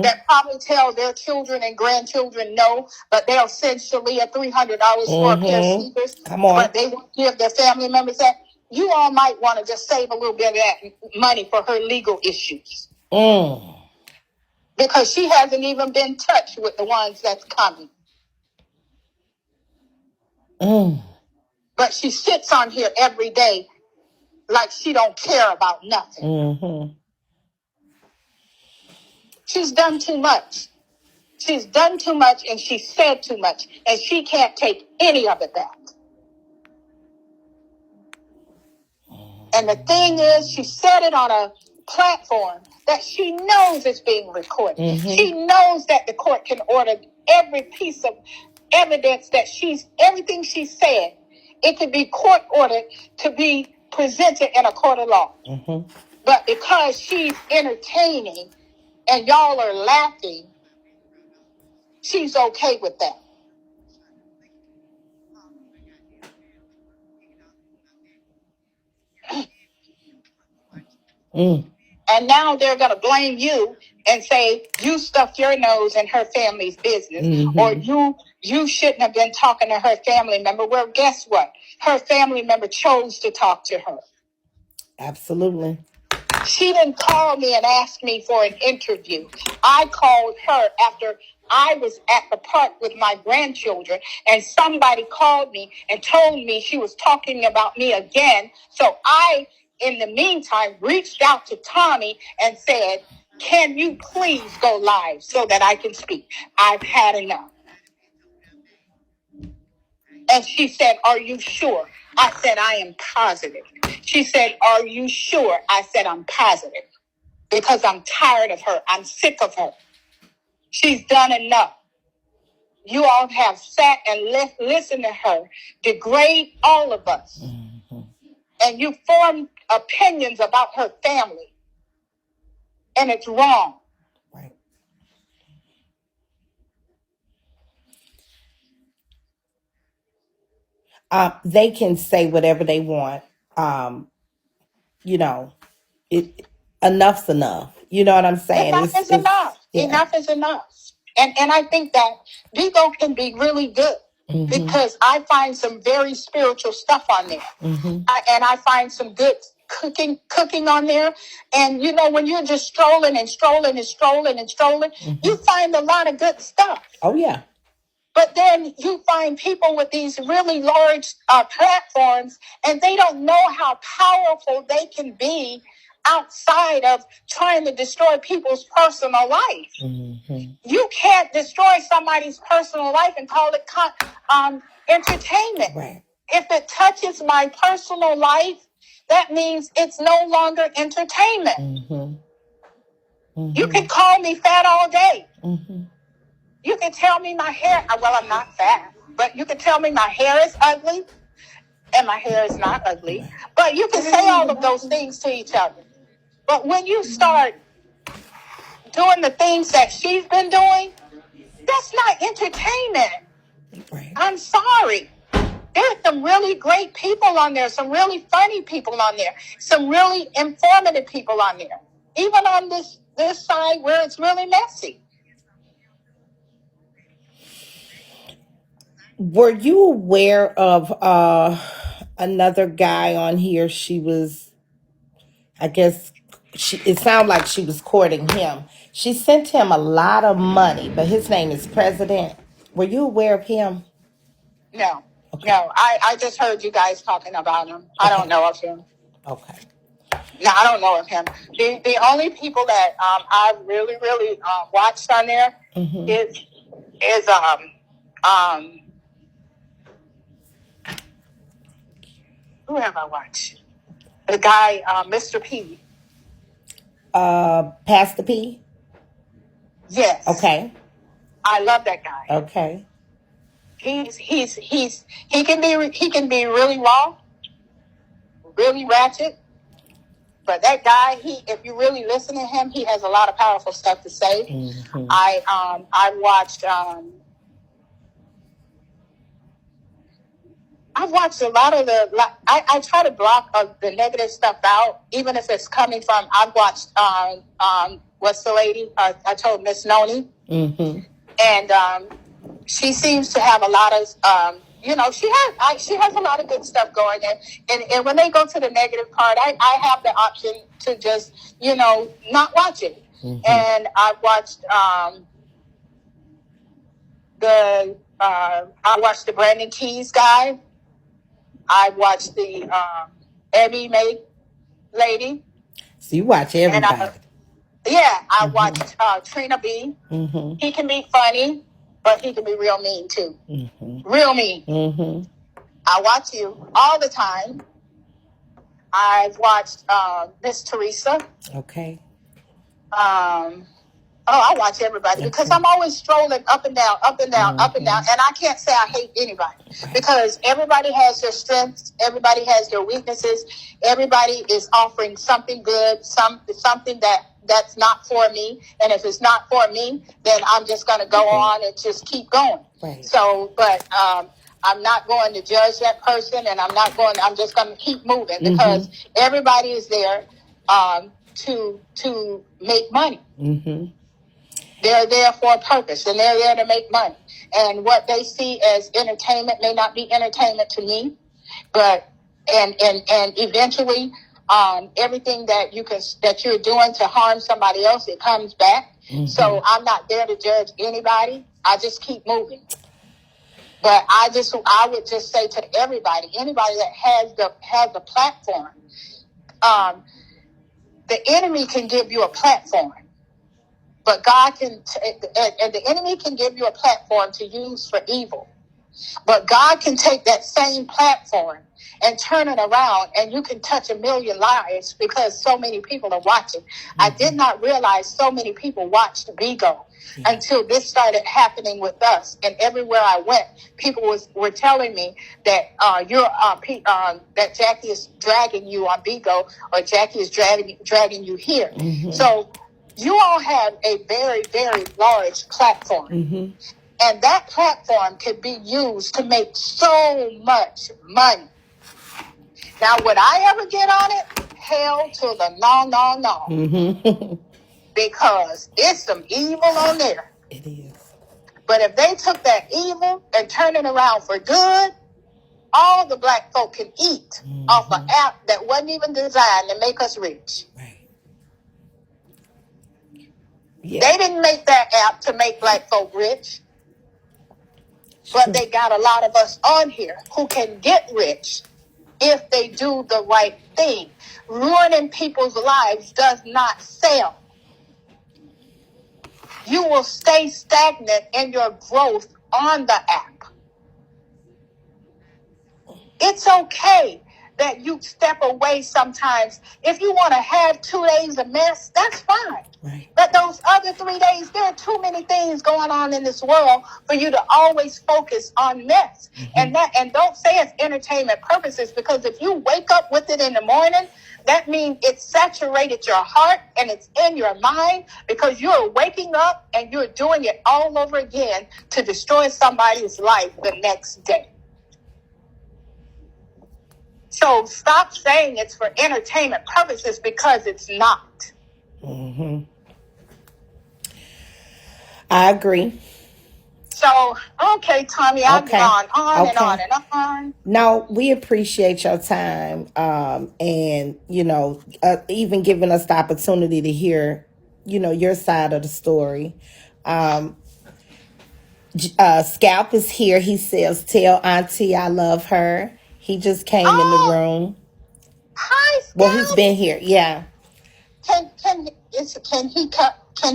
That probably tell their children and grandchildren no, but they'll send Shalia $300 for a pair of sneakers. But they won't give their family members that. You all might want to just save a little bit of that money for her legal issues. Because she hasn't even been touched with the ones that's coming. But she sits on here every day like she don't care about nothing. She's done too much. She's done too much, and she said too much, and she can't take any of it back. And the thing is, she said it on a platform that she knows is being recorded. She knows that the court can order every piece of evidence that everything she said. It could be court ordered to be presented in a court of law. But because she's entertaining and y'all are laughing, she's okay with that. And now they're going to blame you and say you stuffed your nose in her family's business, or you shouldn't have been talking to her family member. Well, guess what? Her family member chose to talk to her. Absolutely. She didn't call me and ask me for an interview. I called her after I was at the park with my grandchildren, and somebody called me and told me she was talking about me again. So I, in the meantime, reached out to Tomi and said, can you please go live so that I can speak? I've had enough. And she said, are you sure? I said, I am positive. She said, are you sure? I said, I'm positive. Because I'm tired of her. I'm sick of her. She's done enough. You all have sat and listened to her degrade all of us. Mm-hmm. And you formed opinions about her family. And it's wrong. Right. They can say whatever they want. You know, enough's enough. You know what I'm saying? Enough is enough. Yeah. Enough is enough. And I think that Bigotv can be really good. Mm-hmm. Because I find some very spiritual stuff on there. Mm-hmm. And I find some good cooking on there. And you know, when you're just strolling, mm-hmm. you find a lot of good stuff. Oh yeah. But then you find people with these really large platforms, and they don't know how powerful they can be outside of trying to destroy people's personal life. Mm-hmm. You can't destroy somebody's personal life and call it entertainment. Right. If it touches my personal life, that means it's no longer entertainment. Mm-hmm. Mm-hmm. You can call me fat all day. Mm-hmm. You can tell me my hair, well, I'm not fat, but you can tell me my hair is ugly, and my hair is not ugly. Right. But you can say all of those things to each other. But when you start doing the things that she's been doing, that's not entertainment. Right. I'm sorry. There's some really great people on there, some really funny people on there, some really informative people on there. Even on this side where it's really messy. Were you aware of another guy on here? She was, I guess, it sounded like she was courting him. She sent him a lot of money, but his name is President. Were you aware of him? No. Okay. No, I just heard you guys talking about him. I don't know of him. Okay. No, I don't know of him. The only people that I really watched on there mm-hmm. is who have I watched? The guy, Mr. P. Pastor P? Yes. Okay. I love that guy. Okay. He can be really raw, really ratchet. But that guy, if you really listen to him, he has a lot of powerful stuff to say. Mm-hmm. I watched I've watched a lot of I try to block the negative stuff out, even if it's coming from. I've watched what's the lady? I told Miss Noni, mm-hmm. and she seems to have a lot of she has a lot of good stuff going, and when they go to the negative part, I have the option to just not watch it. Mm-hmm. And I watched I watched the Brandon Keys guy. I watched the Emmy May lady. So you watch everybody. I mm-hmm. watched Trina B. Mm-hmm. He can be funny, but he can be real mean too. Mm-hmm. Real mean. Mm-hmm. I watch you all the time. I've watched Miss Teresa. Okay. I watch everybody because I'm always strolling up and down, mm-hmm. up and down. And I can't say I hate anybody because everybody has their strengths. Everybody has their weaknesses. Everybody is offering something good, something that's not for me. And if it's not for me, then I'm just going to go on and just keep going. Right. So, but I'm not going to judge that person, and I'm just going to keep moving because mm-hmm. everybody is there to make money. Mm-hmm. They're there for a purpose, and they're there to make money. And what they see as entertainment may not be entertainment to me, but and eventually everything that you're doing to harm somebody else, it comes back. Mm-hmm. So I'm not there to judge anybody. I just keep moving. But I would just say to everybody, anybody that has the platform, the enemy can give you a platform, but God can, and the enemy can give you a platform to use for evil. But God can take that same platform and turn it around, and you can touch a million lives because so many people are watching. Mm-hmm. I did not realize so many people watched Bigotv until this started happening with us. And everywhere I went, people were telling me that that Jackie is dragging you on Bigotv, or Jackie is dragging you here. Mm-hmm. So you all have a very, very large platform. Mm-hmm. And that platform can be used to make so much money. Now, would I ever get on it? Hell to the no. Mm-hmm. Because it's some evil on there. It is. But if they took that evil and turned it around for good, all the black folk can eat off an app that wasn't even designed to make us rich. Right. Yeah. They didn't make that app to make black folk rich. But they got a lot of us on here who can get rich if they do the right thing. Ruining people's lives does not sell. You will stay stagnant in your growth on the app. It's okay that you step away sometimes. If you want to have 2 days of mess, that's fine. Right. But those other 3 days, there are too many things going on in this world for you to always focus on mess. Mm-hmm. And don't say it's entertainment purposes, because if you wake up with it in the morning, that means it's saturated your heart and it's in your mind, because you're waking up and you're doing it all over again to destroy somebody's life the next day. So stop saying it's for entertainment purposes, because it's not. Mm-hmm. I agree. So, okay, Tomi, I've gone on and on and on. No, we appreciate your time, and, even giving us the opportunity to hear, your side of the story. Scalp is here. He says, "Tell Auntie I love her." He just came in the room. Hi, Scalp. Well, he's been here. Yeah. Can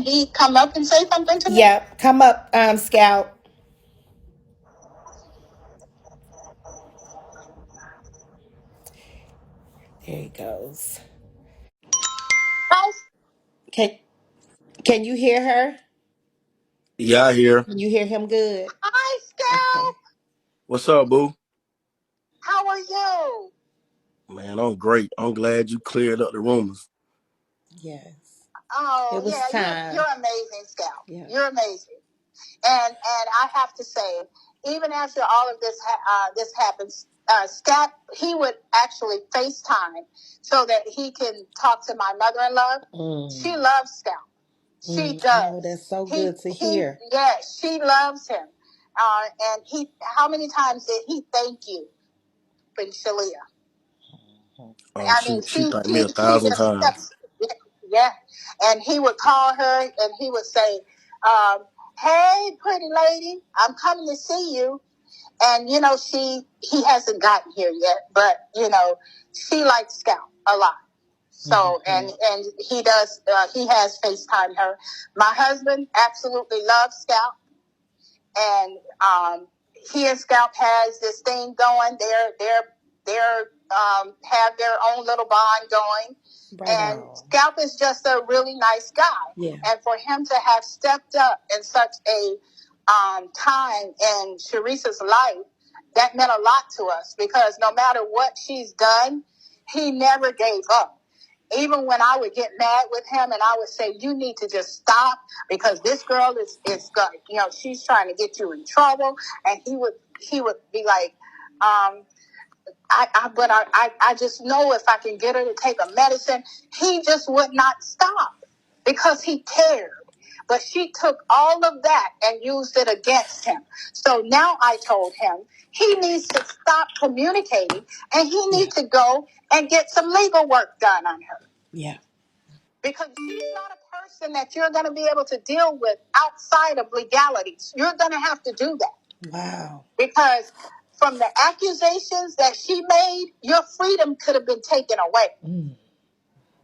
he come up and say something to me? Yeah, come up, Scalp. There he goes. Hi. Can you hear her? Yeah, I hear. Can you hear him good? Hi, Scalp. Okay. What's up, boo? How are you? Man, I'm great. I'm glad you cleared up the rumors. Yes. Oh, it was time. You're amazing, Scalp. Yeah. You're amazing. And I have to say, even after all of this this happens, Scalp, he would actually FaceTime so that he can talk to my mother-in-law. Mm. She loves Scalp. She does. Oh, that's so good to hear. Yes, she loves him. And how many times did he thank you for Shalia? She thanked me 1,000 times. Yeah. And he would call her and he would say, "Hey, pretty lady, I'm coming to see you." And, he hasn't gotten here yet, but, she likes Scout a lot. So, and he does, he has FaceTime her. My husband absolutely loves Scout. And, he and Scout has this thing going. They're have their own little bond going. Right. And Scout is just a really nice guy. Yeah. And for him to have stepped up in such a time in Sharice's life, that meant a lot to us, because no matter what she's done, he never gave up. Even when I would get mad with him and I would say, "You need to just stop, because this girl is she's trying to get you in trouble." And he would be like, I just know if I can get her to take a medicine. He just would not stop because he cared. But she took all of that and used it against him. So now I told him he needs to stop communicating and he needs to go and get some legal work done on her. Yeah. Because she's not a person that you're going to be able to deal with outside of legalities. You're going to have to do that. Wow. Because from the accusations that she made, your freedom could have been taken away. Mm.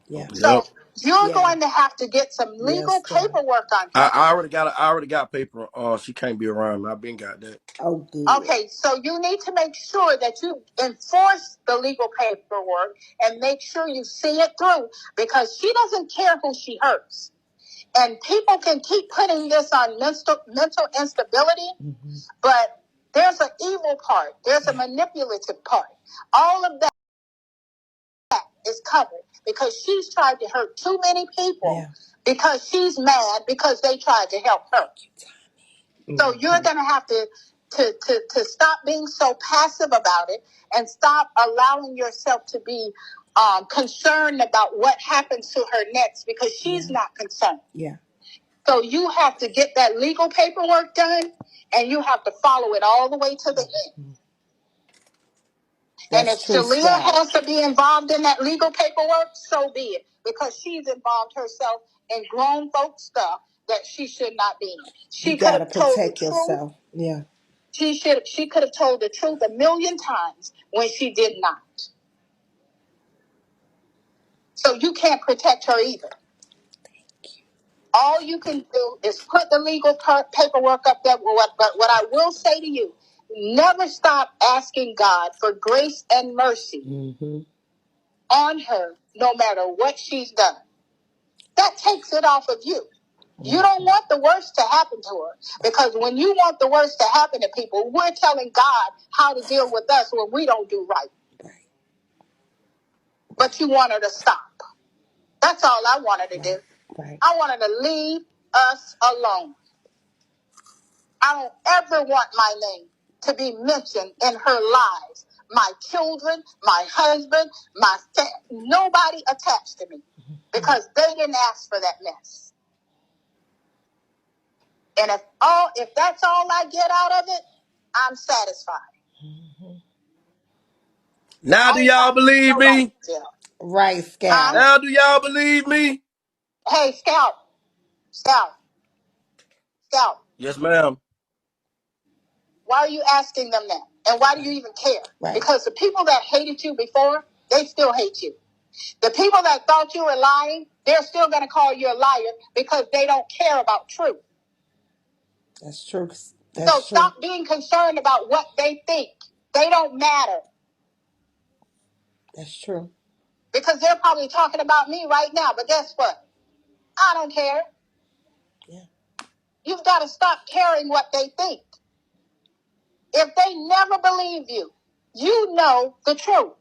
Yeah. So you're going to have to get some legal paperwork on her. I already got paper. She can't be around me. I've been got that. Oh, good. Okay, so you need to make sure that you enforce the legal paperwork and make sure you see it through, because she doesn't care who she hurts. And people can keep putting this on mental instability, but there's an evil part. There's a manipulative part. All of that is covered because she's tried to hurt too many people because she's mad because they tried to help her. So you're going to have to stop being so passive about it and stop allowing yourself to be concerned about what happens to her next, because she's not concerned. Yeah. So you have to get that legal paperwork done, and you have to follow it all the way to the end. And if Shalia has to be involved in that legal paperwork, so be it, because she's involved herself in grown folk stuff that she should not be in. She could have told the truth. Yeah. She could have told the truth 1,000,000 times when she did not. So you can't protect her either. All you can do is put the legal paperwork up there. But what I will say to you, never stop asking God for grace and mercy on her, no matter what she's done. That takes it off of you. You don't want the worst to happen to her, because when you want the worst to happen to people, we're telling God how to deal with us when we don't do right. But you want her to stop. That's all I want her to do. I want her to leave us alone. I don't ever want my name to be mentioned in her lives. My children, my husband, nobody attached to me, because they didn't ask for that mess. And if that's all I get out of it, I'm satisfied. Now do y'all believe me? Right, Scout. Now do y'all believe me? Hey, Scout. Yes, ma'am. Why are you asking them that? And why do you even care? Right. Because the people that hated you before, they still hate you. The people that thought you were lying, they're still going to call you a liar, because they don't care about truth. That's true. So stop being concerned about what they think. They don't matter. That's true. Because they're probably talking about me right now. But guess what? I don't care. Yeah. You've got to stop caring what they think. If they never believe you, you know the truth.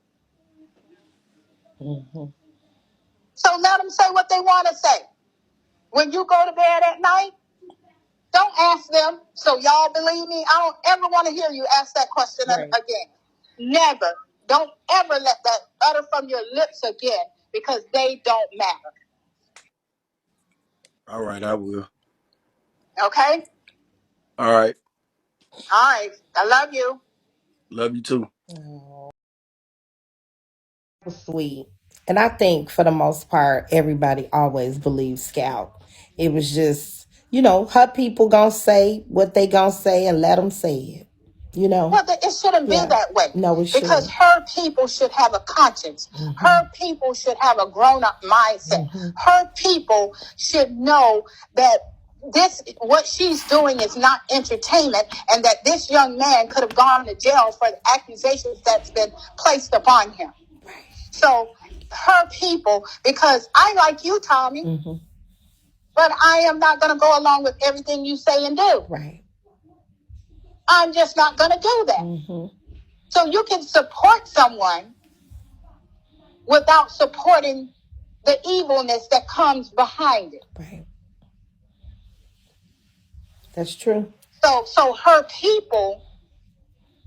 So let them say what they want to say. When you go to bed at night, don't ask them, so y'all believe me? I don't ever want to hear you ask that question again. Never. Don't ever let that utter from your lips again, because they don't matter. All right, I will. Okay? All right. I love you. Love you too. Sweet. And I think for the most part, everybody always believes Scout. It was just, her people gonna say what they gonna say and let them say it. Well, it shouldn't be that way. No, it shouldn't. Because her people should have a conscience. Her people should have a grown-up mindset. Her people should know that what she's doing is not entertainment, and that this young man could have gone to jail for the accusations that's been placed upon him. So her people, because I like you, Tommy, but I am not going to go along with everything you say and do. Right. I'm just not going to do that. So you can support someone without supporting the evilness that comes behind it. Right. That's true. So her people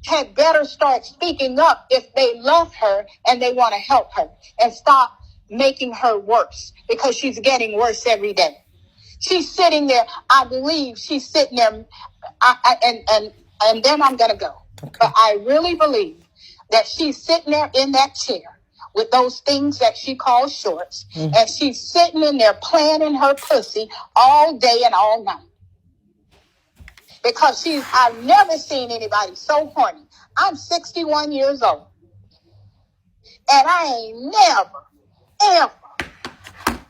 had better start speaking up if they love her and they want to help her, and stop making her worse, because she's getting worse every day. She's sitting there. I believe she's sitting there. And then I'm going to go. Okay. But I really believe that she's sitting there in that chair with those things that she calls shorts. And she's sitting in there playing in her pussy all day and all night. Because I've never seen anybody so horny. I'm 61 years old. And I ain't never, ever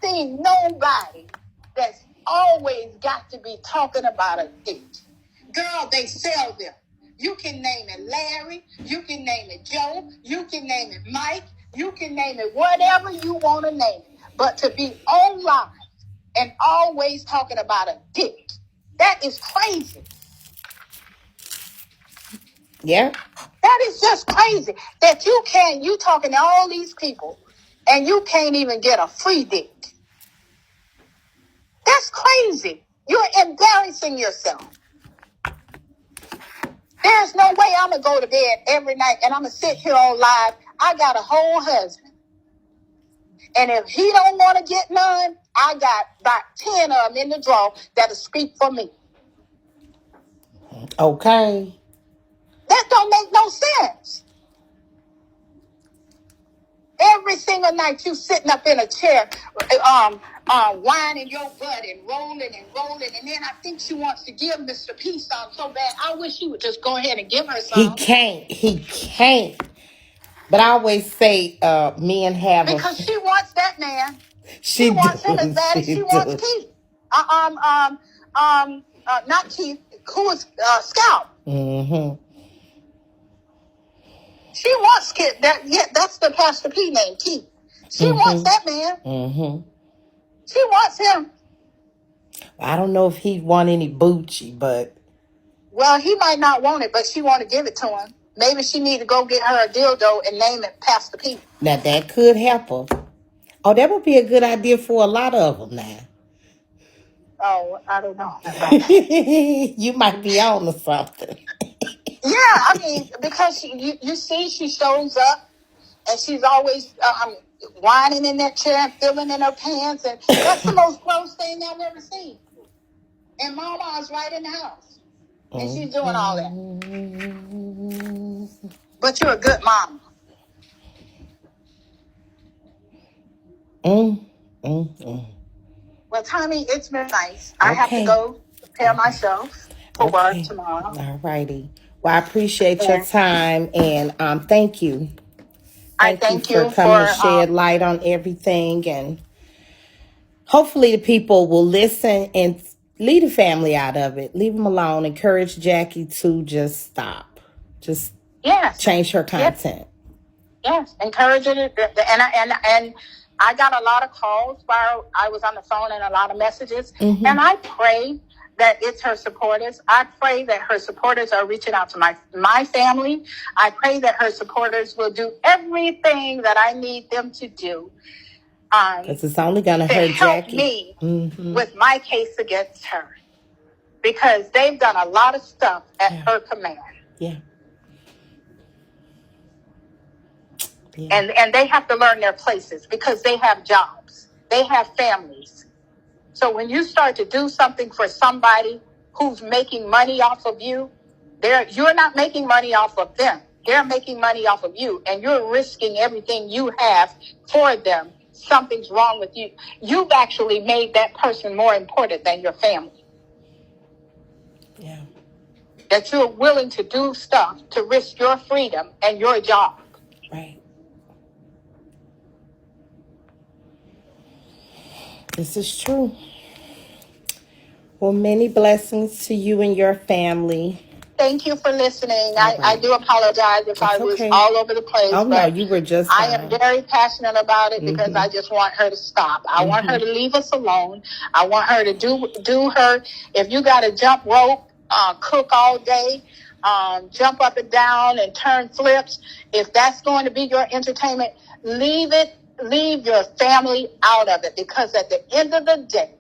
seen nobody that's always got to be talking about a date. Girl, they sell them. You can name it Larry. You can name it Joe. You can name it Mike. You can name it whatever you want to name it. But to be online and always talking about a date, that is crazy. Yeah. That is just crazy that you talking to all these people and you can't even get a free dick. That's crazy. You're embarrassing yourself. There's no way I'm going to go to bed every night and I'm going to sit here on live. I got a whole husband. And if he don't want to get none, I got about 10 of them in the drawer that'll speak for me. Okay. That don't make no sense. Every single night you sitting up in a chair, whining your butt and rolling, and then I think she wants to give Mr. P some so bad. I wish he would just go ahead and give her some. He can't. But I always say, men have because she wants that man. She wants him as bad as she wants Keith. Not Keith. Who is Scout? Mm-hmm. She wants Keith. That's the Pastor P name, Keith. She wants that man. Mm-hmm. She wants him. I don't know if he'd want any Bucci, but... Well, he might not want it, but she want to give it to him. Maybe she need to go get her a dildo and name it Pastor P. Now, that could help her. Oh, that would be a good idea for a lot of them now. Oh, I don't know. You might be on to something. Yeah, I mean, because you see, she shows up and she's always whining in that chair and feeling in her pants. And that's the most gross thing I've ever seen. And Mama's right in the house. And she's doing all that. But you're a good mama. Well, Tommy, it's been nice. Okay. I have to go prepare myself for work tomorrow. All righty. Well, I appreciate your time and thank you. Thank you for coming to shed light on everything, and hopefully the people will listen and leave the family out of it. Leave them alone. Encourage Jackie to just stop. Just change her content. Yes, encourage it. And I got a lot of calls while I was on the phone and a lot of messages. And I pray that it's her supporters. I pray that her supporters are reaching out to my family. I pray that her supporters will do everything that I need them to do. Because it's only going to hurt help Jackie. me with my case against her. Because they've done a lot of stuff at her command. Yeah. And they have to learn their places because they have jobs. They have families. So when you start to do something for somebody who's making money off of you, you're not making money off of them. They're making money off of you, and you're risking everything you have for them. Something's wrong with you. You've actually made that person more important than your family. Yeah. That you're willing to do stuff to risk your freedom and your job. Right. This is true. Well, many blessings to you and your family. Thank you for listening. I do apologize if I was all over the place. Oh, no, you were just I am very passionate about it because I just want her to stop. I want her to leave us alone. I want her to do her. If you got to jump rope, cook all day, jump up and down and turn flips, if that's going to be your entertainment, leave it. Leave your family out of it, because at the end of the day,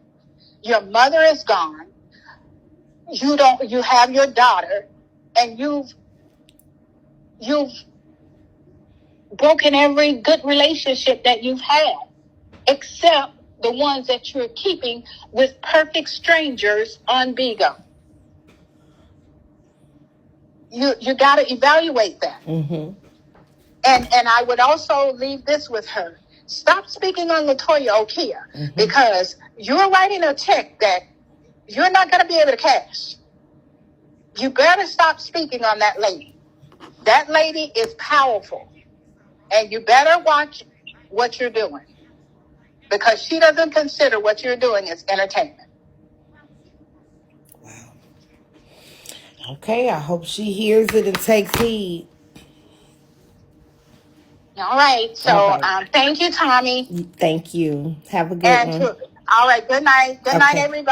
your mother is gone. You have your daughter, and you've broken every good relationship that you've had, except the ones that you're keeping with perfect strangers on Bigo. You got to evaluate that. Mm-hmm. And I would also leave this with her. Stop speaking on Latoya Okia, because you're writing a check that you're not going to be able to cash. You better stop speaking on that lady. That lady is powerful. And you better watch what you're doing, because she doesn't consider what you're doing as entertainment. Wow. Okay, I hope she hears it and takes heed. All right. So All right. thank you, Tomi. Thank you. Have a good And one. all right. Good night. Good night, Okay. everybody.